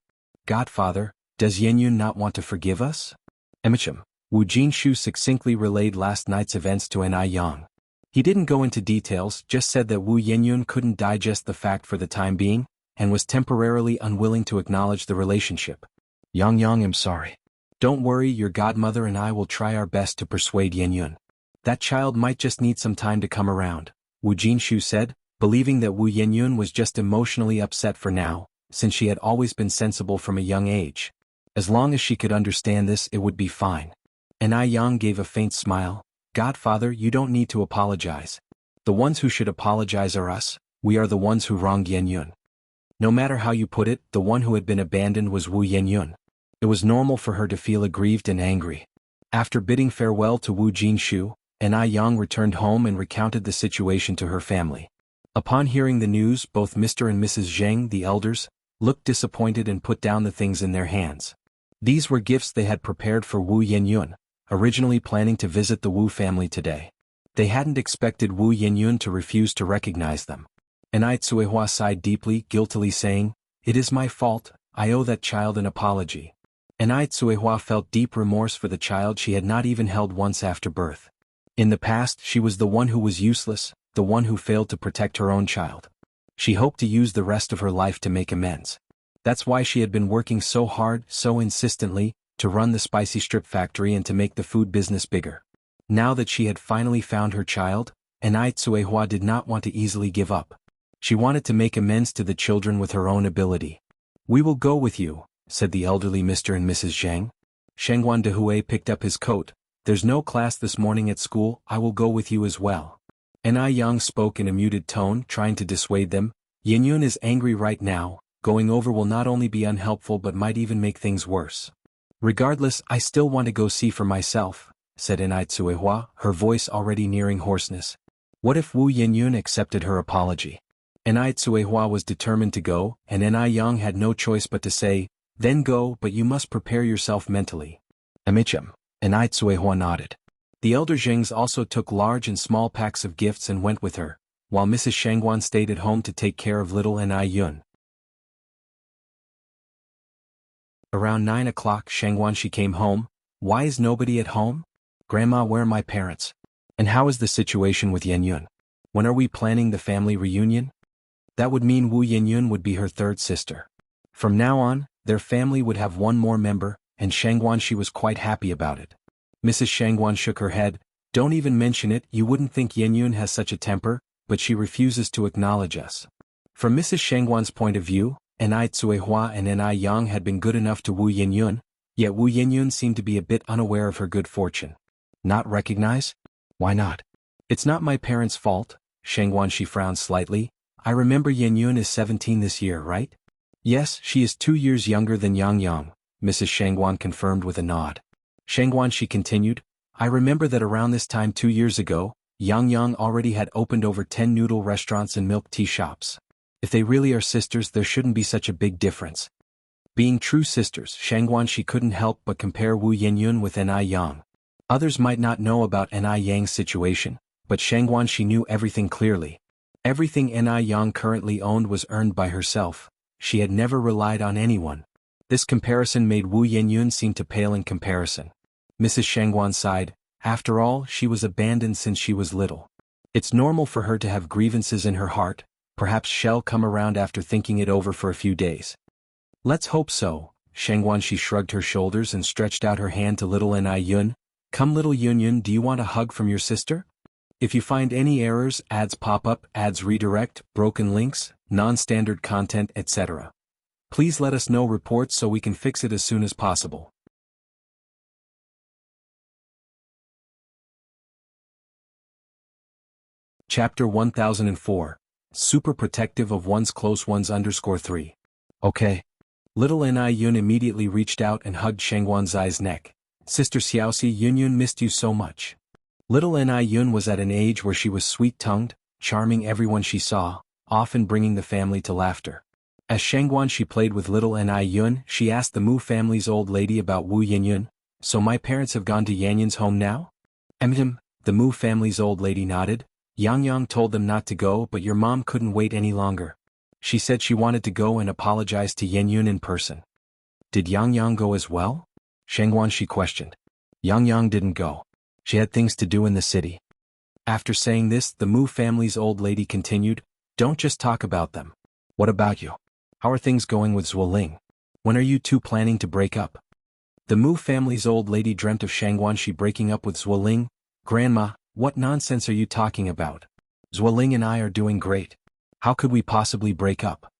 Godfather, does Yenyun not want to forgive us? Emichim. Wu Jinshu succinctly relayed last night's events to Ni Yang. He didn't go into details, just said that Wu Yenyun couldn't digest the fact for the time being, and was temporarily unwilling to acknowledge the relationship. Yang, I'm sorry. Don't worry, your godmother and I will try our best to persuade Yenyun. That child might just need some time to come around, Wu Jinshu said, believing that Wu Yenyun was just emotionally upset for now, since she had always been sensible from a young age. As long as she could understand this, it would be fine. Ni Yang gave a faint smile. Godfather, you don't need to apologize. The ones who should apologize are us, we are the ones who wronged Yenyun. No matter how you put it, the one who had been abandoned was Wu Yenyun. It was normal for her to feel aggrieved and angry. After bidding farewell to Wu Jinshu, Ni Yang returned home and recounted the situation to her family. Upon hearing the news, both Mr. and Mrs. Zheng, the elders, looked disappointed and put down the things in their hands. These were gifts they had prepared for Wu Yenyun, originally planning to visit the Wu family today. They hadn't expected Wu Yenyun to refuse to recognize them. Ni Tsuehua sighed deeply, guiltily saying, "It is my fault, I owe that child an apology." Ni Tsuehua felt deep remorse for the child she had not even held once after birth. In the past, she was the one who was useless, the one who failed to protect her own child. She hoped to use the rest of her life to make amends. That's why she had been working so hard, so insistently, to run the spicy strip factory and to make the food business bigger. Now that she had finally found her child, Ni Tsuehua did not want to easily give up. She wanted to make amends to the children with her own ability. "We will go with you," said the elderly Mr. and Mrs. Zhang. Shengguan Dehui picked up his coat. "There's no class this morning at school, I will go with you as well." Ni Yang spoke in a muted tone, trying to dissuade them. "Yenyun is angry right now, going over will not only be unhelpful but might even make things worse. Regardless, I still want to go see for myself," said Ni Tsuehua, her voice already nearing hoarseness. What if Wu Yenyun accepted her apology? Ni Tsuehua was determined to go, and Ni Yang had no choice but to say, "Then go, but you must prepare yourself mentally." Amicham. Ni Tsuehua nodded. The elder Zhengs also took large and small packs of gifts and went with her, while Mrs. Shengguan stayed at home to take care of little Ni Yun. Around 9 o'clock, Shengguan she came home. "Why is nobody at home? Grandma, where are my parents? And how is the situation with Yenyun? When are we planning the family reunion?" That would mean Wu Yenyun would be her third sister. From now on, Their family would have one more member, and Xianxia was quite happy about it. Mrs. Xianxia shook her head. Don't even mention it, you wouldn't think Yenyun has such a temper, but she refuses to acknowledge us. From Mrs. Xianxuan's point of view, Ni Tsuehua and Ni Yang had been good enough to Wu Yenyun, yet Wu Yenyun seemed to be a bit unaware of her good fortune. Not recognize? Why not? It's not my parents' fault, Xianxia frowned slightly. I remember Yenyun is 17 this year, right? Yes, she is 2 years younger than Yang, Mrs. Xianxia confirmed with a nod. Xianxia continued, I remember that around this time 2 years ago, Yang already had opened over 10 noodle restaurants and milk tea shops. If they really are sisters, there shouldn't be such a big difference. Being true sisters, Xianxia couldn't help but compare Wu Yenyun with Ni Yang. Others might not know about Ni Yang's situation, but Xianxia knew everything clearly. Everything Ni Yang currently owned was earned by herself. She had never relied on anyone. This comparison made Wu Yenyun seem to pale in comparison. Mrs. Xianxia sighed. After all, she was abandoned since she was little. It's normal for her to have grievances in her heart. Perhaps she'll come around after thinking it over for a few days. Let's hope so. Xianxia shrugged her shoulders and stretched out her hand to little Ni Yun. Come little Yun, do you want a hug from your sister? If you find any errors, ads pop up, ads redirect, broken links, non-standard content, etc. Please let us know reports so we can fix it as soon as possible. Chapter 1004. Super protective of one's close ones _3. Okay. Little Ni Yun immediately reached out and hugged Xianxuan's neck. Sister Xiaoxi, Yun missed you so much. Little Ni Yun was at an age where she was sweet-tongued, charming everyone she saw, often bringing the family to laughter. As Xianxia played with little Ni Yun, she asked the Mu family's old lady about Wu Yenyun. So my parents have gone to Yanyun's home now? The Mu family's old lady nodded. Yang told them not to go, but your mom couldn't wait any longer. She said she wanted to go and apologize to Yenyun in person. Did Yang go as well? Xianxia questioned. Yang didn't go. She had things to do in the city. After saying this, the Mu family's old lady continued, don't just talk about them. What about you? How are things going with Zuoling? When are you two planning to break up? The Mu family's old lady dreamt of Xianxia breaking up with Zuoling. Grandma, what nonsense are you talking about? Zuoling and I are doing great. How could we possibly break up?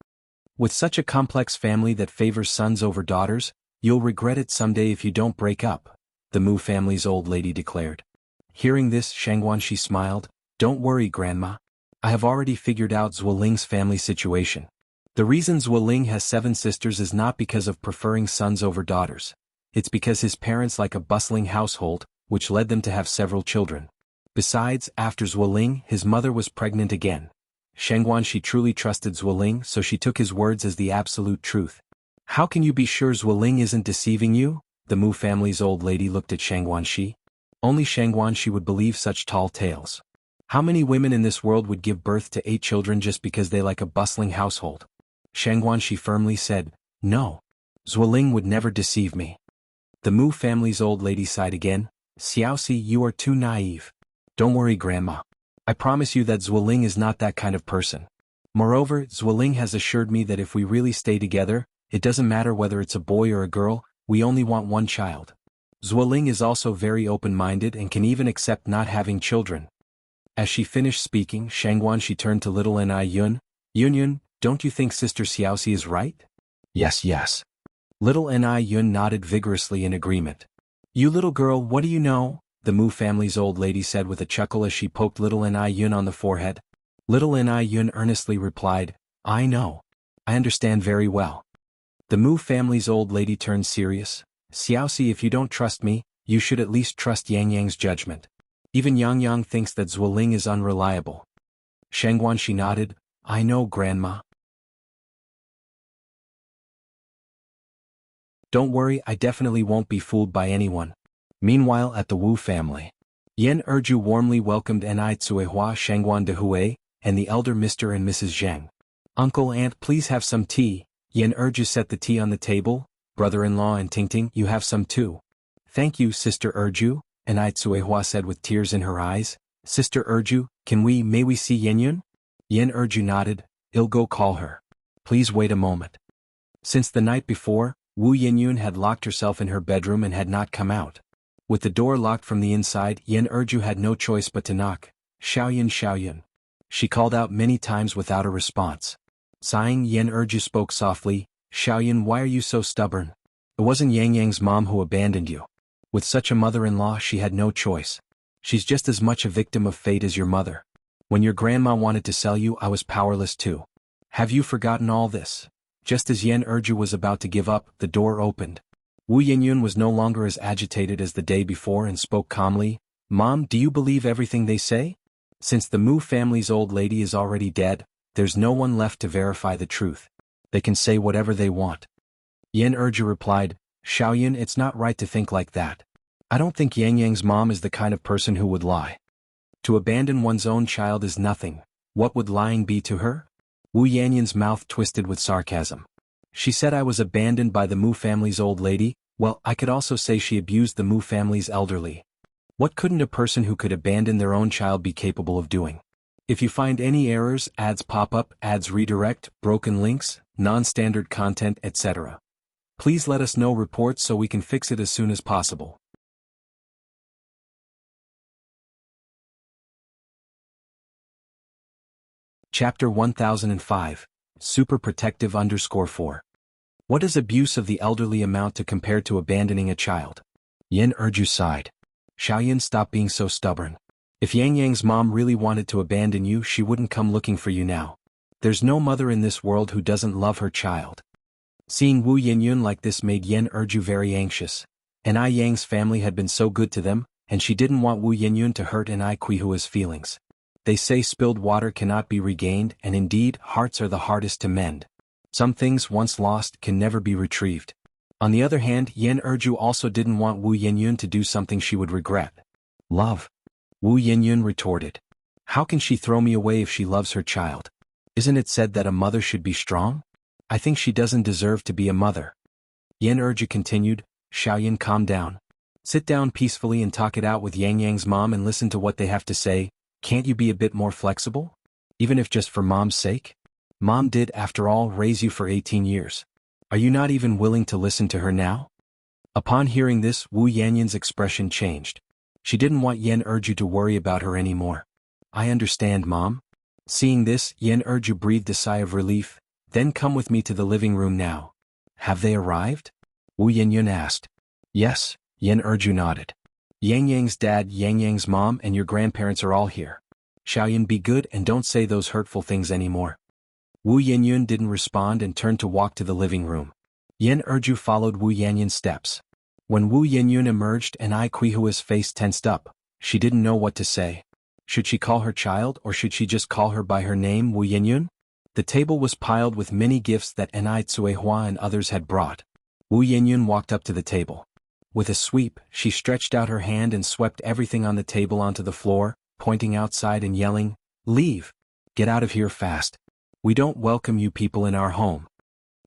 With such a complex family that favors sons over daughters, you'll regret it someday if you don't break up, the Mu family's old lady declared. Hearing this, Xianxia smiled. Don't worry, Grandma. I have already figured out Zuoling's family situation. The reason Zuoling has 7 sisters is not because of preferring sons over daughters. It's because his parents like a bustling household, which led them to have several children. Besides, after Zuoling, his mother was pregnant again. Xianxia truly trusted Zuoling, so she took his words as the absolute truth. How can you be sure Zuoling isn't deceiving you? The Mu family's old lady looked at Xianxia. Only Xianxia would believe such tall tales. How many women in this world would give birth to 8 children just because they like a bustling household? Xianxia firmly said, no. Zuoling would never deceive me. The Mu family's old lady sighed again. Xiaoxi, you are too naive. Don't worry, Grandma. I promise you that Zuoling is not that kind of person. Moreover, Zuoling has assured me that if we really stay together, it doesn't matter whether it's a boy or a girl, we only want one child. Zuoling is also very open-minded and can even accept not having children. As she finished speaking, Xianxia turned to little Ni Yun. Yun, don't you think Sister Xiaoxi is right? Yes. Little Ni Yun nodded vigorously in agreement. You little girl, what do you know? The Mu family's old lady said with a chuckle as she poked little Ni Yun on the forehead. Little Ni Yun earnestly replied, I know. I understand very well. The Mu family's old lady turned serious. Xiaoxi, if you don't trust me, you should at least trust Yang's judgment. Even Yang thinks that Zuoling is unreliable. Xianxia nodded. I know, Grandma. Don't worry, I definitely won't be fooled by anyone. Meanwhile, at the Wu family, Yan Erju warmly welcomed Ni Tsuehua, Xianxuan Dehui, and the elder Mr. and Mrs. Zheng. Uncle, Aunt, please have some tea. Yan Erju set the tea on the table. Brother-in-law and Tingting, you have some too. Thank you, Sister Erju, Ni Tsuehua said with tears in her eyes. Sister Erju, may we see Yenyun? Yan Erju nodded. I'll go call her. Please wait a moment. Since the night before, Wu Yinyun had locked herself in her bedroom and had not come out. With the door locked from the inside, Yen Erju had no choice but to knock. Xiaoyan, Xiaoyan. She called out many times without a response. Sighing, Yen Erju spoke softly, Xiaoyan, why are you so stubborn? It wasn't Yang Yang's mom who abandoned you. With such a mother-in-law she had no choice. She's just as much a victim of fate as your mother. When your grandma wanted to sell you, I was powerless too. Have you forgotten all this? Just as Yen Erju was about to give up, the door opened. Wu Yinyun was no longer as agitated as the day before and spoke calmly, Mom, do you believe everything they say? Since the Mu family's old lady is already dead, there's no one left to verify the truth. They can say whatever they want. Yen Erju replied, Xiaoyan, it's not right to think like that. I don't think Yang Yang's mom is the kind of person who would lie. To abandon one's own child is nothing. What would lying be to her? Wu Yanyan's mouth twisted with sarcasm. She said I was abandoned by the Mu family's old lady. Well, I could also say she abused the Mu family's elderly. What couldn't a person who could abandon their own child be capable of doing? If you find any errors, ads pop up, ads redirect, broken links, non-standard content, etc. Please let us know reports so we can fix it as soon as possible. Chapter 1005, Super Protective _4. What does abuse of the elderly amount to compared to abandoning a child? Yen Erju sighed. Xiaoyan, stop being so stubborn. If Yang Yang's mom really wanted to abandon you, she wouldn't come looking for you now. There's no mother in this world who doesn't love her child. Seeing Wu Yinyun like this made Yen Erju very anxious. An Yang's family had been so good to them, and she didn't want Wu Yinyun to hurt An Quihua's feelings. They say spilled water cannot be regained, and indeed, hearts are the hardest to mend. Some things once lost can never be retrieved. On the other hand, Yen Erju also didn't want Wu Yinyun to do something she would regret. Love. Wu Yinyun retorted. How can she throw me away if she loves her child? Isn't it said that a mother should be strong? I think she doesn't deserve to be a mother. Yen Erju continued, Xiaoyan, calm down. Sit down peacefully and talk it out with Yang Yang's mom and listen to what they have to say. Can't you be a bit more flexible? Even if just for mom's sake? Mom did, after all, raise you for 18 years. Are you not even willing to listen to her now? Upon hearing this, Wu Yanyan's expression changed. She didn't want Yen Erju to worry about her anymore. I understand, Mom. Seeing this, Yen Erju breathed a sigh of relief. Then come with me to the living room now. Have they arrived? Wu Yinyun asked. Yes, Yen Erju nodded. Yang Yang's dad, Yang Yang's mom, and your grandparents are all here. Xiaoyan, be good and don't say those hurtful things anymore. Wu Yinyun didn't respond and turned to walk to the living room. Yen Erju followed Wu Yanyan's steps. When Wu Yinyun emerged and Quihua's face tensed up, she didn't know what to say. Should she call her child or should she just call her by her name, Wu Yinyun? The table was piled with many gifts that Cuihua and others had brought. Wu Yinyun walked up to the table. With a sweep, she stretched out her hand and swept everything on the table onto the floor, pointing outside and yelling, Leave! Get out of here fast. We don't welcome you people in our home.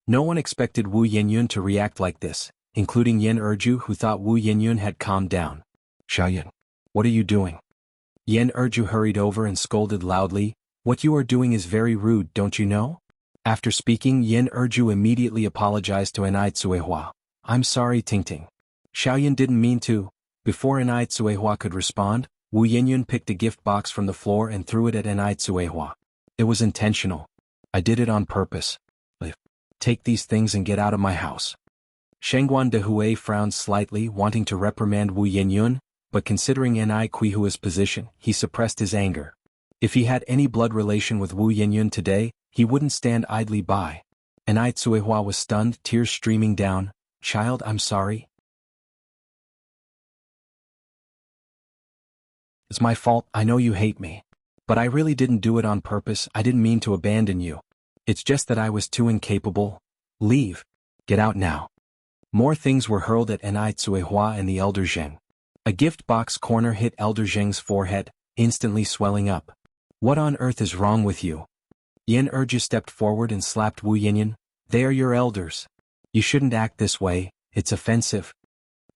No one expected Wu Yinyun to react like this, including Yen Erju, who thought Wu Yinyun had calmed down. Xiaoyan, what are you doing? Yen Erju hurried over and scolded loudly, What you are doing is very rude, don't you know? After speaking, Yen Erju immediately apologized to Cuihua. I'm sorry, Tingting. Xiaoyan didn't mean to. Before Cuihua could respond, Wu Yinyun picked a gift box from the floor and threw it at Cuihua. It was intentional. I did it on purpose. Take these things and get out of my house. Shengguan de Hui frowned slightly, wanting to reprimand Wu Yinyun, but considering Cuihua's position, he suppressed his anger. If he had any blood relation with Wu Yinyun today, he wouldn't stand idly by. Cuihua was stunned, tears streaming down. Child, I'm sorry. It's my fault, I know you hate me. But I really didn't do it on purpose, I didn't mean to abandon you. It's just that I was too incapable. Leave. Get out now. More things were hurled at Cuihua and the Elder Zheng. A gift box corner hit Elder Zheng's forehead, instantly swelling up. What on earth is wrong with you? Yen Erju stepped forward and slapped Wu Yinyun. They are your elders. You shouldn't act this way, it's offensive.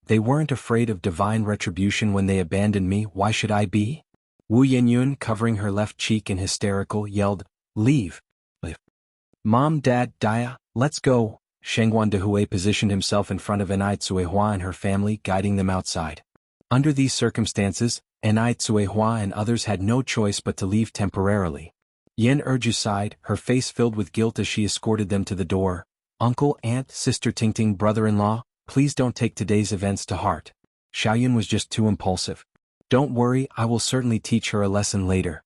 They weren't afraid of divine retribution when they abandoned me, why should I be? Wu Yinyun, covering her left cheek and hysterical, yelled, Leave. Leave. Mom, Dad, Dia, let's go. Shengguan Dehui positioned himself in front of Enai Tsuehua and her family, guiding them outside. Under these circumstances, Enai Tsuehua and others had no choice but to leave temporarily. Yan Erju sighed, her face filled with guilt as she escorted them to the door. Uncle, aunt, sister Tingting, brother-in-law, please don't take today's events to heart. Xiaoyun was just too impulsive. Don't worry, I will certainly teach her a lesson later.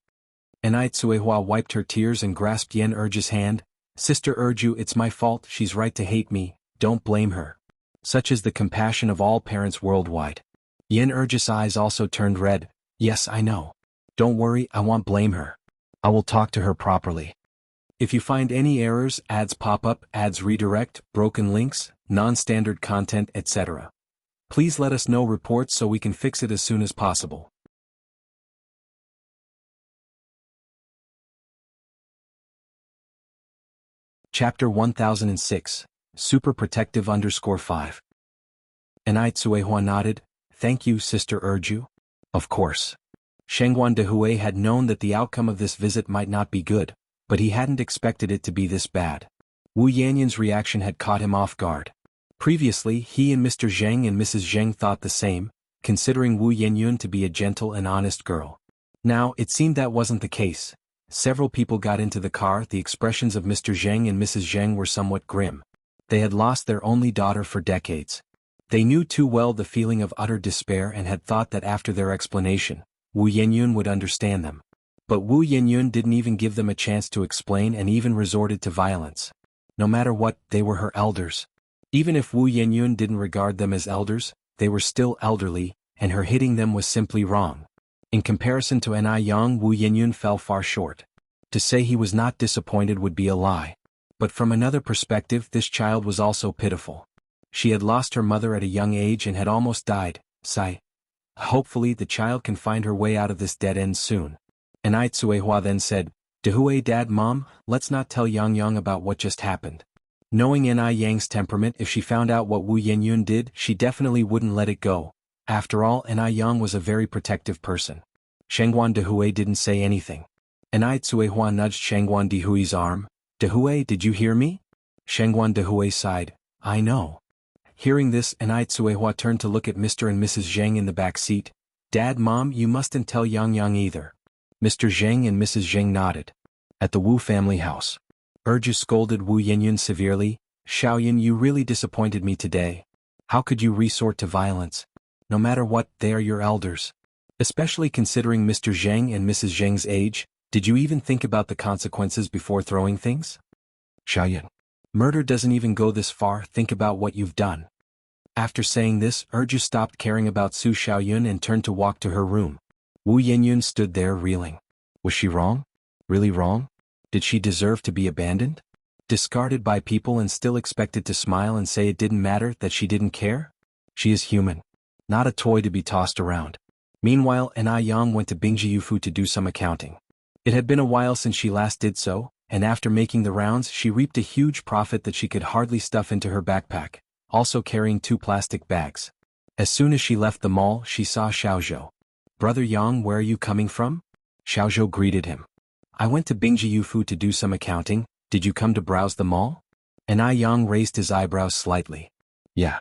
Enai Tsuehua wiped her tears and grasped Yan Erju's hand. Sister Erju, it's my fault, she's right to hate me, don't blame her. Such is the compassion of all parents worldwide. Yan Erju's eyes also turned red. Yes, I know. Don't worry, I won't blame her. I will talk to her properly. If you find any errors, ads pop up, ads redirect, broken links, non-standard content, etc., please let us know reports so we can fix it as soon as possible. Chapter 1006, Super Protective _5. Enai Tsuehua nodded. Thank you, Sister Erju. Of course. Shengguan Dehui had known that the outcome of this visit might not be good, but he hadn't expected it to be this bad. Wu Yanyan's reaction had caught him off guard. Previously, he and Mr. Zheng and Mrs. Zheng thought the same, considering Wu Yanyun to be a gentle and honest girl. Now, it seemed that wasn't the case. Several people got into the car. The expressions of Mr. Zheng and Mrs. Zheng were somewhat grim. They had lost their only daughter for decades. They knew too well the feeling of utter despair and had thought that after their explanation, Wu Yanyun would understand them. But Wu Yanyun didn't even give them a chance to explain and even resorted to violence. No matter what, they were her elders. Even if Wu Yanyun didn't regard them as elders, they were still elderly, and her hitting them was simply wrong. In comparison to Enai Yang, Wu Yanyun fell far short. To say he was not disappointed would be a lie. But from another perspective, this child was also pitiful. She had lost her mother at a young age and had almost died. Sigh. Hopefully the child can find her way out of this dead end soon. Enai Tsuehua then said, Dehui Dad Mom, let's not tell Yang about what just happened. Knowing Enai Yang's temperament, if she found out what Wu Yanyun did, she definitely wouldn't let it go. After all, Enai Yang was a very protective person. Shengguan Dehui didn't say anything. Enai Tsuehua nudged Shengguan Dehui's arm. Dehui, did you hear me? Shengguan Dehui sighed. I know. Hearing this, Enai Tsuehua turned to look at Mr. and Mrs. Zheng in the back seat. Dad, Mom, you mustn't tell Yang either. Mr. Zheng and Mrs. Zheng nodded. At the Wu family house, Erju scolded Wu Yanyun severely. Xiaoyun, you really disappointed me today. How could you resort to violence? No matter what, they are your elders. Especially considering Mr. Zheng and Mrs. Zheng's age, did you even think about the consequences before throwing things? Xiaoyun. Murder doesn't even go this far, think about what you've done. After saying this, Erju stopped caring about Su Xiaoyun and turned to walk to her room. Wu Yanyun stood there reeling. Was she wrong? Really wrong? Did she deserve to be abandoned? Discarded by people and still expected to smile and say it didn't matter, that she didn't care? She is human. Not a toy to be tossed around. Meanwhile, Enai Yang went to Bingjiufu to do some accounting. It had been a while since she last did so, and after making the rounds she reaped a huge profit that she could hardly stuff into her backpack, also carrying 2 plastic bags. As soon as she left the mall, she saw Xiaozhou. Brother Yang, where are you coming from? Xiaozhou greeted him. I went to Bingjiufu to do some accounting. Did you come to browse the mall? Enai Yang raised his eyebrows slightly. Yeah.